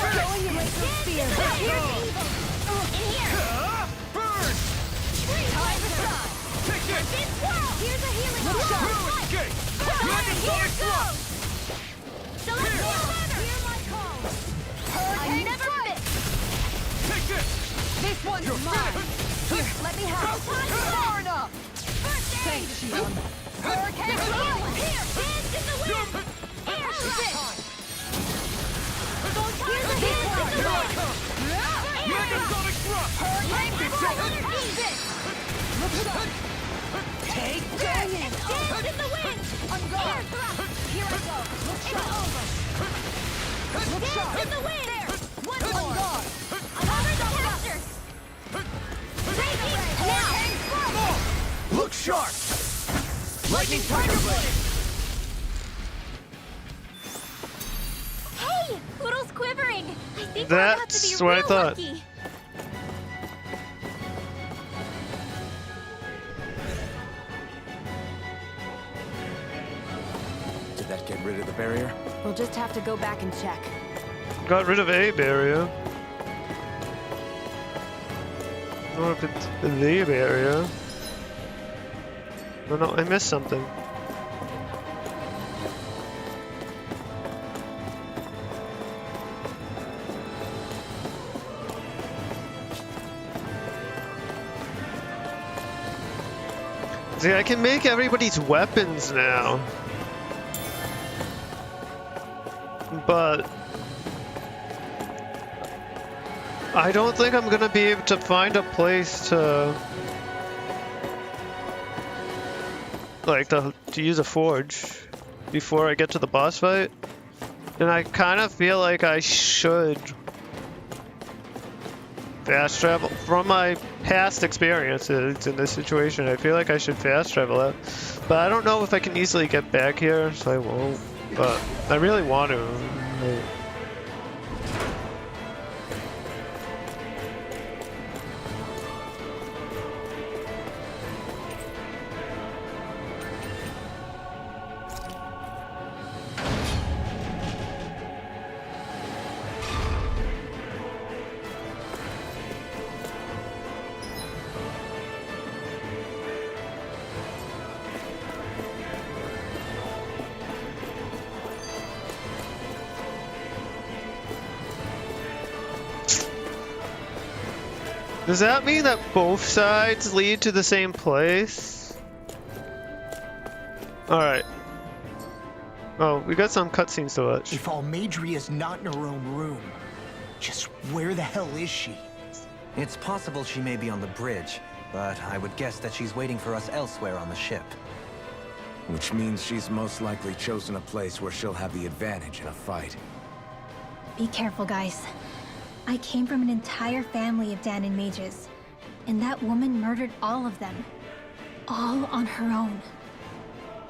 Going in! Glacial Spear! Here's evil! In here! Burn! Time to stop! Take this! Here's a healing No shot! escape! Mega Here goes! Celestial Banner! Hear my call! I never miss! Take this! This one's mine! Here, let me have it! Far enough! First aid! Thanks, Shion. Hurricane Blow! Here! Hands in the wind! Air spin! Here's a hand in the wind! Megasonic thrust! Hurricane Blow! Ease it! Take Dance in the wind! Air thrust! Here I go! It's over! Dance in the wind! There! One more! Cover the casters! Taking now! Look sharp! Lightning Tiger Blade! Hey! Poodle's quivering! I think we're about to be That's what I real thought. lucky. Did that get rid of the barrier? We'll just have to go back and check. Got rid of a barrier. I don't know if it's the barrier. Oh no, I missed something. See, I can make everybody's weapons now. But I don't think I'm gonna be able to find a place to like to use a forge before I get to the boss fight. And I kind of feel like I should fast travel from my past experiences in this situation. I feel like I should fast travel it, but I don't know if I can easily get back here, so I won't. But I really want to. Does that mean that both sides lead to the same place? Alright. Oh, we got some cutscenes to watch. If Almadria's not in her own room, just where the hell is she? It's possible she may be on the bridge, but I would guess that she's waiting for us elsewhere on the ship. Which means she's most likely chosen a place where she'll have the advantage in a fight. Be careful, guys. I came from an entire family of Dahnan mages, and that woman murdered all of them. All on her own.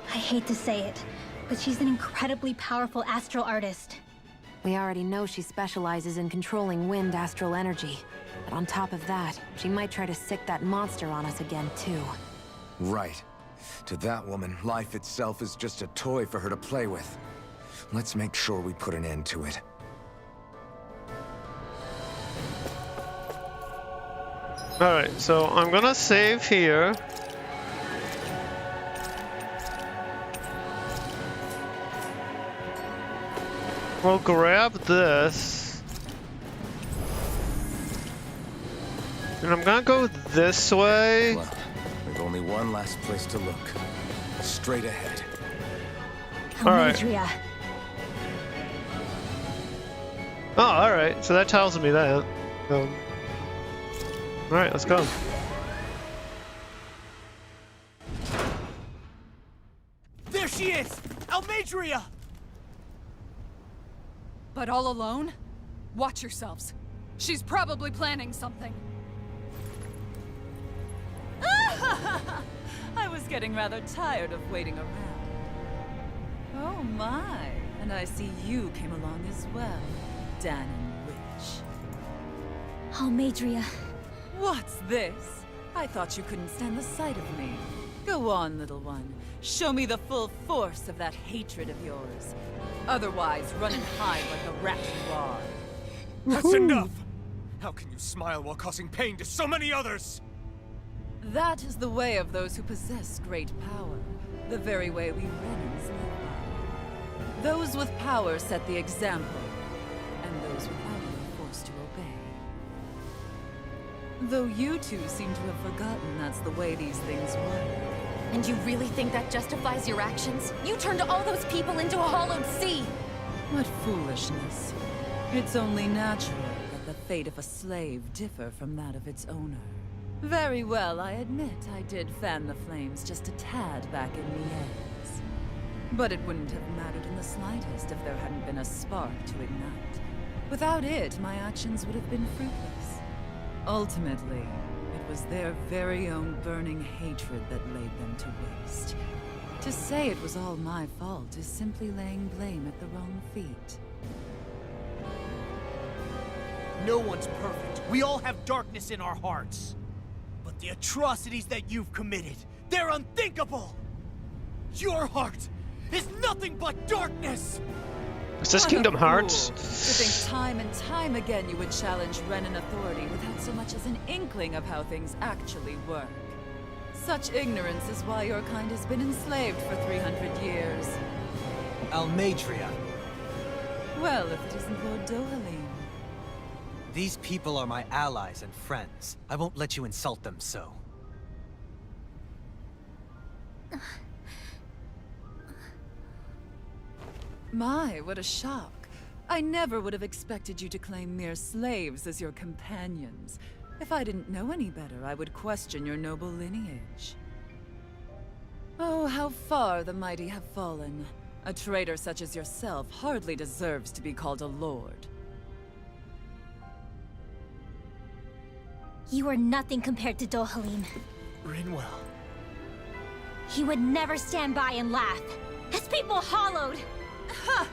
I hate to say it, but she's an incredibly powerful astral artist. We already know she specializes in controlling wind astral energy. But on top of that, she might try to sick that monster on us again, too. Right. To that woman, life itself is just a toy for her to play with. Let's make sure we put an end to it. Alright, so I'm gonna save here. We'll grab this. And I'm gonna go this way. Well, we've only one last place to look. Straight ahead. Alright. Almadria. Oh, alright, so that tells me that. Alright, let's go. There she is! Almadria! But all alone? Watch yourselves. She's probably planning something. I was getting rather tired of waiting around. Oh my, and I see you came along as well, Dahnan Witch. Almadria. What's this? I thought you couldn't stand the sight of me. Go on, little one. Show me the full force of that hatred of yours. Otherwise, run and hide like the rat you are. That's enough! How can you smile while causing pain to so many others? That is the way of those who possess great power. The very way we Renans live by. Those with power set the example, and those without it are forced to obey. Though you two seem to have forgotten that's the way these things work. And you really think that justifies your actions? You turned all those people into a hollowed sea! What foolishness. It's only natural that the fate of a slave differ from that of its owner. Very well, I admit I did fan the flames just a tad back in Miez. But it wouldn't have mattered in the slightest if there hadn't been a spark to ignite. Without it, my actions would have been fruitless. Ultimately, it was their very own burning hatred that laid them to waste. To say it was all my fault is simply laying blame at the wrong feet. No one's perfect. We all have darkness in our hearts. But the atrocities that you've committed, they're unthinkable! Your heart is nothing but darkness! Is this What a Kingdom fool Hearts? To think time and time again you would challenge Renan authority without so much as an inkling of how things actually work. Such ignorance is why your kind has been enslaved for 300 years. Almeidria. Well, if it isn't Lord Dohalim. These people are my allies and friends. I won't let you insult them so. My, what a shock. I never would have expected you to claim mere slaves as your companions. If I didn't know any better, I would question your noble lineage. Oh, how far the mighty have fallen. A traitor such as yourself hardly deserves to be called a lord. You are nothing compared to Dohalim. Rinwell. He would never stand by and laugh. His people hollowed! Ha!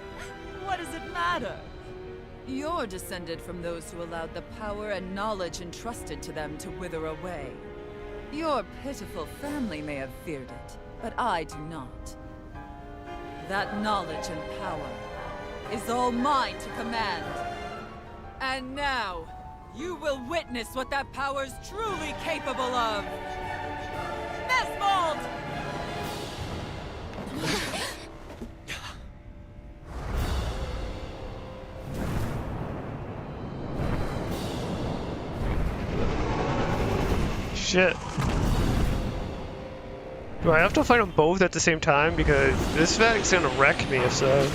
What does it matter? You're descended from those who allowed the power and knowledge entrusted to them to wither away. Your pitiful family may have feared it, but I do not. That knowledge and power is all mine to command. And now, you will witness what that power's truly capable of! Mesmold! Shit. Do I have to fight them both at the same time? Because this Vatic's gonna wreck me if so.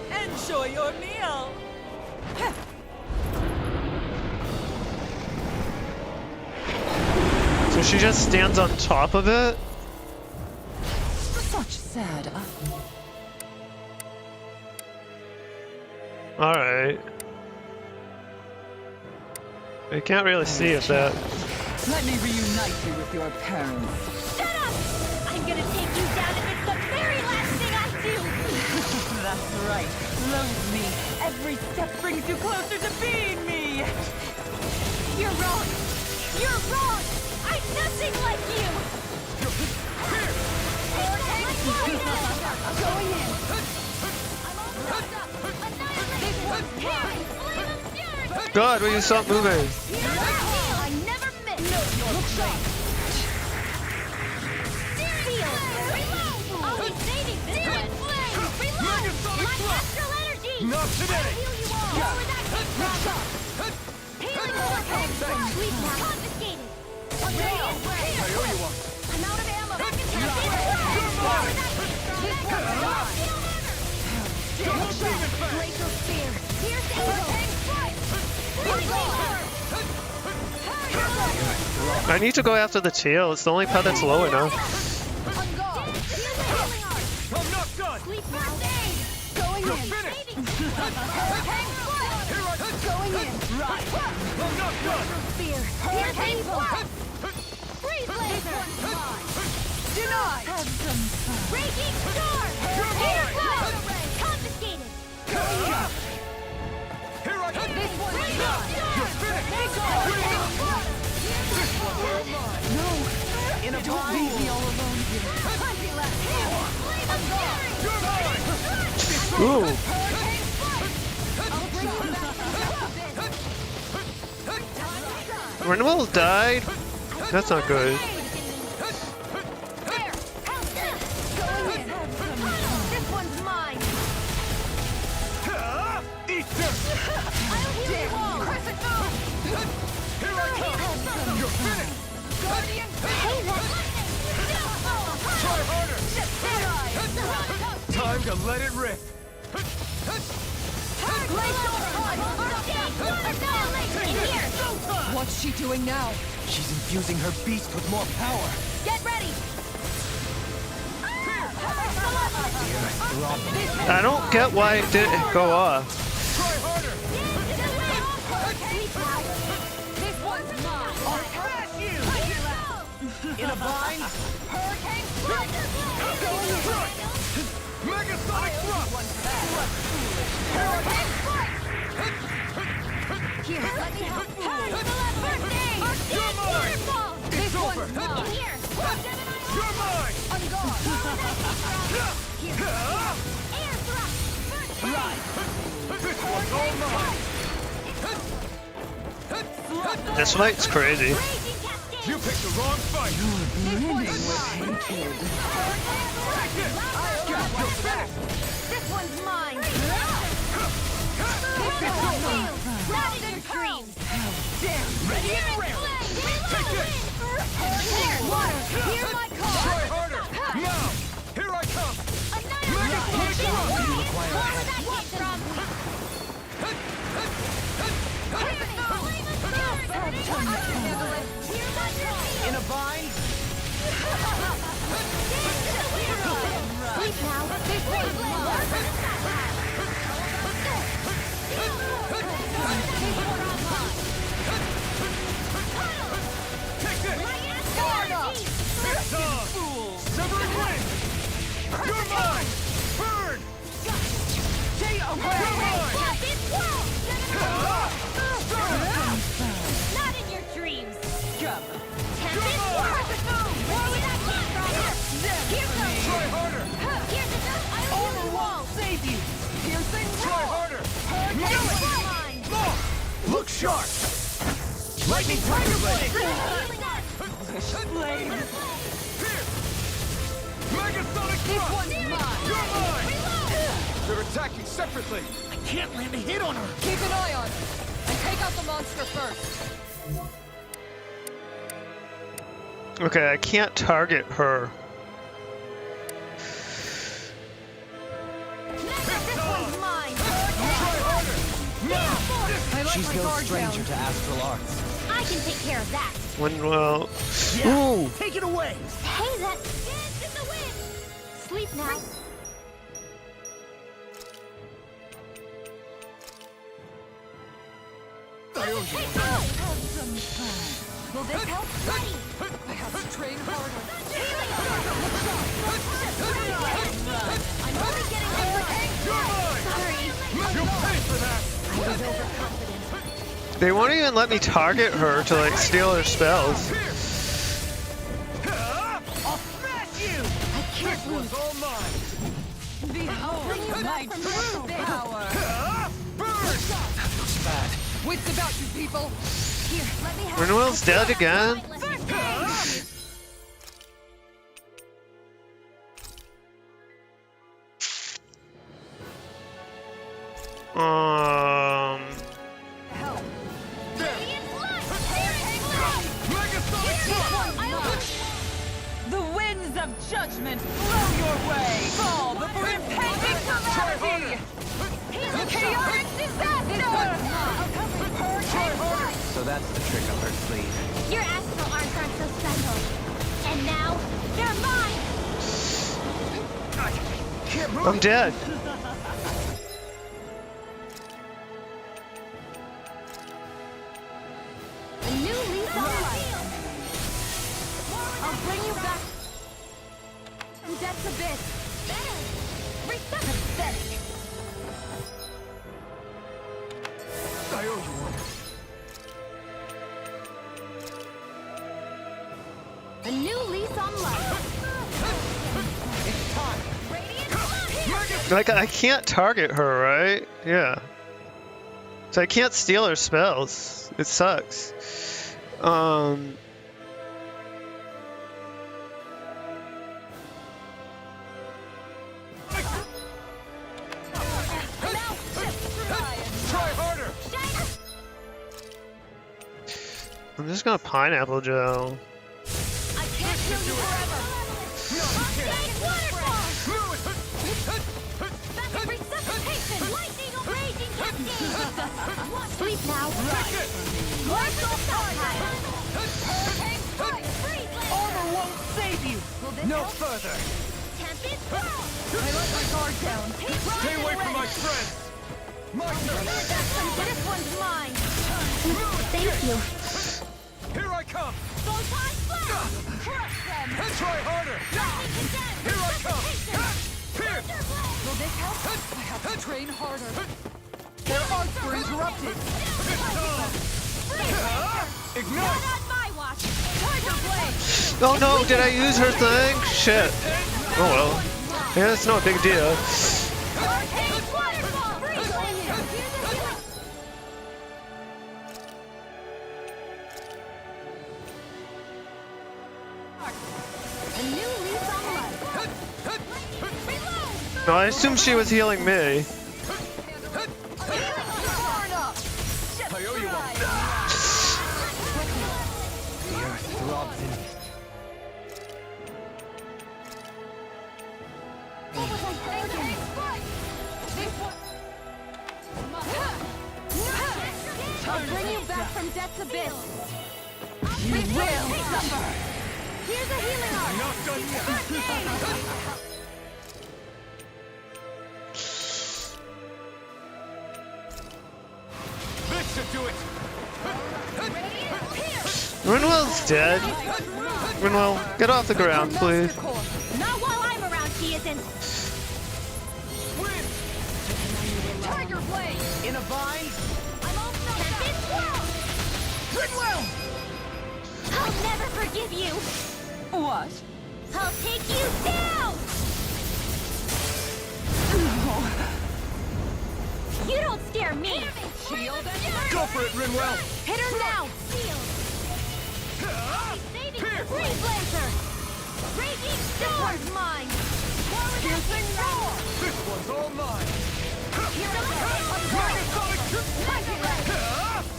Enjoy your meal! So she just stands on top of it? Such sad. Alright. I can't really see if that... Let me reunite you with your parents. Shut up! I'm gonna take you down if it's the very last thing I do! That's right. Loathe me. Every step brings you closer to being me. You're wrong! You're wrong! I'm nothing like you! I'm going in! I'm all wrapped up! Annihilate! Flame of fury! God, will you stop moving? I never miss! Look sharp! Seal! Reload! I'll be saving this one! Reload! My astral energy! Not today! I'll heal you all! More where that came from! Healing vortex! Sweep now! Confiscated! I owe you one. I'm out of ammo! More where that came from! Glacial spear! Pierce Vortex strike! I need to go after the tail. It's the only part that's low enough. I'm not done! Sleep now! Going You're in! finished! Going in! Right! I'm not done! Spear! Pierce blast! Freeze laser! Denied! Have some fun. Raging storm! Here goes! Confiscated! Here I come! This one's Raging yours! You're finished! No! In a Don't leave me all alone here. Ooh. Renewal died? That's not good. Kanga, let it rip! What's she doing now? She's infusing her beast with more power. Get ready! I don't get why it didn't go off. Try harder! This one's mine! I'll crash you! In a bind? Hurricane Strike! Megasonic thrust! Hurricane Strike! Here, let me help. Hey, first aid! You're mine! Waterfall! It's over! In here! You're mine! On guard! Here! Air thrust! First aid! This one's all mine! This fight's crazy. Raging Cascade! You picked the wrong fight! This one's mine! Not in your dreams! Ready and rail! Take this! Here, water! Hear my call! Try harder! Now! Here I come! Megasonic thrust! Where did that come from? In a bind? Sleep now! This one's mine! Take this! Guard up! Severing wind! You're mine! Burn! You're mine! Not in your dreams! Come. Tempest Sword! Where would that come from? Here goes! Try harder! Here's the overwall! Save you! Piercing Try harder! Mine! Look sharp! Lightning Tiger Blade! Here! Megasonic thrust! You're mine! They're attacking separately! I can't land a hit on her! Keep an eye on her. And take out the monster first. Okay, I can't target her. This one's mine! Try harder! Now! I let She's my no guard stranger down. to astral arts. I can take care of that! When, well... Yeah. Ooh! Take it away! Hey, that dance in the wind! Sleep now! Will this help? Ready! I have to train harder. I'm only getting Sorry. You'll pay for that! I was overconfident. They won't even let me target her to like steal her spells. I'll smash you! This one's all mine! Behold my true power. Burn! Bad. Wits about you people. Here, let me help. Renwell's dead again? First aid! Radiant light! Megasonic thrust! The winds of judgment blow your way. Fall before impending calamity. Chaotic disaster. So that's the trick up her sleeve. Your astral arts aren't so special. And now, they're mine! Can't move! I'm dead. A new lease on life! I'll bring you back to Death's Abyss! Pathetic! I owe you one. A new lease on life! It's time! Radiant Like, I can't target her, right? Yeah. So I can't steal her spells. It sucks. Try harder! I'm just gonna pineapple gel. I can't kill you forever! Waterfall! Sleep now. Where's the time? Hurricane strike! Freeze! Armor won't save you! No further! Tempest Swirl! I let my guard down! Stay away from my friends! My turn! This one's mine! Thank you. Here I come! Photon Blast! Crush them! And try harder! Here I come! Here! Will this help? I have to train harder. Their arts were interrupted! Ignite! Not on my watch! Tiger Blade! Oh no, did I use her thing? Shit. Oh well. Yeah, it's no big deal. Hurricane Waterfall! Freeze! Here's the healing! A new lease on life. Reload! No, I assumed she was healing me. I owe you one! The earth throbs in me. What was I thinking? I'll bring you back from death's abyss. You will suffer. Here's a healing art. Not done yet! This should do it! Rinwell's dead. Rinwell, get off the ground, please. Not while I'm around, he isn't. Win! Tiger Blade. In a vine? I'm all Tempest Swirl. Rinwell! I'll never forgive you. What? I'll take you down. You don't scare me. Shield and Go for it, Rinwell! hit her now. Shield. Freeze Blazer. Raging Storm. This one's mine. Piercing Roar. This one's all mine! Here's a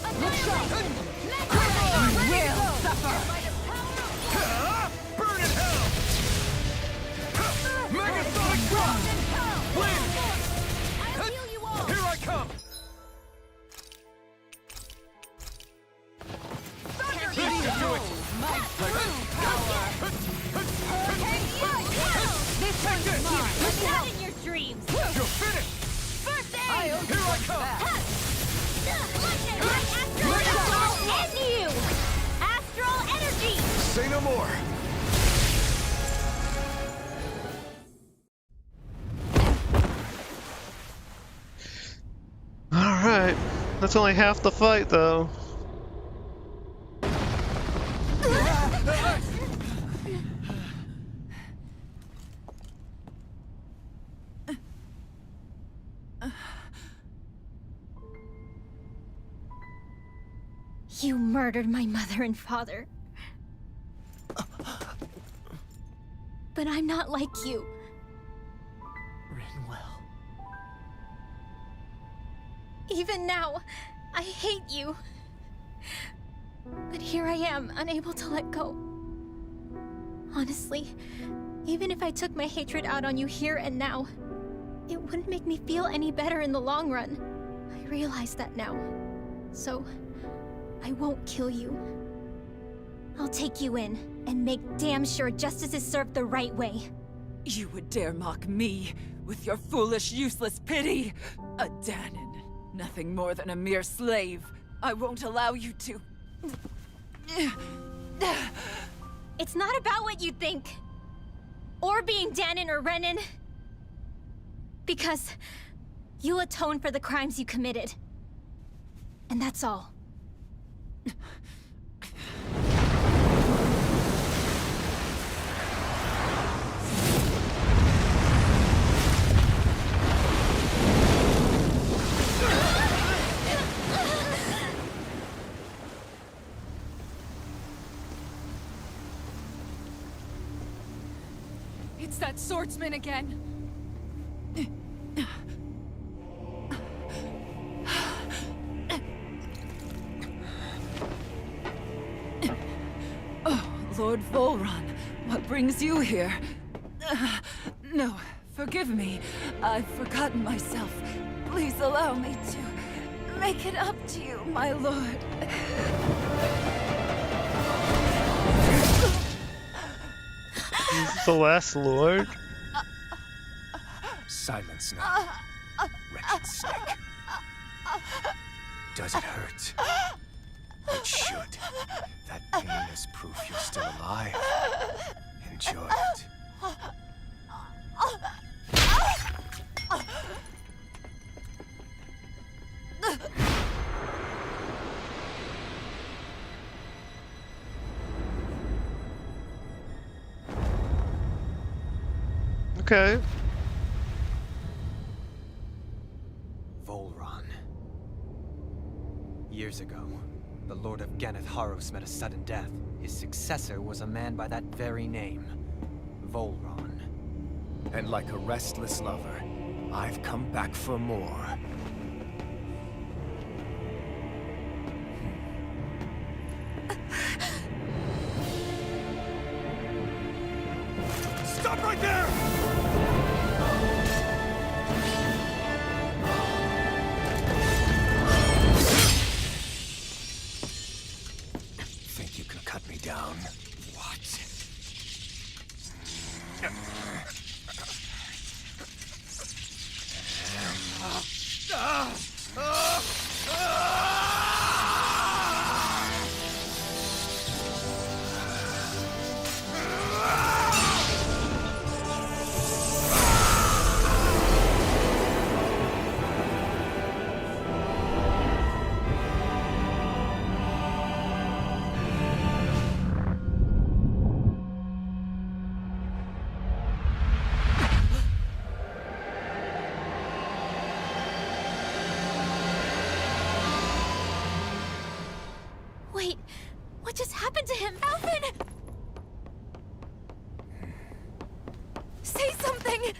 Annihilation! You will suffer. Burn in hell! Megasonic Drop! Win! I'll heal you all. Here I come! This should do it! This one's mine. Not in your dreams. You're finished! First aid. Here I come! Astral end you. Astral energy. Say no more! Alright. That's only half the fight, though. You murdered my mother and father. But I'm not like you. Rinwell. Even now, I hate you. But here I am, unable to let go. Honestly, even if I took my hatred out on you here and now, it wouldn't make me feel any better in the long run. I realize that now. So, I won't kill you. I'll take you in and make damn sure justice is served the right way. You would dare mock me with your foolish, useless pity? A Dahnan, nothing more than a mere slave. I won't allow you to. It's not about what you think. Or being Dahnan or Renan. Because you'll atone for the crimes you committed. And that's all. It's that swordsman again. Oh, Lord Volron, what brings you here? No, forgive me. I've forgotten myself. Please allow me to make it up to you, my lord. He's the last lord? Silence now, wretched snake. Does it hurt? It should. That pain is proof you're still alive. Enjoy it. Okay. Volron. Years ago, the Lord of Ganeth Haros met a sudden death. His successor was a man by that very name, Volron. And like a restless lover, I've come back for more. Stop right there! Think you can cut me down? What? Wait, what just happened to him? Alvin! Say something!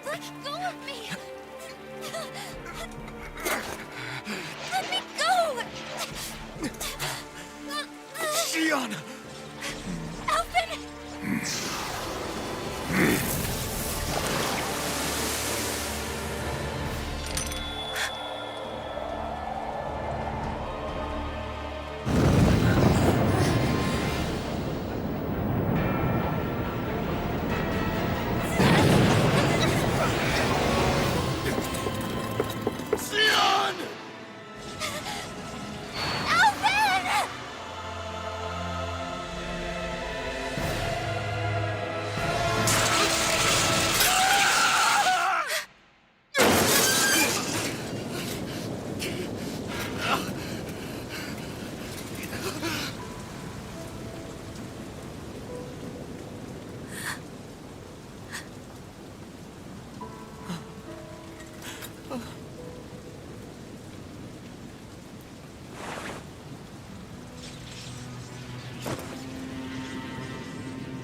Let go of me! Let me go! Shion! Alvin! Shion! Alvin!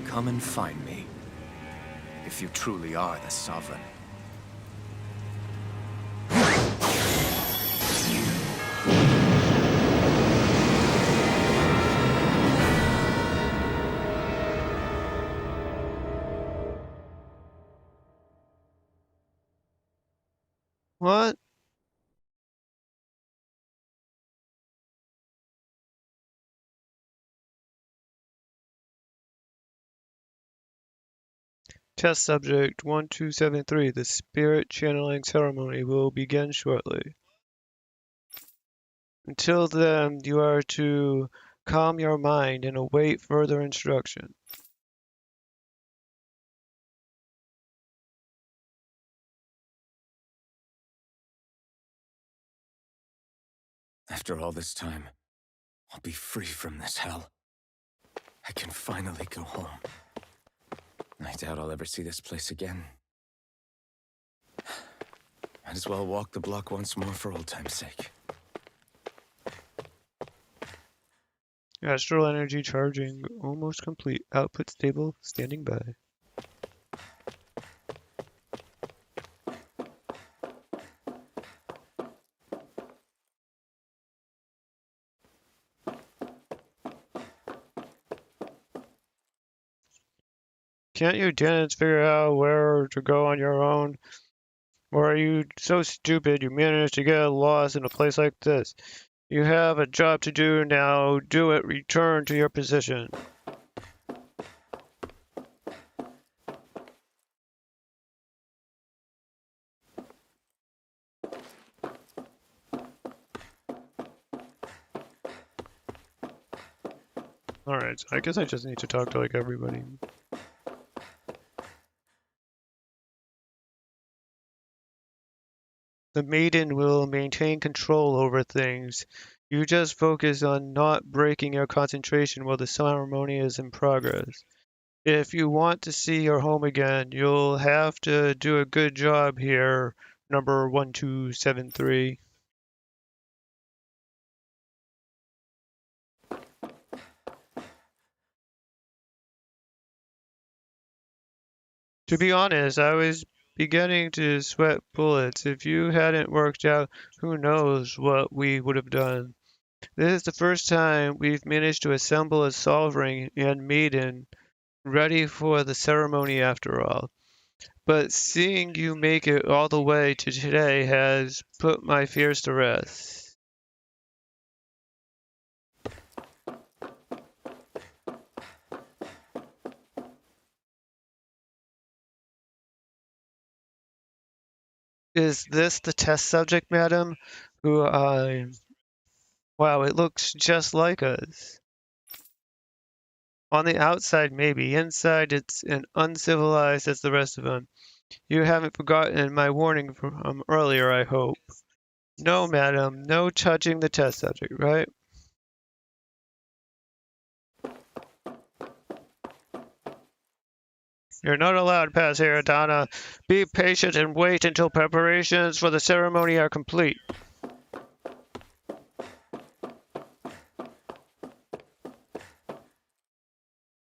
Come and find me, if you truly are the Sovereign. What? Test subject 1273. The spirit channeling ceremony will begin shortly. Until then, you are to calm your mind and await further instruction. After all this time, I'll be free from this hell. I can finally go home. I doubt I'll ever see this place again. Might as well walk the block once more for old time's sake. Astral energy charging almost complete. Output stable. Standing by. Can't you Danans figure out where to go on your own? Or are you so stupid you managed to get lost in a place like this? You have a job to do now. Do it. Return to your position. Alright, so I guess I just need to talk to like everybody. The maiden will maintain control over things. You just focus on not breaking your concentration while the ceremony is in progress. If you want to see your home again, you'll have to do a good job here, number 1273. To be honest, I was beginning to sweat bullets. If you hadn't worked out, who knows what we would have done. This is the first time we've managed to assemble a sovereign and maiden ready for the ceremony after all. But seeing you make it all the way to today has put my fears to rest. Is this the test subject, madam? Wow, it looks just like us. On the outside, maybe. Inside, it's as uncivilized as the rest of them. You haven't forgotten my warning from earlier, I hope. No, madam, no touching the test subject, right? You're not allowed past here, Donna. Be patient and wait until preparations for the ceremony are complete.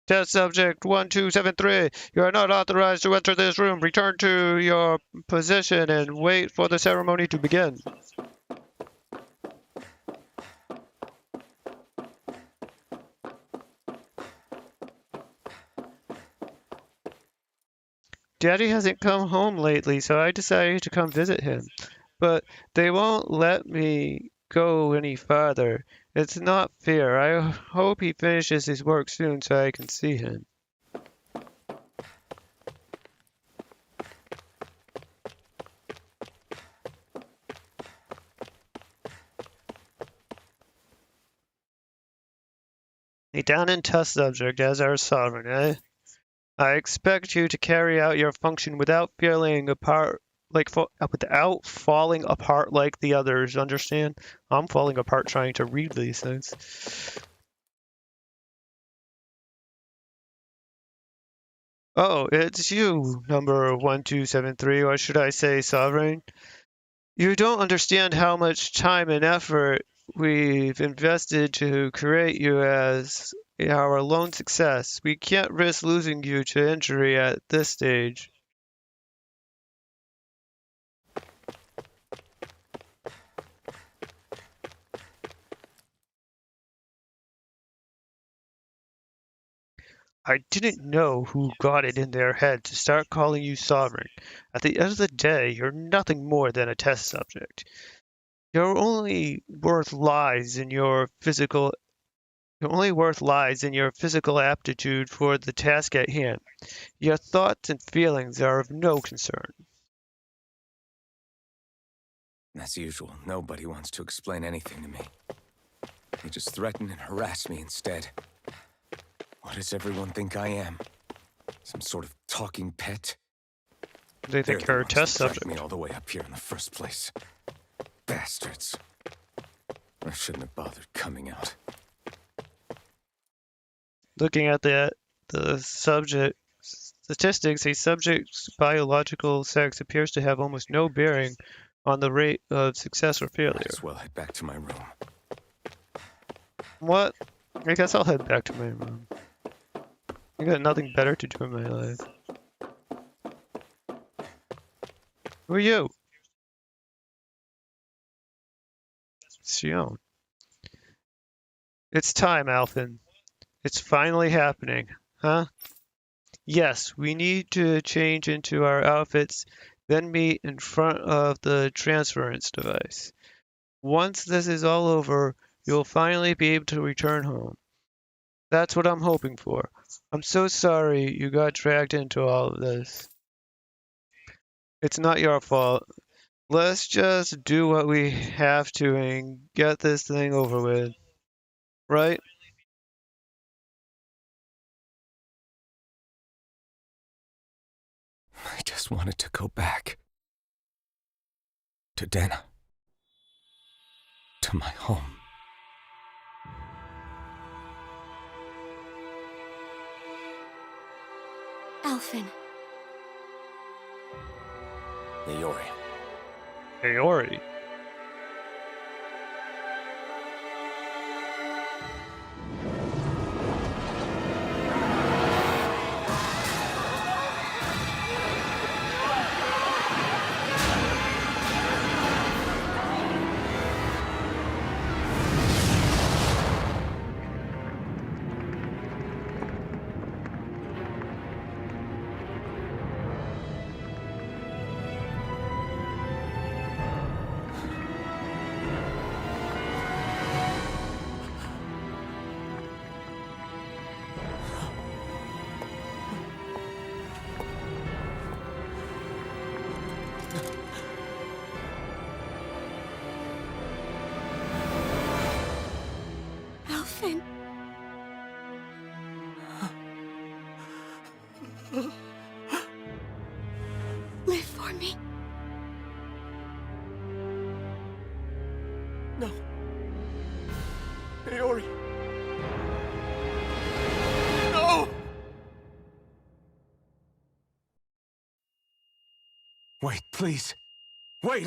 Test subject 1273. You are not authorized to enter this room. Return to your position and wait for the ceremony to begin. Daddy hasn't come home lately, so I decided to come visit him. But they won't let me go any farther. It's not fair. I hope he finishes his work soon so I can see him. A Danan test subject as our sovereign, eh? I expect you to carry out your function without falling apart like the others, understand? I'm falling apart trying to read these things. Oh, it's you, number 1273, or should I say sovereign? You don't understand how much time and effort we've invested to create you as our lone success. We can't risk losing you to injury at this stage. I didn't know who got it in their head to start calling you sovereign. At the end of the day, you're nothing more than a test subject. Your only worth lies in your physical aptitude for the task at hand. Your thoughts and feelings are of no concern. As usual, nobody wants to explain anything to me. They just threaten and harass me instead. What does everyone think I am? Some sort of talking pet? They think you're a test subject. Me all the way up here in the first place. Bastards. I shouldn't have bothered coming out. Looking at the subject statistics, a subject's biological sex appears to have almost no bearing on the rate of success or failure. Might as well head back to my room. What? I guess I'll head back to my room. I got nothing better to do in my life. Who are you? Xion. It's time, Alphen. It's finally happening, huh? Yes, we need to change into our outfits, then meet in front of the transference device. Once this is all over, you'll finally be able to return home. That's what I'm hoping for. I'm so sorry you got dragged into all of this. It's not your fault. Let's just do what we have to and get this thing over with. Right? I just wanted to go back. To Dena. To my home. Alphen. Naori. Naori. Alphen. Live for me. No. Naori. No! Wait, please. Wait,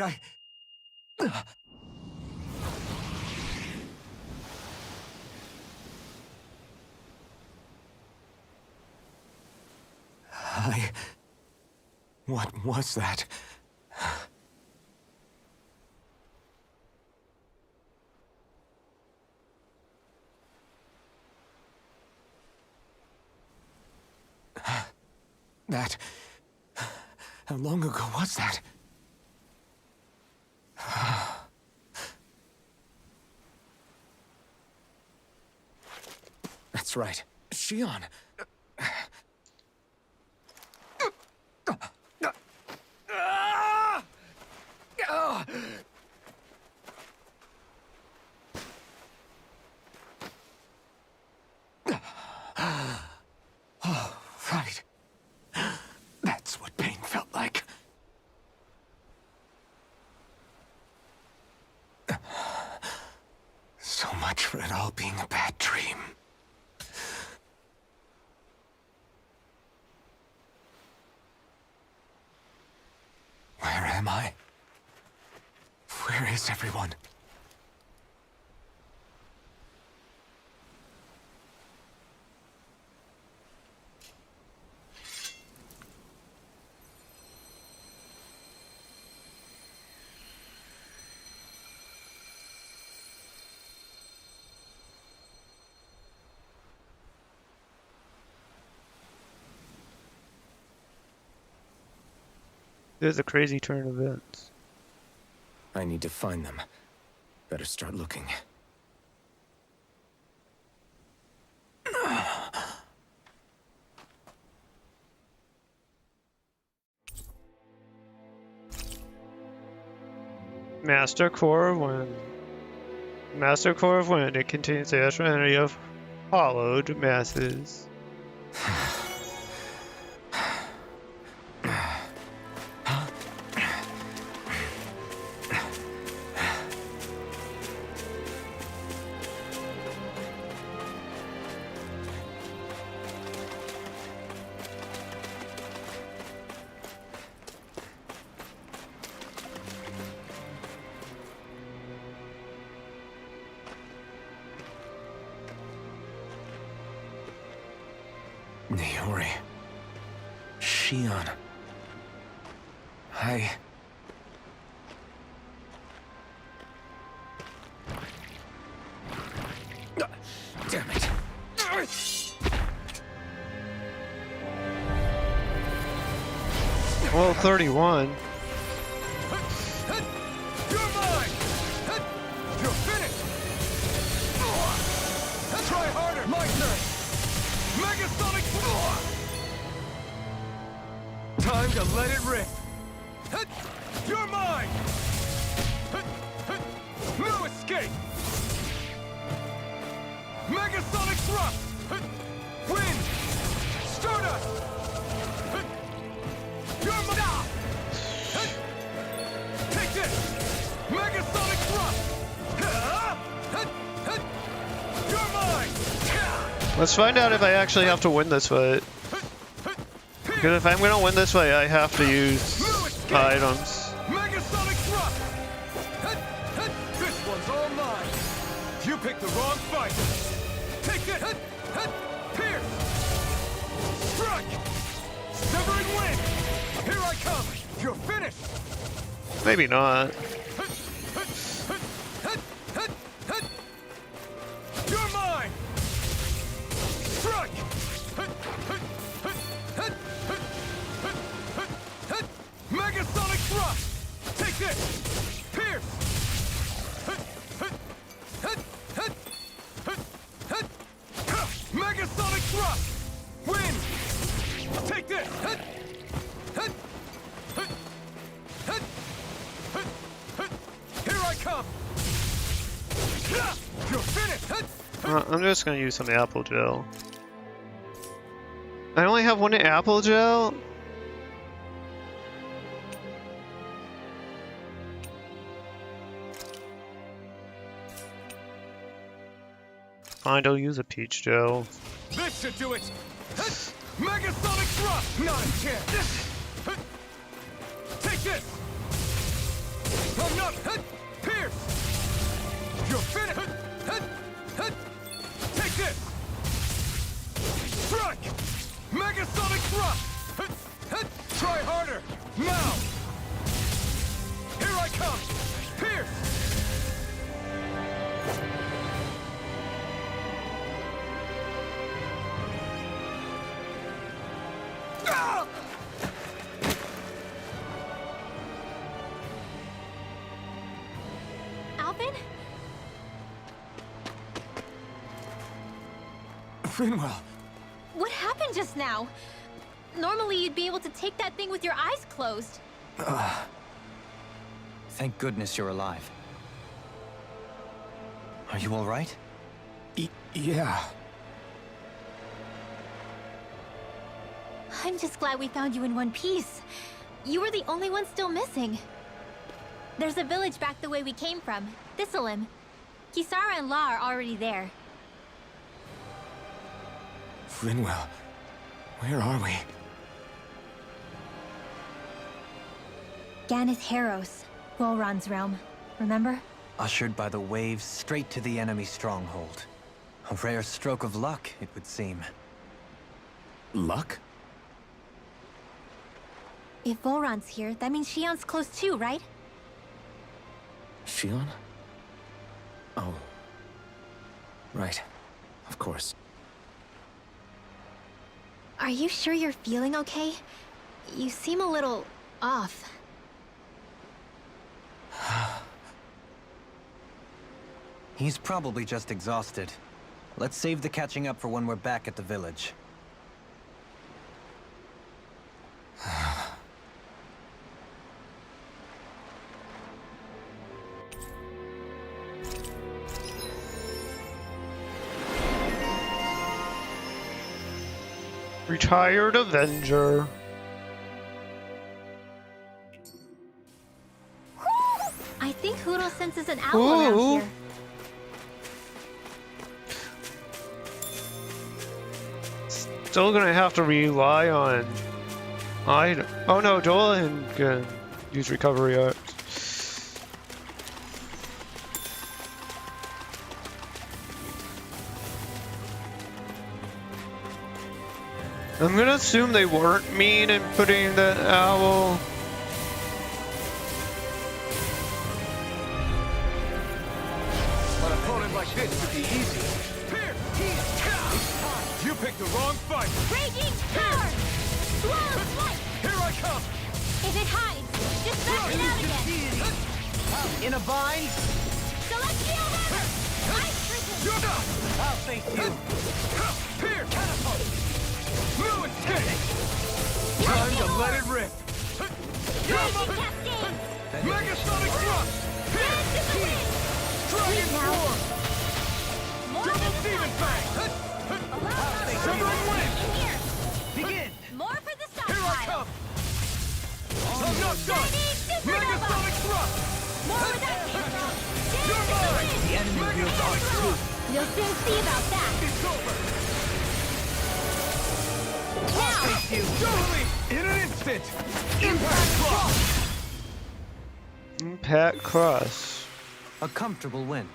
What was that? That... How long ago was that? That's right. Shion. Oh, right. That's what pain felt like. So much for it all being a bad dream. Where am I? Where is everyone? There's a crazy turn of events. I need to find them. Better start looking. Master Core of Wind. Master Core of Wind. It contains the astral energy of hollowed masses. Naori. Shion. Damn it. Well, 31. You're mine! You're finished! Try harder! My turn! Megasonic! Time to let it rip! You're mine! No escape! Megasonic thrust! Wind! Stardust! You're mine! Take this! Megasonic thrust! You're mine! Let's find out if I actually have to win this fight. Because if I'm gonna win this fight, I have to use items. Megasonic thrust! This one's all mine! You picked the wrong fight! Take this! Pierce! Strike! Severing wind! Here I come! You're finished! Maybe not. You're mine! Strike! Megasonic thrust! Take this! Pierce! Megasonic thrust! Wind! Take this! Here I come! You're finished! I'm just gonna use some apple gel. I only have one apple gel? Fine, I'll use a peach gel. This should do it! Megasonic thrust! Not a chance! Take this! I'm not... Pierce! You're finished! Take this! Strike! Megasonic thrust! Try harder! Now! Here I come! Pierce! Ah! Alvin? Finwell! What happened just now? Normally you'd be able to take that thing with your eyes closed. Thank goodness you're alive. Are you all right? Yeah. I'm just glad we found you in one piece. You were the only one still missing. There's a village back the way we came from, Thistleim. Kisara and La are already there. Finwell, where are we? Ganeth Haros, Volron's realm. Remember? Ushered by the waves straight to the enemy stronghold. A rare stroke of luck, it would seem. Luck? If Volron's here, that means Shion's close too, right? Shion? Oh. Right. Of course. Are you sure you're feeling okay? You seem a little off. He's probably just exhausted. Let's save the catching up for when we're back at the village. Retired Avenger. I think Huro senses an owl around Ooh. here. Still gonna have to rely on oh no, Dolan can use recovery art. I'm gonna assume they weren't mean in putting the owl. An opponent like this would be easy. You picked the wrong fight. Raging power! Swallow flight! Here I come. If it hides, just back it out again. In a bind? Celestial River! Ice Prison! I'll face you. Here, catapult! No escape! Time to let it rip! Raging Cascade! Megasonic thrust! Dance in the wind! Dragon now. roar! More Double for the demon side fang! Allow us Severing wind! in here! Begin! More for the Here I stockpile! come! I'm not done! Shining Supernova! Megasonic thrust! More with that camera! You're Dance in the mine! wind! The enemy wields ours too! You'll soon see about that! It's over! Now! Face you! Totally! In an instant! Impact cross! Impact Cross. A comfortable win.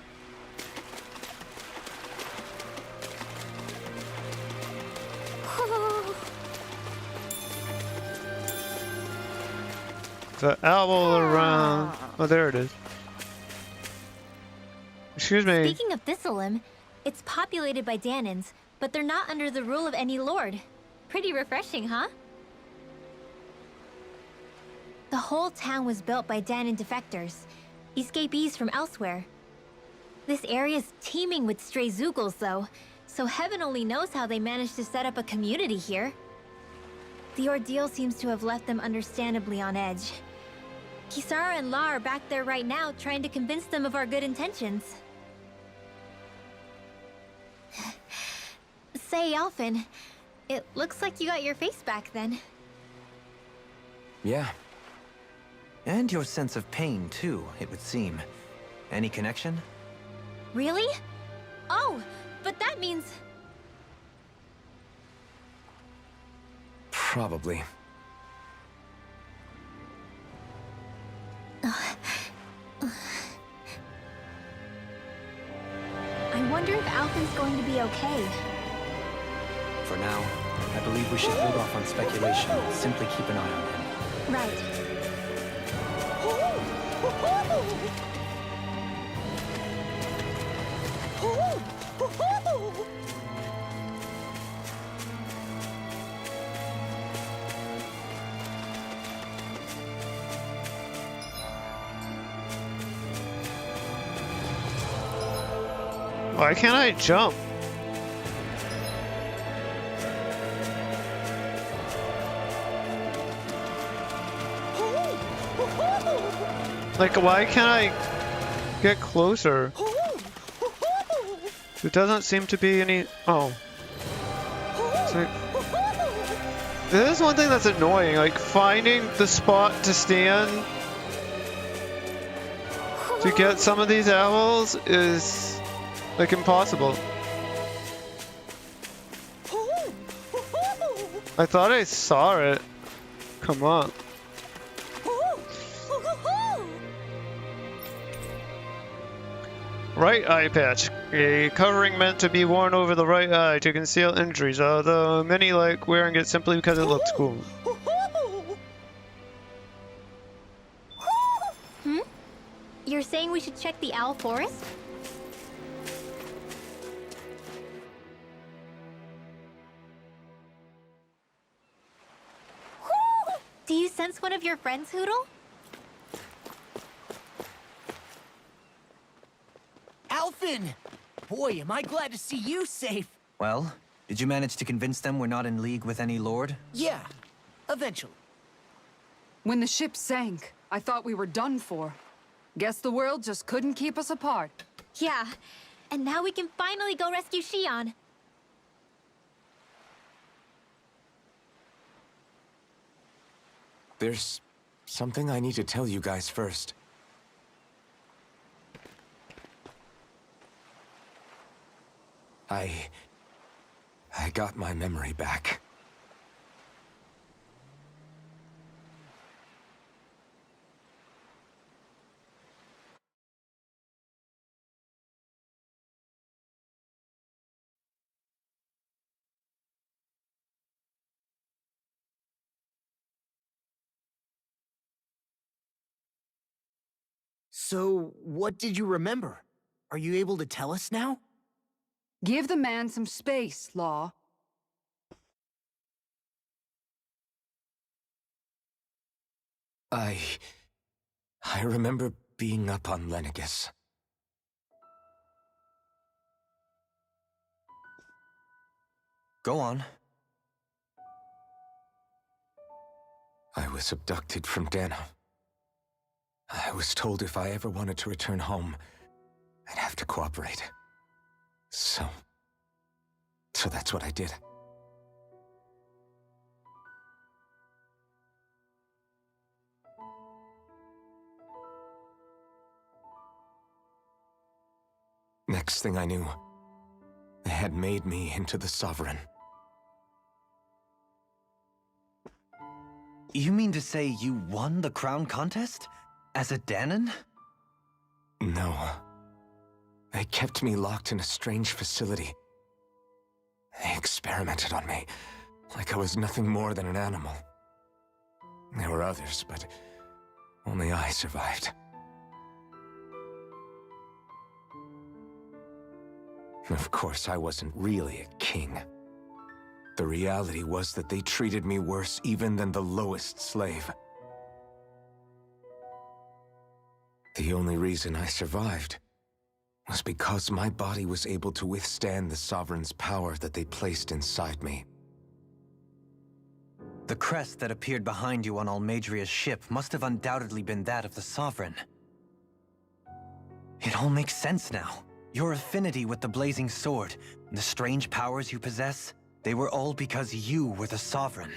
The owl around. Oh, there it is. Excuse me. Speaking of Thistleim, it's populated by Danans, but they're not under the rule of any lord. Pretty refreshing, huh? The whole town was built by Danan defectors, escapees from elsewhere. This area's teeming with stray Zeugles, though, so heaven only knows how they managed to set up a community here. The ordeal seems to have left them understandably on edge. Kisara and La are back there right now, trying to convince them of our good intentions. Say, Alphen, it looks like you got your face back then. Yeah. And your sense of pain, too, it would seem. Any connection? Really? Oh, but that means... Probably. I wonder if Alphen's going to be okay. For now, I believe we should hold off on speculation. Simply keep an eye on him. Right. Why can't I jump? Like, why can't I get closer? There doesn't seem to be any... Oh. It's like... This is one thing that's annoying, like, finding the spot to stand to get some of these owls is, like, impossible. I thought I saw it. Come on. Right eye patch. A covering meant to be worn over the right eye to conceal injuries, although many like wearing it simply because it looks cool. Hmm? You're saying we should check the owl forest? Do you sense one of your friends, Hootle? Alphen! Boy, am I glad to see you safe. Well, did you manage to convince them we're not in league with any lord? Yeah, eventually. When the ship sank, I thought we were done for. Guess the world just couldn't keep us apart. Yeah, and now we can finally go rescue Xion. There's something I need to tell you guys first. I got my memory back. So, what did you remember? Are you able to tell us now? Give the man some space, Law. I remember being up on Lenegis. Go on. I was abducted from Dana. I was told if I ever wanted to return home, I'd have to cooperate. So that's what I did. Next thing I knew, they had made me into the Sovereign. You mean to say you won the crown contest? As a Dahnan? No. They kept me locked in a strange facility. They experimented on me, like I was nothing more than an animal. There were others, but only I survived. Of course, I wasn't really a king. The reality was that they treated me worse even than the lowest slave. The only reason I survived was because my body was able to withstand the Sovereign's power that they placed inside me. The crest that appeared behind you on Almadria's ship must have undoubtedly been that of the Sovereign. It all makes sense now. Your affinity with the Blazing Sword, and the strange powers you possess, they were all because you were the Sovereign.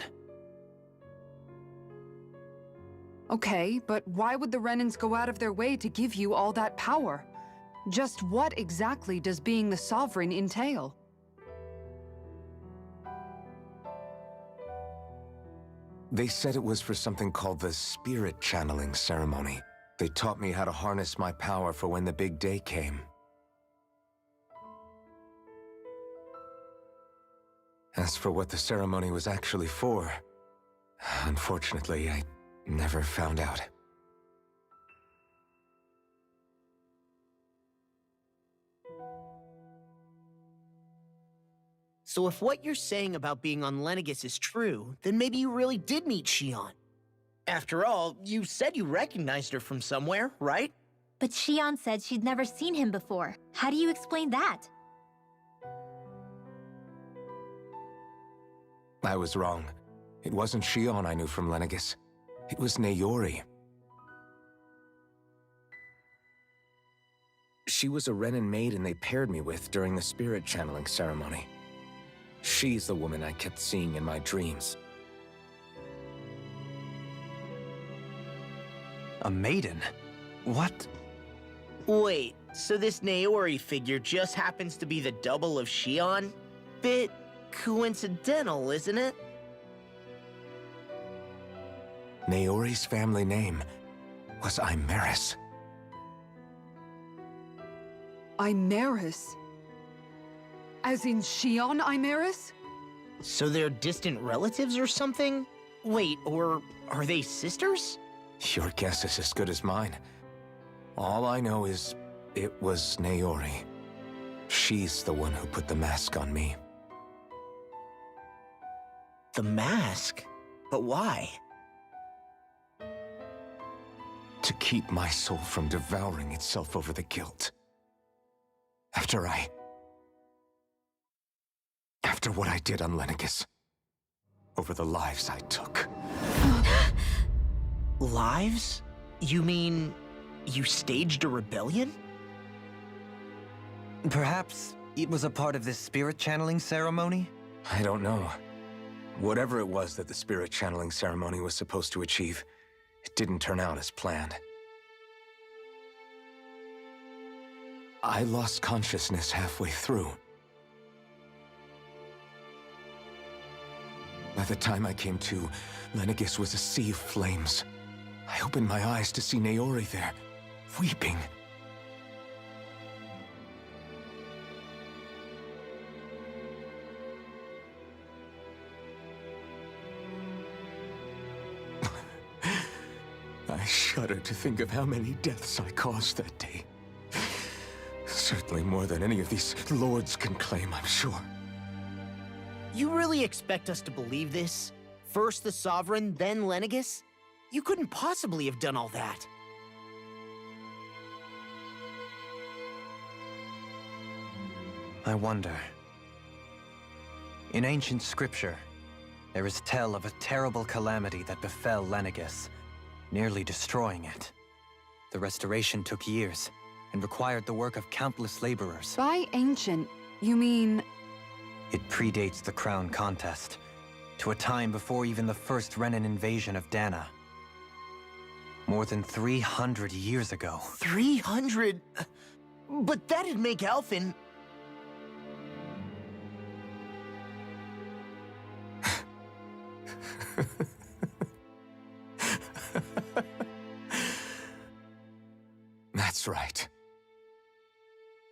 Okay, but why would the Renans go out of their way to give you all that power? Just what exactly does being the Sovereign entail? They said it was for something called the Spirit Channeling Ceremony. They taught me how to harness my power for when the big day came. As for what the ceremony was actually for, unfortunately, I never found out. So if what you're saying about being on Lenegis is true, then maybe you really did meet Xion. After all, you said you recognized her from somewhere, right? But Xion said she'd never seen him before. How do you explain that? I was wrong. It wasn't Xion I knew from Lenegis. It was Naori. She was a Renan maiden they paired me with during the spirit channeling ceremony. She's the woman I kept seeing in my dreams. A maiden? What? Wait, so this Naori figure just happens to be the double of Xion? Bit coincidental, isn't it? Naori's family name was Imerys. Imerys? As in Xion Imerys? So they're distant relatives or something? Wait, or are they sisters? Your guess is as good as mine. All I know is it was Naori. She's the one who put the mask on me. The mask? But why? To keep my soul from devouring itself over the guilt. After what I did on Lenegis. Over the lives I took. Lives? You mean you staged a rebellion? Perhaps it was a part of this spirit channeling ceremony? I don't know. Whatever it was that the spirit channeling ceremony was supposed to achieve, it didn't turn out as planned. I lost consciousness halfway through. By the time I came to, Lenegis was a sea of flames. I opened my eyes to see Naori there, weeping. I shudder to think of how many deaths I caused that day. Certainly more than any of these lords can claim, I'm sure. You really expect us to believe this? First the Sovereign, then Lenegis? You couldn't possibly have done all that. I wonder. In ancient scripture, there is tell of a terrible calamity that befell Lenegis, nearly destroying it. The restoration took years, and required the work of countless laborers. By ancient, you mean... It predates the crown contest, to a time before even the first Renan invasion of Dana. More than 300 years ago. 300? But that'd make Alphen... That's right.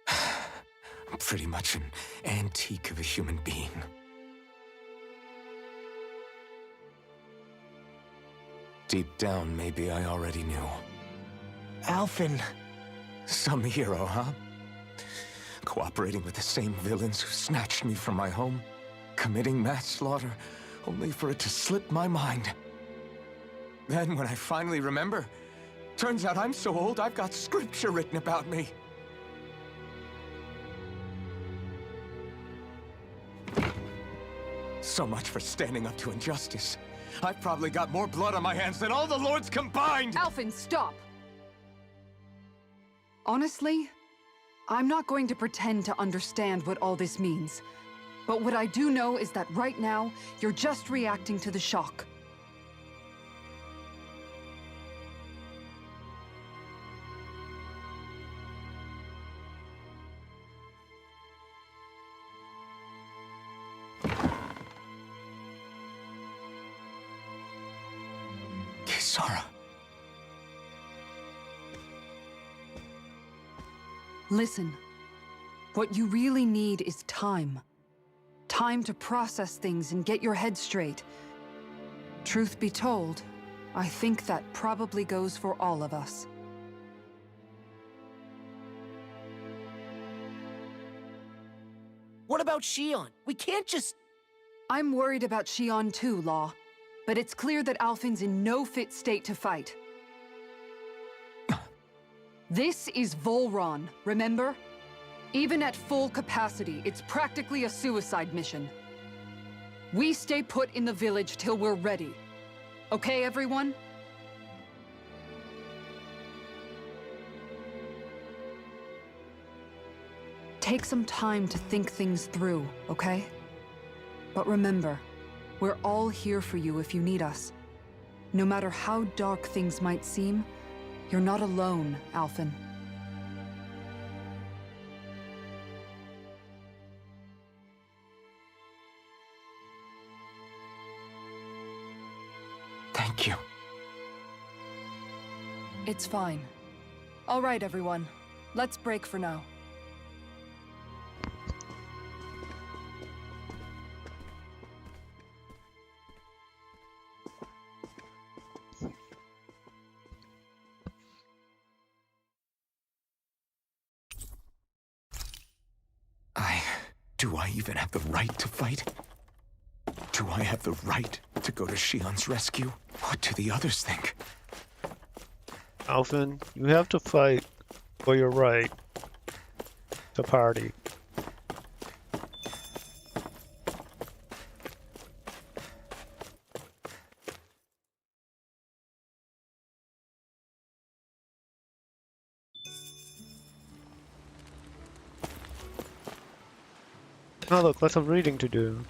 I'm pretty much an antique of a human being. Deep down, maybe I already knew. Alphen... Some hero, huh? Cooperating with the same villains who snatched me from my home, committing mass slaughter, only for it to slip my mind. Then, when I finally remember, turns out I'm so old I've got scripture written about me. So much for standing up to injustice. I've probably got more blood on my hands than all the lords combined! Alphen, stop! Honestly, I'm not going to pretend to understand what all this means. But what I do know is that right now, you're just reacting to the shock. Kisara. Listen, what you really need is time. Time to process things and get your head straight. Truth be told, I think that probably goes for all of us. What about Shion? We can't just... I'm worried about Shion too, Law. But it's clear that Alphen's in no fit state to fight. This is Volron, remember? Even at full capacity, it's practically a suicide mission. We stay put in the village till we're ready. Okay, everyone? Take some time to think things through, okay? But remember, we're all here for you if you need us. No matter how dark things might seem, you're not alone, Alphen. Thank you. It's fine. All right, everyone. Let's break for now. Do I even have the right to fight? Do I have the right to go to Shion's rescue? What do the others think? Alphen, you have to fight for your right to party. Oh look, lots of reading to do.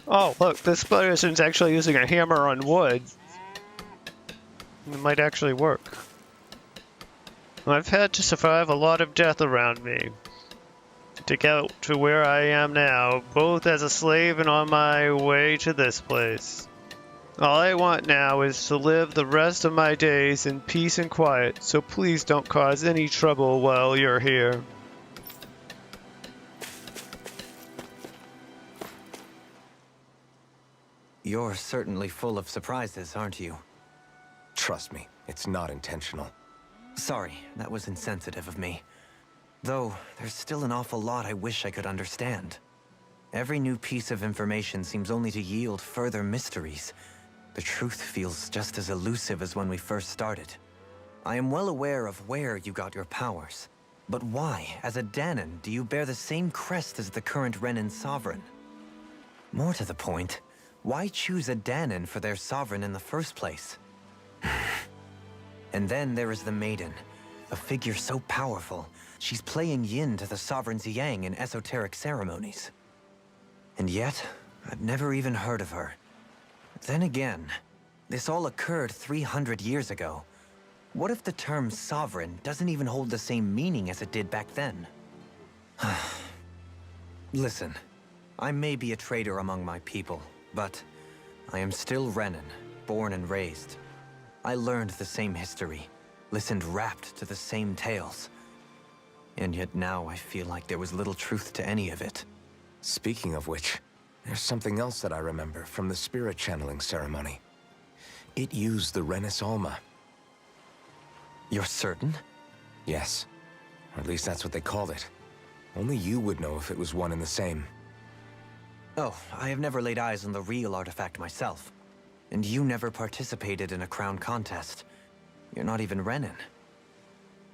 Oh look, this person's actually using a hammer on wood. It might actually work. I've had to survive a lot of death around me to get to where I am now, both as a slave and on my way to this place. All I want now is to live the rest of my days in peace and quiet, so please don't cause any trouble while you're here. You're certainly full of surprises, aren't you? Trust me, it's not intentional. Sorry, that was insensitive of me. Though, there's still an awful lot I wish I could understand. Every new piece of information seems only to yield further mysteries. The truth feels just as elusive as when we first started. I am well aware of where you got your powers. But why, as a Dahnan, do you bear the same crest as the current Renan sovereign? More to the point, why choose a Dahnan for their sovereign in the first place? And then there is the Maiden, a figure so powerful, she's playing yin to the sovereign's yang in esoteric ceremonies. And yet, I've never even heard of her. Then again, this all occurred 300 years ago. What if the term sovereign doesn't even hold the same meaning as it did back then? Listen, I may be a traitor among my people, but I am still Renan, born and raised. I learned the same history, listened rapt to the same tales. And yet now I feel like there was little truth to any of it. Speaking of which, there's something else that I remember from the spirit channeling ceremony. It used the Renis Alma. You're certain? Yes. Or at least that's what they called it. Only you would know if it was one and the same. Oh, I have never laid eyes on the real artifact myself. And you never participated in a crown contest. You're not even Renan.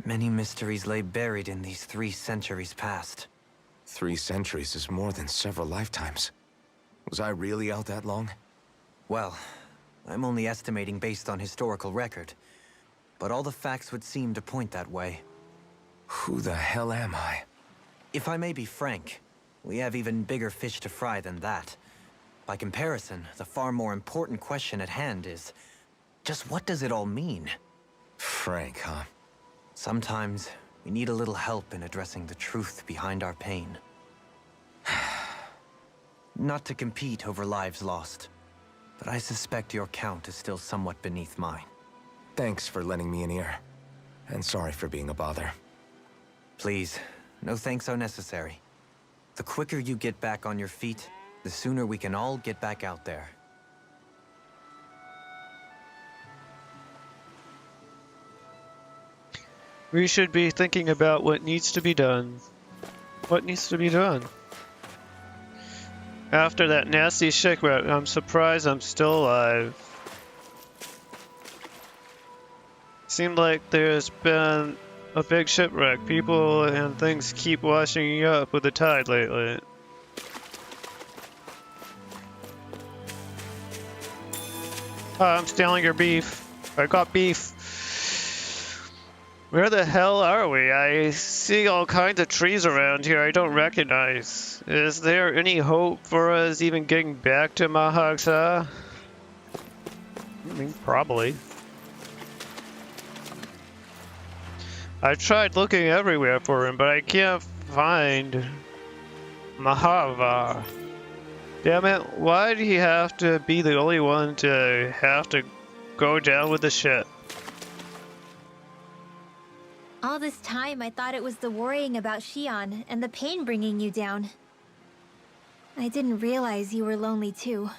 Many mysteries lay buried in these 3 centuries past. 3 centuries is more than several lifetimes. Was I really out that long? Well, I'm only estimating based on historical record. But all the facts would seem to point that way. Who the hell am I? If I may be frank, we have even bigger fish to fry than that. By comparison, the far more important question at hand is, just what does it all mean? Frank, huh? Sometimes, we need a little help in addressing the truth behind our pain. Not to compete over lives lost, but I suspect your count is still somewhat beneath mine. Thanks for lending me an ear. And sorry for being a bother. Please, no thanks are necessary. The quicker you get back on your feet, the sooner we can all get back out there. We should be thinking about what needs to be done. What needs to be done? After that nasty shipwreck, I'm surprised I'm still alive. Seemed like there's been a big shipwreck. People and things keep washing up with the tide lately. I'm stealing your beef. I got beef. Where the hell are we? I see all kinds of trees around here I don't recognize. Is there any hope for us even getting back to Mahaksa? I mean, probably. I tried looking everywhere for him, but I can't find Mahava. Damn it, why did he have to be the only one to have to go down with the ship? All this time, I thought it was the worrying about Xion and the pain bringing you down. I didn't realize you were lonely too.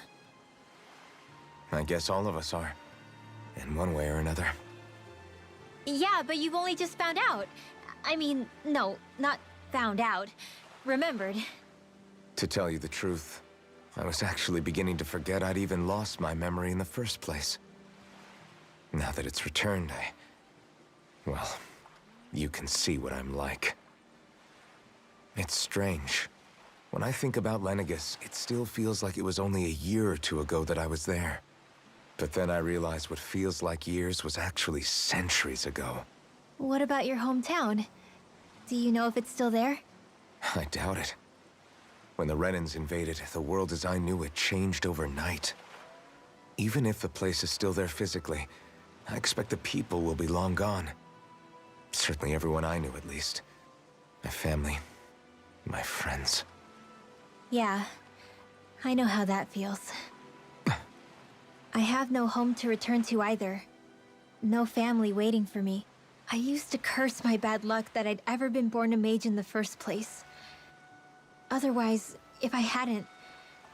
I guess all of us are. In one way or another. Yeah, but you've only just found out. I mean, no, not found out. Remembered. To tell you the truth, I was actually beginning to forget I'd even lost my memory in the first place. Now that it's returned, well, you can see what I'm like. It's strange. When I think about Lenegis, it still feels like it was only a year or 2 ago that I was there. But then I realized what feels like years was actually centuries ago. What about your hometown? Do you know if it's still there? I doubt it. When the Renans invaded, the world as I knew it changed overnight. Even if the place is still there physically, I expect the people will be long gone. Certainly everyone I knew, at least. My family, my friends. Yeah, I know how that feels. I have no home to return to either. No family waiting for me. I used to curse my bad luck that I'd ever been born a mage in the first place. Otherwise, if I hadn't,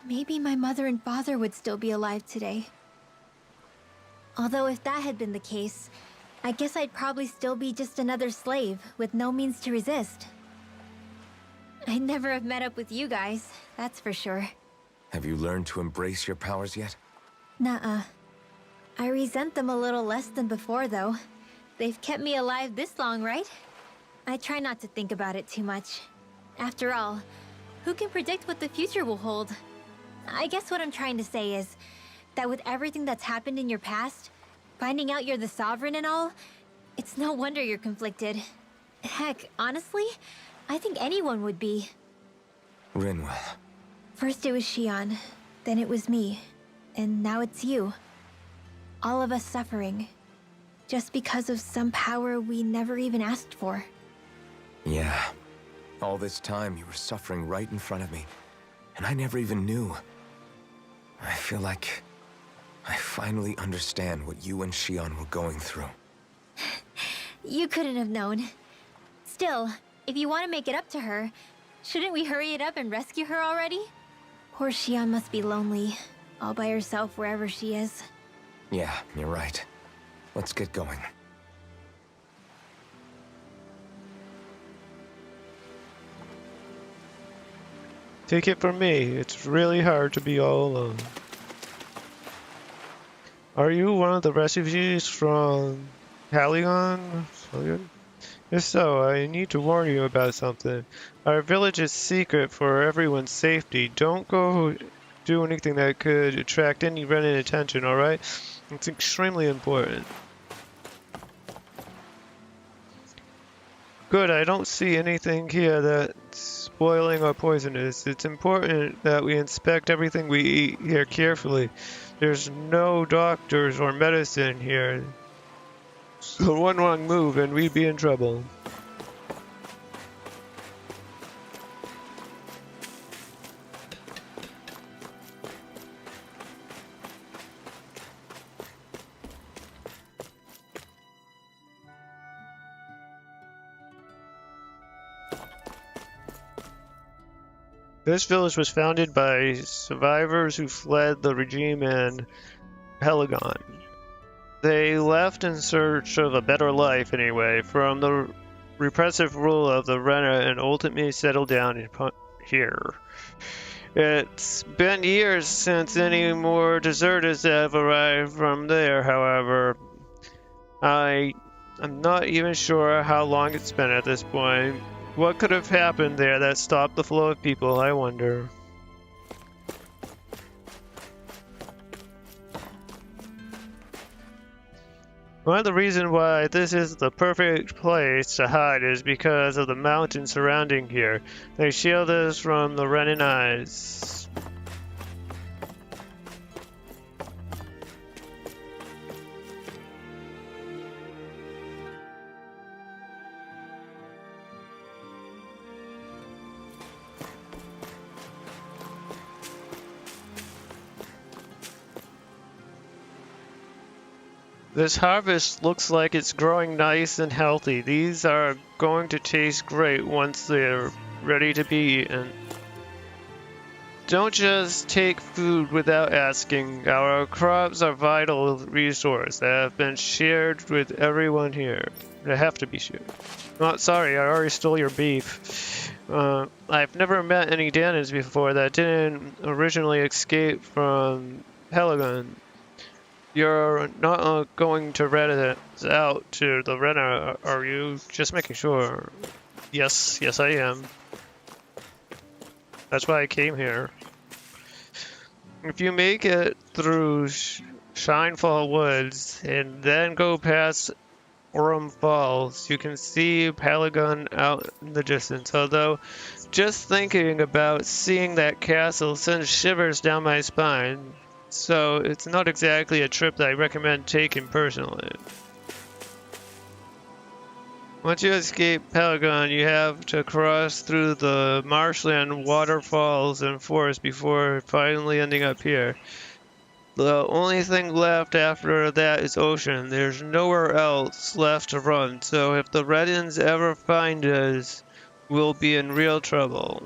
maybe my mother and father would still be alive today. Although if that had been the case, I guess I'd probably still be just another slave with no means to resist. I'd never have met up with you guys, that's for sure. Have you learned to embrace your powers yet? Nuh-uh. I resent them a little less than before, though. They've kept me alive this long, right? I try not to think about it too much. After all, who can predict what the future will hold? I guess what I'm trying to say is that with everything that's happened in your past, finding out you're the Sovereign and all, it's no wonder you're conflicted. Heck, honestly, I think anyone would be. Rinwell. First it was Xion, then it was me, and now it's you. All of us suffering, just because of some power we never even asked for. Yeah. All this time you were suffering right in front of me, and I never even knew. I feel like I finally understand what you and Xion were going through. You couldn't have known. Still, if you want to make it up to her, shouldn't we hurry it up and rescue her already? Poor Xion must be lonely, all by herself wherever she is. Yeah, you're right. Let's get going. Take it from me, it's really hard to be all alone. Are you one of the refugees from Haligon? If so, I need to warn you about something. Our village is secret for everyone's safety. Don't go do anything that could attract any Renan attention, alright? It's extremely important. Good, I don't see anything here that's spoiling or poisonous. It's important that we inspect everything we eat here carefully. There's no doctors or medicine here. So one wrong move and we'd be in trouble. This village was founded by survivors who fled the regime in Haligon. They left in search of a better life anyway, from the repressive rule of the Rena, and ultimately settled down here. It's been years since any more deserters have arrived from there, however. I'm not even sure how long it's been at this point. What could have happened there that stopped the flow of people, I wonder. One of the reasons why this is the perfect place to hide is because of the mountains surrounding here. They shield us from the Renan eyes. This harvest looks like it's growing nice and healthy. These are going to taste great once they're ready to be eaten. Don't just take food without asking. Our crops are a vital resource that have been shared with everyone here. They have to be shared. Oh, sorry, I already stole your beef. I've never met any Danans before that didn't originally escape from Haligon. You're not going to rat it out to the Rena, are you? Just making sure. Yes, I am. That's why I came here. If you make it through Shinefall Woods and then go past Orem Falls, you can see Haligon out in the distance. Although, just thinking about seeing that castle sends shivers down my spine. So it's not exactly a trip that I recommend taking personally. Once you escape Haligon, you have to cross through the marshland, waterfalls, and forest before finally ending up here. The only thing left after that is ocean. There's nowhere else left to run, so if the Renans ever find us, we'll be in real trouble.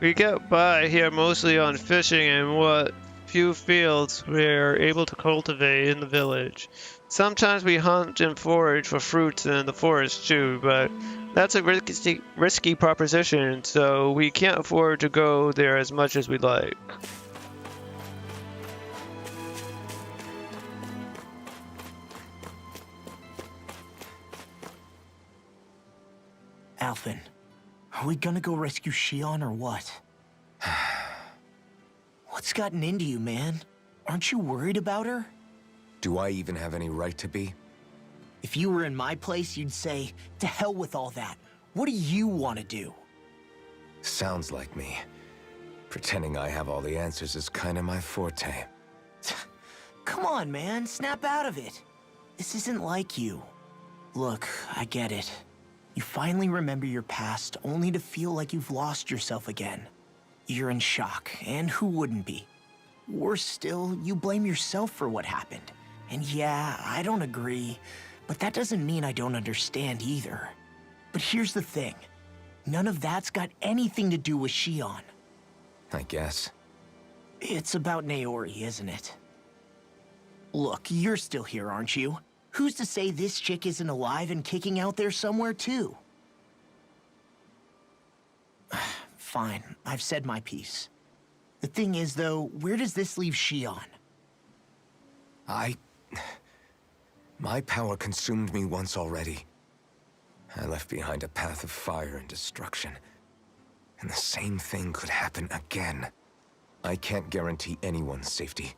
We get by here mostly on fishing and what few fields we're able to cultivate in the village. Sometimes we hunt and forage for fruits in the forest too, but that's a risky proposition, so we can't afford to go there as much as we'd like. Alphen, are we gonna go rescue Shion or what? What's gotten into you, man? Aren't you worried about her? Do I even have any right to be? If you were in my place, you'd say, to hell with all that. What do you want to do? Sounds like me. Pretending I have all the answers is kind of my forte. Come on, man. Snap out of it. This isn't like you. Look, I get it. You finally remember your past, only to feel like you've lost yourself again. You're in shock, and who wouldn't be? Worse still, you blame yourself for what happened. And yeah, I don't agree, but that doesn't mean I don't understand either. But here's the thing. None of that's got anything to do with Shion. I guess. It's about Naori, isn't it? Look, you're still here, aren't you? Who's to say this chick isn't alive and kicking out there somewhere, too? Fine, I've said my piece. The thing is, though, where does this leave Shion? My power consumed me once already. I left behind a path of fire and destruction. And the same thing could happen again. I can't guarantee anyone's safety,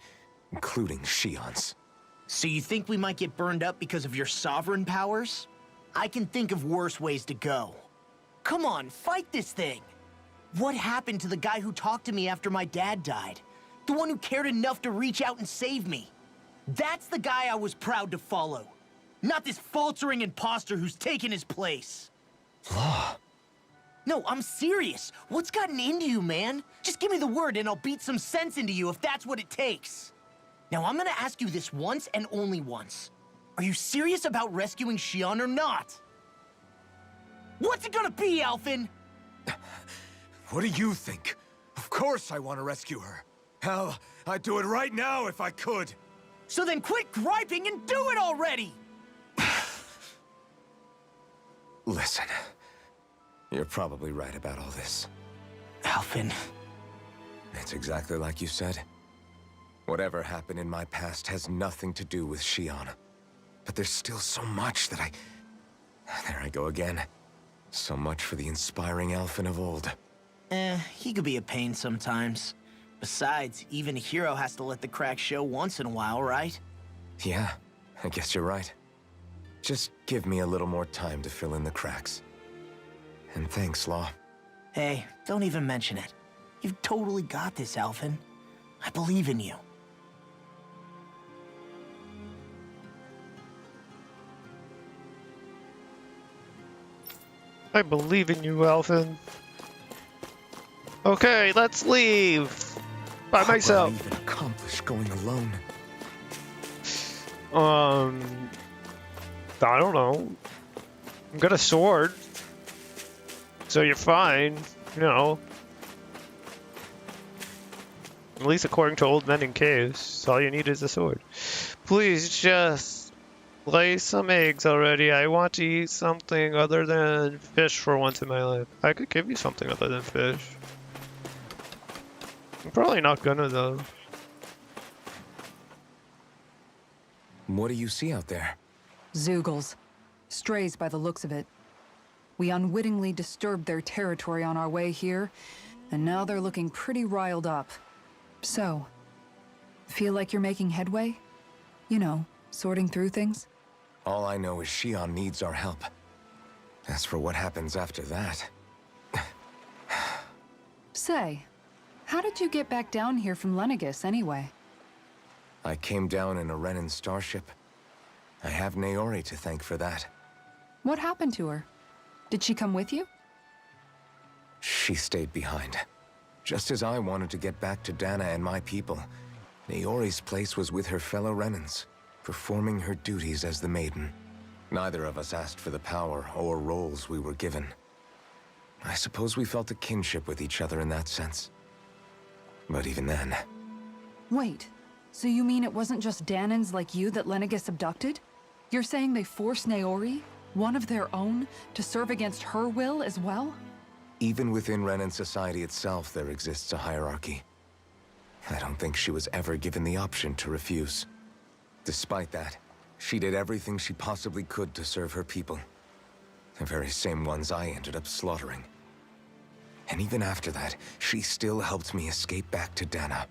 including Shion's. So you think we might get burned up because of your sovereign powers? I can think of worse ways to go. Come on, fight this thing! What happened to the guy who talked to me after my dad died? The one who cared enough to reach out and save me? That's the guy I was proud to follow. Not this faltering imposter who's taken his place. Law. No, I'm serious. What's gotten into you, man? Just give me the word and I'll beat some sense into you if that's what it takes. Now, I'm gonna ask you this once and only once. Are you serious about rescuing Shion or not? What's it gonna be, Alphen? What do you think? Of course I want to rescue her. Hell, I'd do it right now if I could. So then quit griping and do it already! Listen, you're probably right about all this. Alphen. It's exactly like you said. Whatever happened in my past has nothing to do with Shion. But there's still so much that There I go again. So much for the inspiring Alphen of old. He could be a pain sometimes. Besides, even a hero has to let the cracks show once in a while, right? Yeah, I guess you're right. Just give me a little more time to fill in the cracks. And thanks, Law. Hey, don't even mention it. You've totally got this, Alphen. I believe in you. I believe in you, Alphen. Okay, let's leave. By myself. What will I even accomplish going alone? I don't know. I've got a sword. So you're fine, you know. At least according to old men in caves, all you need is a sword. Please just lay some eggs already. I want to eat something other than fish for once in my life. I could give you something other than fish. I'm probably not gonna though. What do you see out there? Zeugles. Strays by the looks of it. We unwittingly disturbed their territory on our way here, and now they're looking pretty riled up. So, feel like you're making headway? You know, sorting through things? All I know is Shion needs our help. As for what happens after that... Say, how did you get back down here from Lenegis, anyway? I came down in a Renan starship. I have Naori to thank for that. What happened to her? Did she come with you? She stayed behind. Just as I wanted to get back to Dana and my people, Naori's place was with her fellow Renans, performing her duties as the Maiden. Neither of us asked for the power or roles we were given. I suppose we felt a kinship with each other in that sense. But even then... Wait, so you mean it wasn't just Danans like you that Lenegis abducted? You're saying they forced Naori, one of their own, to serve against her will as well? Even within Renan society itself, there exists a hierarchy. I don't think she was ever given the option to refuse. Despite that, she did everything she possibly could to serve her people. The very same ones I ended up slaughtering. And even after that, she still helped me escape back to Dana.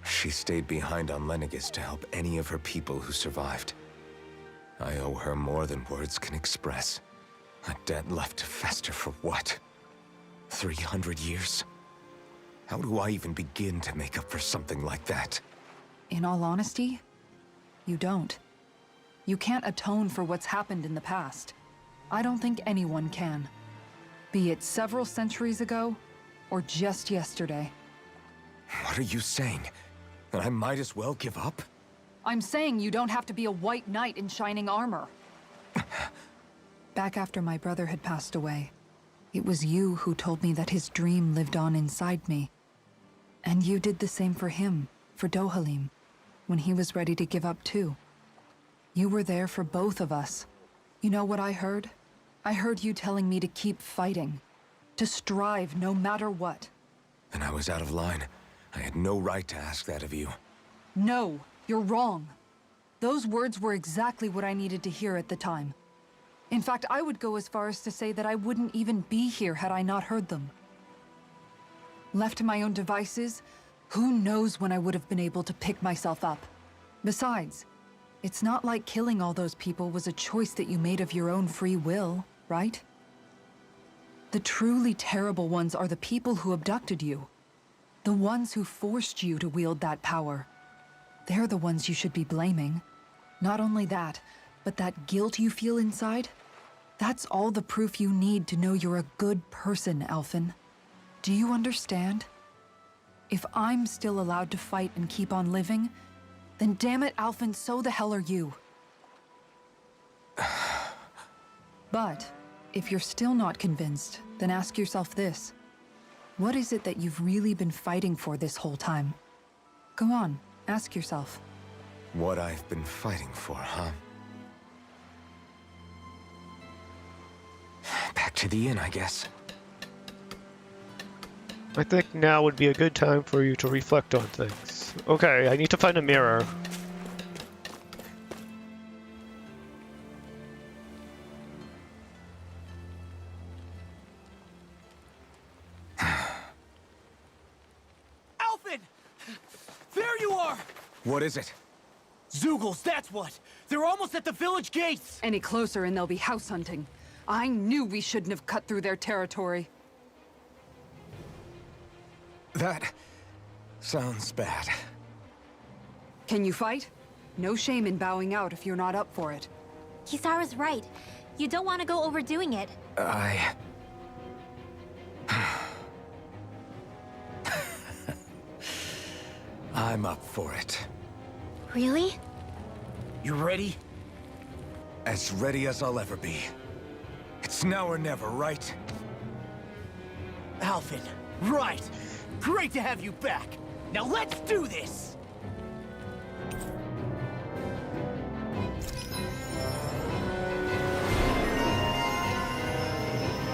She stayed behind on Lenegis to help any of her people who survived. I owe her more than words can express. A debt left to fester for what? 300 years? How do I even begin to make up for something like that? In all honesty, you don't. You can't atone for what's happened in the past. I don't think anyone can. Be it several centuries ago, or just yesterday. What are you saying? That I might as well give up? I'm saying you don't have to be a white knight in shining armor. Back after my brother had passed away, it was you who told me that his dream lived on inside me. And you did the same for him, for Dohalim, when he was ready to give up too. You were there for both of us. You know what I heard? I heard you telling me to keep fighting, to strive no matter what. And I was out of line. I had no right to ask that of you. No, you're wrong. Those words were exactly what I needed to hear at the time. In fact, I would go as far as to say that I wouldn't even be here had I not heard them. Left to my own devices, who knows when I would have been able to pick myself up. Besides, it's not like killing all those people was a choice that you made of your own free will, right? The truly terrible ones are the people who abducted you. The ones who forced you to wield that power. They're the ones you should be blaming. Not only that, but that guilt you feel inside, that's all the proof you need to know you're a good person, Alphen. Do you understand? If I'm still allowed to fight and keep on living, then damn it, Alphen, so the hell are you. But if you're still not convinced, then ask yourself this. What is it that you've really been fighting for this whole time? Go on, ask yourself. What I've been fighting for, huh? Back to the inn, I guess. I think now would be a good time for you to reflect on things. Okay, I need to find a mirror. Alphen! There you are! What is it? Zeugles, that's what! They're almost at the village gates! Any closer and they'll be house hunting. I knew we shouldn't have cut through their territory. That sounds bad. Can you fight? No shame in bowing out if you're not up for it. Kisara's right. You don't want to go overdoing it. I'm up for it. Really? You ready? As ready as I'll ever be. It's now or never, right? Alphen, right! Great to have you back! Now let's do this!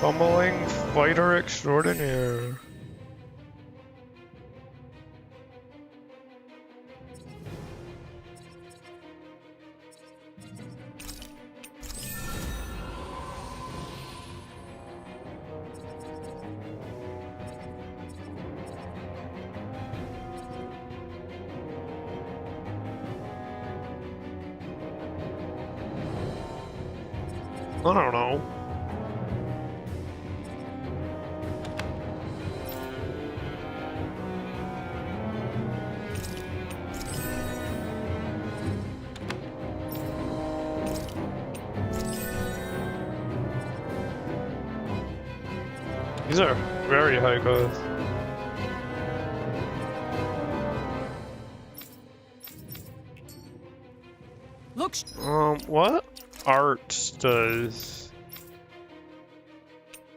Bumbling fighter extraordinaire. I don't know. These are very high cost. Look. What art does?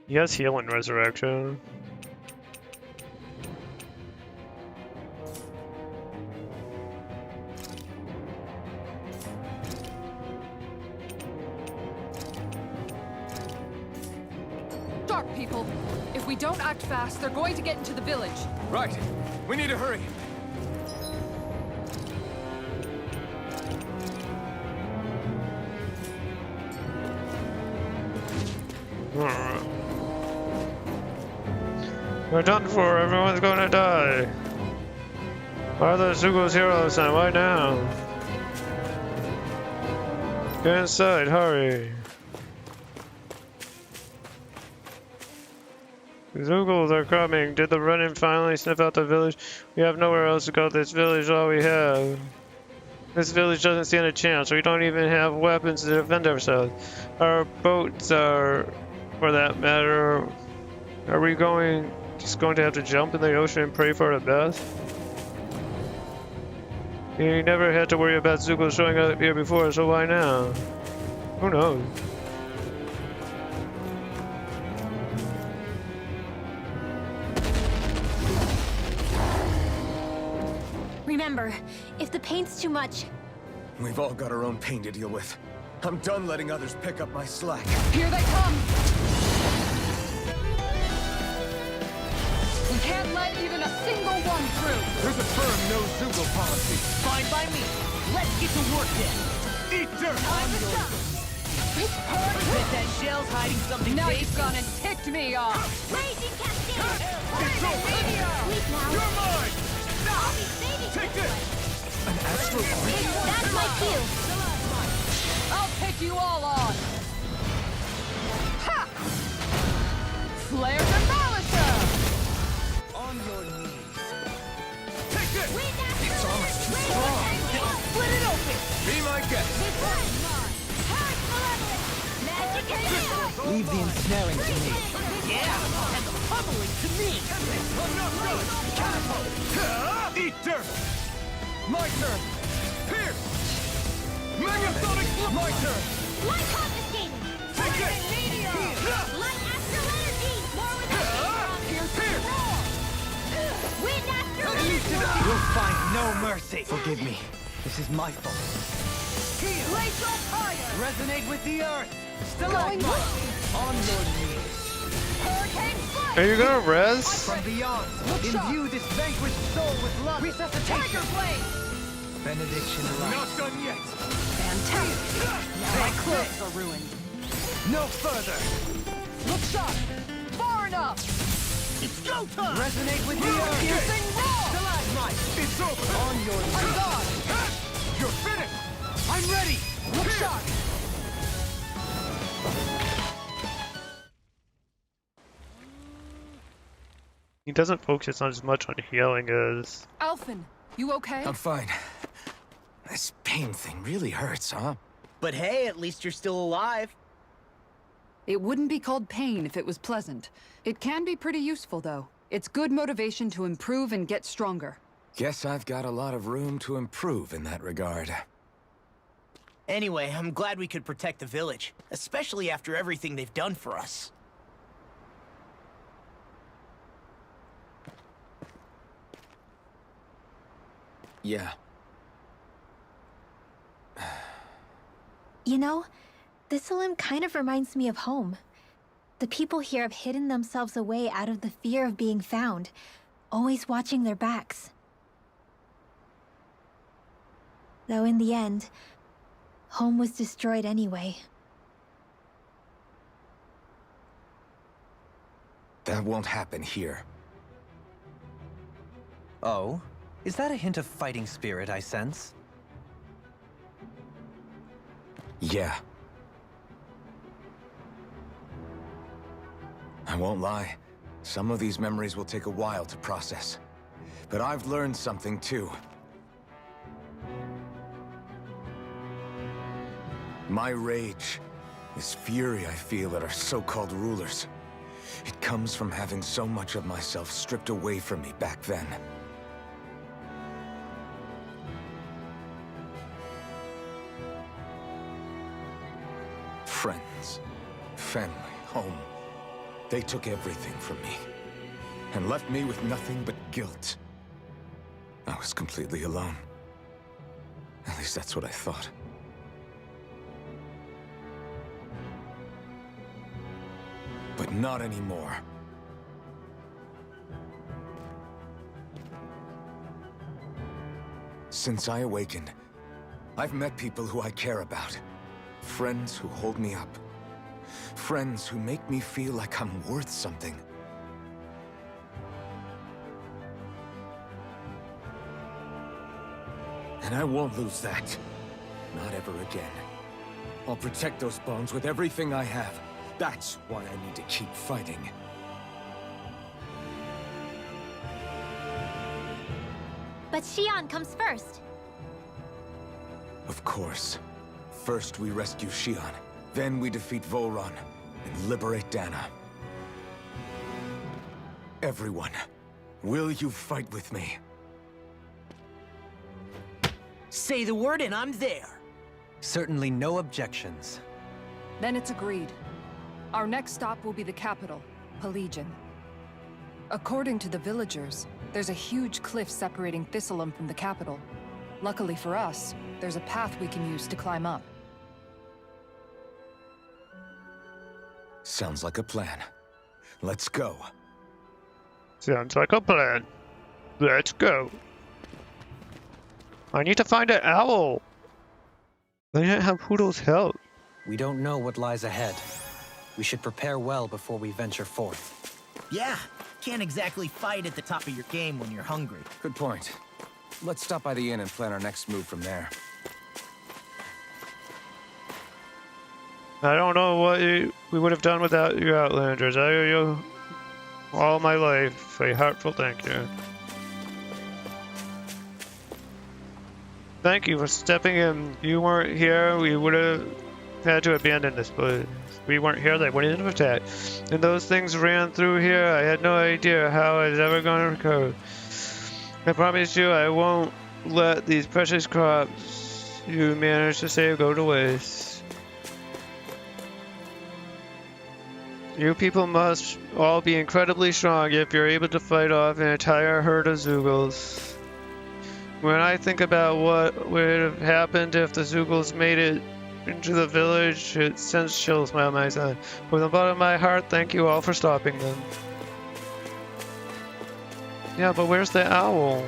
He has heal and resurrection. Dark people. If we don't act fast, they're going to get into the village. Right. We need to hurry. We're done for. Everyone's gonna die. Why are the Zugos heroes and why now? Get inside, hurry. The Zugos are coming. Did the Renin finally sniff out the village? We have nowhere else to go. This village is all we have. This village doesn't stand a chance. We don't even have weapons to defend ourselves. Our boats are, for that matter, are we just going to have to jump in the ocean and pray for the best? You never had to worry about Zuko showing up here before, so why now? Who knows? Remember, if the pain's too much, We've all got our own pain to deal with. I'm done letting others pick up my slack. Here they come! We can't let even a single one through! There's a firm no Zugo policy. Fine by me. Let's get to work then. Eat dirt! Bet that shell's hiding something Now big. you've gone and ticked me off! Raging Cascade! It's over! Sleep now. You're mine! I'll be saving Take this this! one. An astral point? That's my cue. I'll take you all on! Ha! Flare Demolisher! On your knees. Take this! It's almost too strong. Split it open! Be my guest! Leave the ensnaring to me. Yeah, and the pummeling to me! Catapult! Eat dirt! My turn! Pierce! Megasonic! My turn! Light confiscated. Take it! Light astral energy. More without Pierce! Wind astral energy. You'll find no mercy. Forgive me. This is my fault. Glacial fire! Resonate with the earth! Going On your knees. Hurricane Strike! Are you gonna res? From beyond, shot. imbue this vanquished soul with love. Tiger Resuscitation! Blade! Benediction light. Not done yet! Fantastic! Now my clothes are ruined. No further! Look sharp! Far enough! It's go time! Resonate with the earth! Piercing roar! Stalagmite! It's over! On your I'm knees. gone! You're finished! I'm ready! Look sharp! He doesn't focus on as much on healing as... Alphen, you okay? I'm fine. This pain thing really hurts, huh? But hey, at least you're still alive. It wouldn't be called pain if it was pleasant. It can be pretty useful, though. It's good motivation to improve and get stronger. Guess I've got a lot of room to improve in that regard. Anyway, I'm glad we could protect the village, especially after everything they've done for us. Yeah. You know, Thistleum kind of reminds me of home. The people here have hidden themselves away out of the fear of being found, always watching their backs. Though in the end, home was destroyed anyway. That won't happen here. Oh? Is that a hint of fighting spirit I sense? Yeah. I won't lie. Some of these memories will take a while to process. But I've learned something too. My rage, this fury I feel at our so-called rulers, it comes from having so much of myself stripped away from me back then. Friends, family, home. They took everything from me and left me with nothing but guilt. I was completely alone. At least that's what I thought. But not anymore. Since I awakened, I've met people who I care about. Friends who hold me up. Friends who make me feel like I'm worth something. And I won't lose that. Not ever again. I'll protect those bones with everything I have. That's why I need to keep fighting. But Xion comes first. Of course. First we rescue Xion, then we defeat Volron, and liberate Dana. Everyone, will you fight with me? Say the word and I'm there. Certainly no objections. Then it's agreed. Our next stop will be the capital, Pelegion. According to the villagers, there's a huge cliff separating Thistleum from the capital. Luckily for us, there's a path we can use to climb up. Sounds like a plan. Let's go. Sounds like a plan. Let's go. I need to find an owl. I didn't have Poodle's help. We don't know what lies ahead. We should prepare well before we venture forth. Yeah, can't exactly fight at the top of your game when you're hungry. Good point. Let's stop by the inn and plan our next move from there. I don't know what we would have done without you Outlanders. I owe you all my life a heartful thank you. Thank you for stepping in. You weren't here, we would have had to abandon this place. We weren't here, they wouldn't have attacked. And those things ran through here, I had no idea how I was ever going to recover. I promise you I won't let these precious crops you managed to save go to waste. You people must all be incredibly strong if you're able to fight off an entire herd of Zeugles. When I think about what would have happened if the Zeugles made it into the village, it sends chills down my spine. From the bottom of my heart, thank you all for stopping them. Yeah, but where's the owl?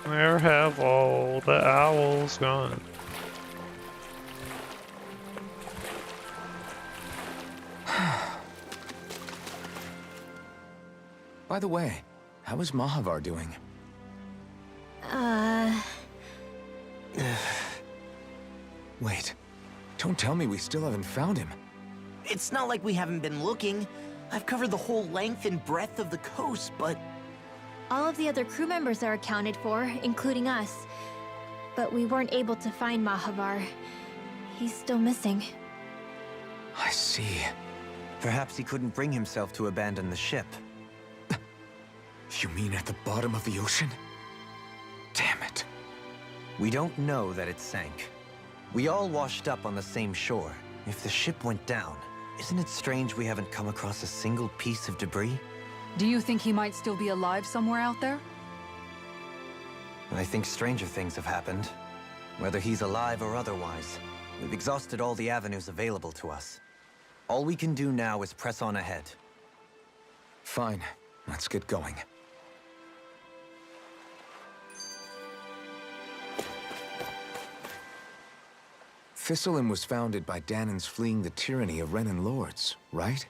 Where have all the owls gone? By the way, how is Mahavar doing? Wait, don't tell me we still haven't found him. It's not like we haven't been looking. I've covered the whole length and breadth of the coast, but... All of the other crew members are accounted for, including us. But we weren't able to find Mahavar. He's still missing. I see. Perhaps he couldn't bring himself to abandon the ship. You mean at the bottom of the ocean? Damn it. We don't know that it sank. We all washed up on the same shore. If the ship went down, isn't it strange we haven't come across a single piece of debris? Do you think he might still be alive somewhere out there? I think stranger things have happened. Whether he's alive or otherwise, we've exhausted all the avenues available to us. All we can do now is press on ahead. Fine, let's get going. Thistleum was founded by Danans fleeing the tyranny of Renan lords, right?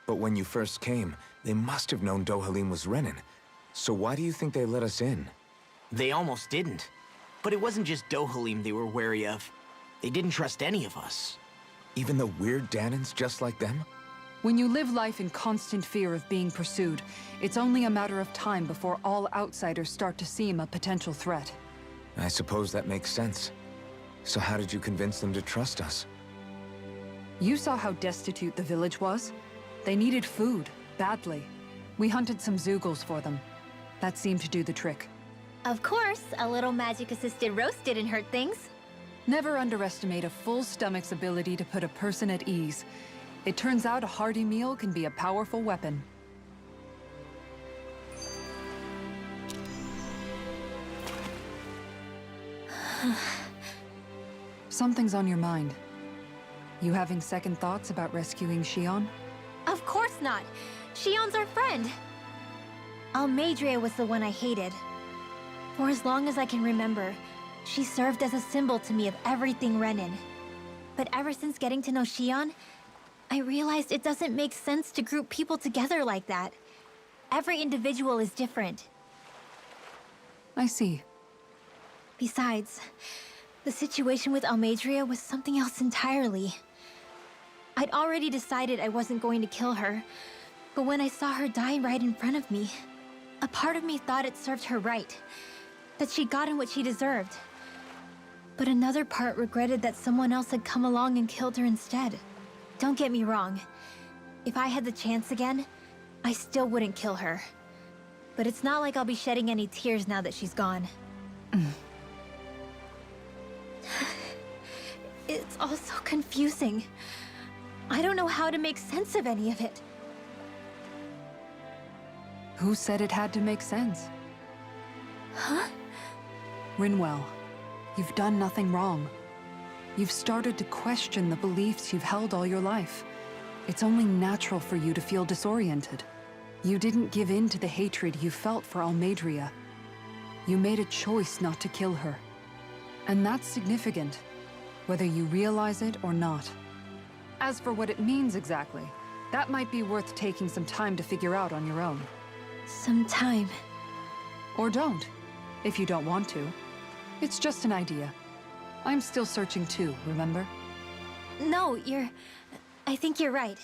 But when you first came, they must have known Dohalim was Renan. So why do you think they let us in? They almost didn't. But it wasn't just Dohalim they were wary of. They didn't trust any of us. Even the weird Danans just like them? When you live life in constant fear of being pursued, it's only a matter of time before all outsiders start to seem a potential threat. I suppose that makes sense. So how did you convince them to trust us? You saw how destitute the village was. They needed food, badly. We hunted some Zeugles for them. That seemed to do the trick. Of course, a little magic-assisted roast didn't hurt things. Never underestimate a full stomach's ability to put a person at ease. It turns out a hearty meal can be a powerful weapon. Something's on your mind. You having second thoughts about rescuing Shion? Of course not. Shion's our friend. Almeidrea was the one I hated. For as long as I can remember, she served as a symbol to me of everything Renan. But ever since getting to know Shion, I realized it doesn't make sense to group people together like that. Every individual is different. I see. Besides, the situation with Almeidrea was something else entirely. I'd already decided I wasn't going to kill her, but when I saw her die right in front of me, a part of me thought it served her right, that she'd gotten what she deserved. But another part regretted that someone else had come along and killed her instead. Don't get me wrong. If I had the chance again, I still wouldn't kill her. But it's not like I'll be shedding any tears now that she's gone. It's all so confusing. I don't know how to make sense of any of it. Who said it had to make sense? Huh? Rinwell, you've done nothing wrong. You've started to question the beliefs you've held all your life. It's only natural for you to feel disoriented. You didn't give in to the hatred you felt for Almeidrea. You made a choice not to kill her. And that's significant, whether you realize it or not. As for what it means exactly, that might be worth taking some time to figure out on your own. Some time. Or don't, if you don't want to. It's just an idea. I'm still searching too, remember? No, I think you're right.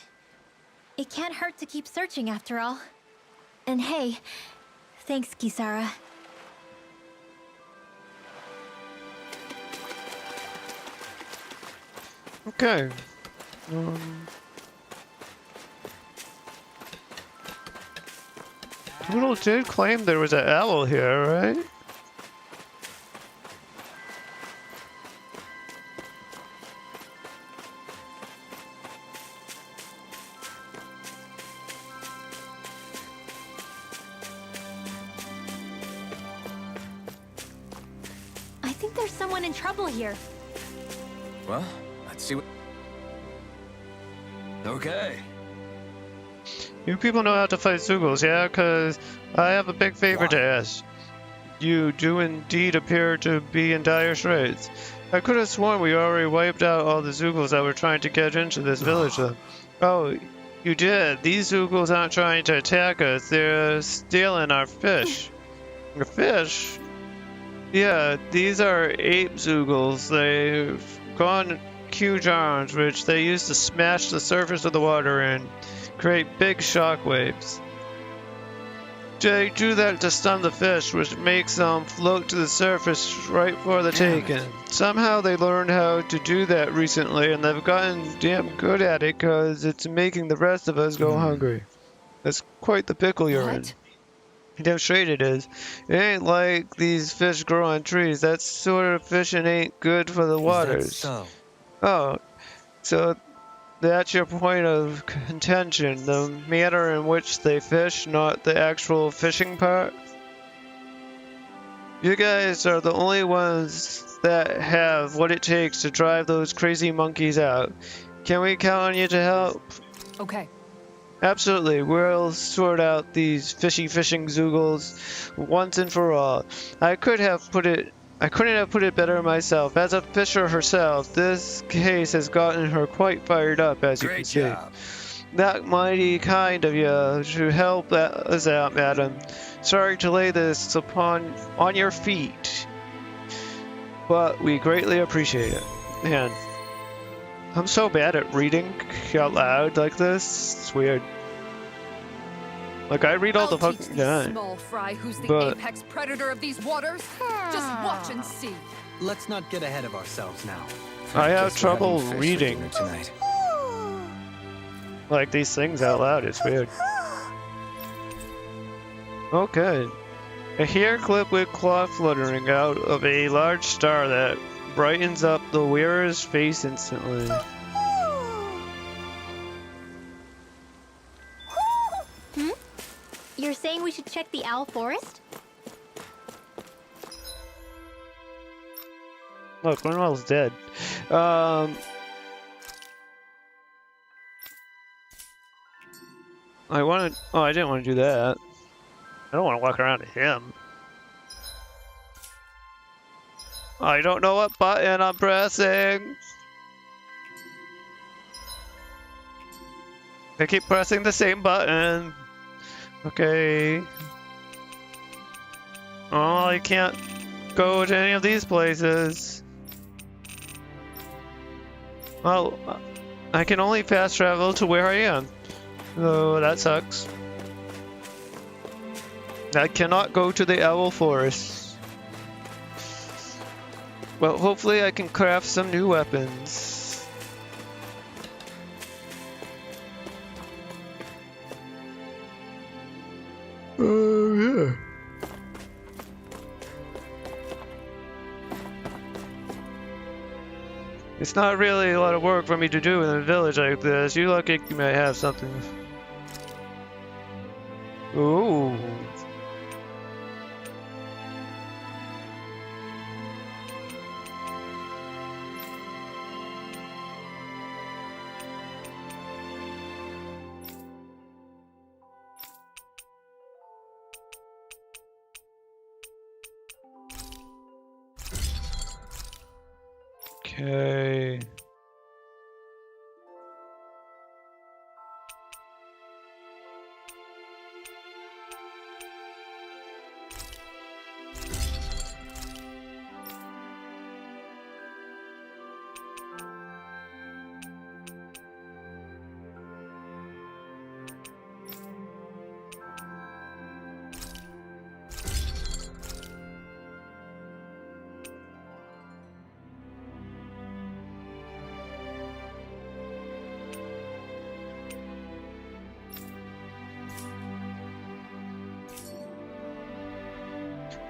It can't hurt to keep searching after all. And hey, thanks, Kisara. Okay. Doodle did claim there was an owl here, right? I think there's someone in trouble here. Well, let's see what... Okay. You people know how to fight Zeugles, yeah? Because I have a big favor to ask. You do indeed appear to be in dire straits. I could have sworn we already wiped out all the Zeugles that were trying to get into this village, though. Oh, you did. These Zeugles aren't trying to attack us. They're stealing our fish. Our fish? Yeah, these are ape Zeugles. They've gone huge arms, which they use to smash the surface of the water and create big shock waves. They do that to stun the fish, which makes them float to the surface right before the taking. Somehow they learned how to do that recently, and they've gotten damn good at it because it's making the rest of us go hungry. That's quite the pickle you're in. Damn straight it is. It ain't like these fish grow on trees. That sort of fishing ain't good for the waters. Is that so? Oh, so that's your point of contention, the manner in which they fish, not the actual fishing part? You guys are the only ones that have what it takes to drive those crazy monkeys out. Can we count on you to help? Okay. Absolutely, we'll sort out these fishy fishing Zeugles once and for all. I couldn't have put it better myself. As a fisher herself, this case has gotten her quite fired up, as you can see. Great job. That mighty kind of you to help us out, madam. Sorry to lay this on your feet, but we greatly appreciate it. Man, I'm so bad at reading out loud like this. It's weird. Like, I read all the fucking time. Small fry who's the but apex predator of these waters. Just watch and see. Let's not get ahead of ourselves now. I have Guess we're having trouble fish for reading dinner tonight. like these things out loud. It's weird. Okay. A hair clip with cloth fluttering out of a large star that brightens up the wearer's face instantly. You're saying we should check the owl forest? Look, Rinwell's dead. I wanted. Oh, I didn't want to do that. I don't want to walk around to him. I don't know what button I'm pressing. I keep pressing the same button. Okay. Oh, I can't go to any of these places. Well, I can only fast travel to where I am. Oh, that sucks. I cannot go to the Owl Forest. Well, hopefully I can craft some new weapons. Oh, yeah. It's not really a lot of work for me to do in a village like this. You look like you might have something. Ooh. Okay.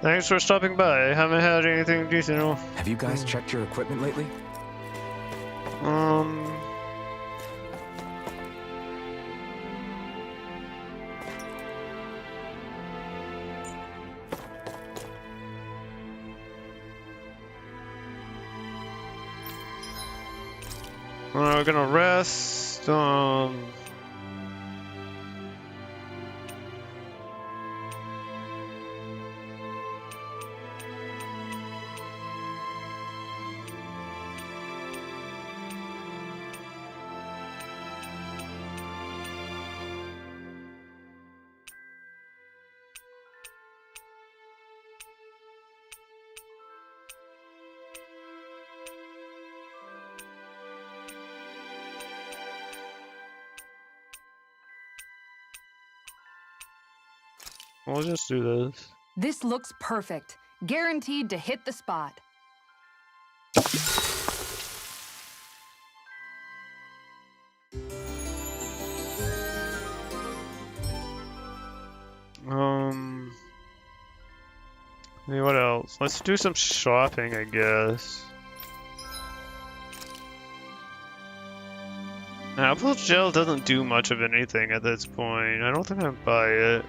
Thanks for stopping by. I haven't had anything decent. Have you guys checked your equipment lately? We're gonna rest. We'll just do this. This looks perfect. Guaranteed to hit the spot. What else? Let's do some shopping, I guess. Apple gel doesn't do much of anything at this point. I don't think I'd buy it.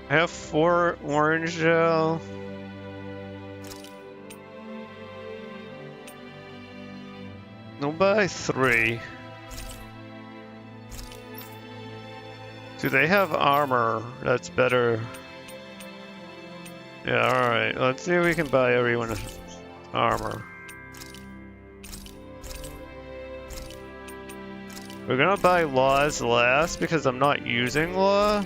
I have 4 orange gel. I'll buy 3. Do they have armor? That's better. Yeah, alright. Let's see if we can buy everyone armor. We're gonna buy Laws last because I'm not using Law.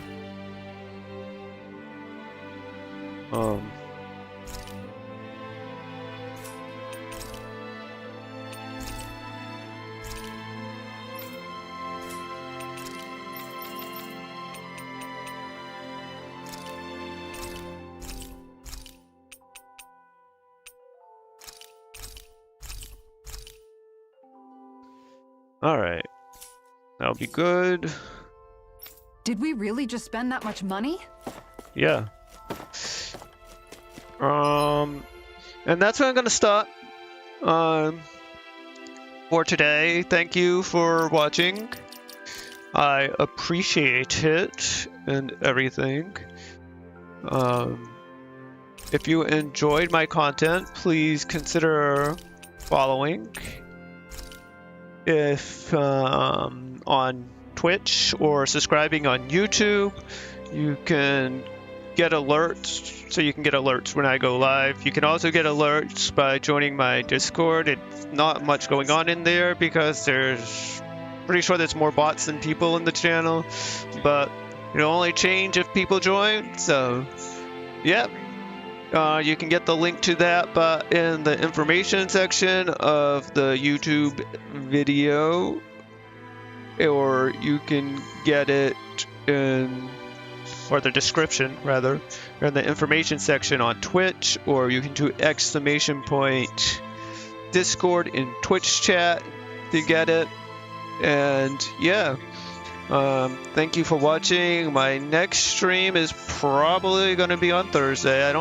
Alright. That'll be good. Did we really just spend that much money? Yeah. And that's where I'm gonna stop for today. Thank you for watching. I appreciate it and everything. if you enjoyed my content, please consider following. If on Twitch or subscribing on YouTube, you can get alerts, so you can get alerts when I go live. You can also get alerts by joining my Discord. It's not much going on in there because there's pretty sure there's more bots than people in the channel, but it'll only change if people join. So yeah, you can get the link to that but in the information section of the YouTube video, or you can get it in, or the description rather, in the information section on Twitch, or you can do !! Discord in Twitch chat to get it. And yeah, thank you for watching. My next stream is probably going to be on Thursday.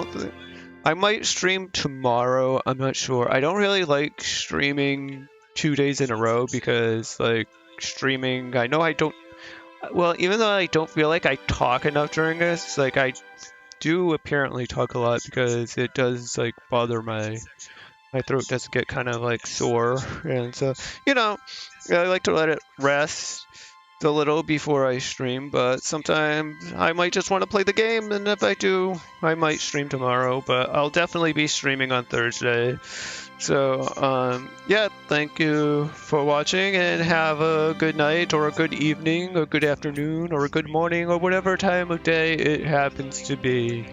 I might stream tomorrow. I'm not sure. I don't really like streaming 2 days in a row because like streaming, I know I don't, well, even though I don't feel like I talk enough during this, like I do apparently talk a lot because it does like bother my throat does get kind of like sore, and so, you know, I like to let it rest a little before I stream, but sometimes I might just want to play the game, and if I do, I might stream tomorrow, but I'll definitely be streaming on Thursday. So, yeah, thank you for watching, and have a good night, or a good evening, or good afternoon, or a good morning, or whatever time of day it happens to be.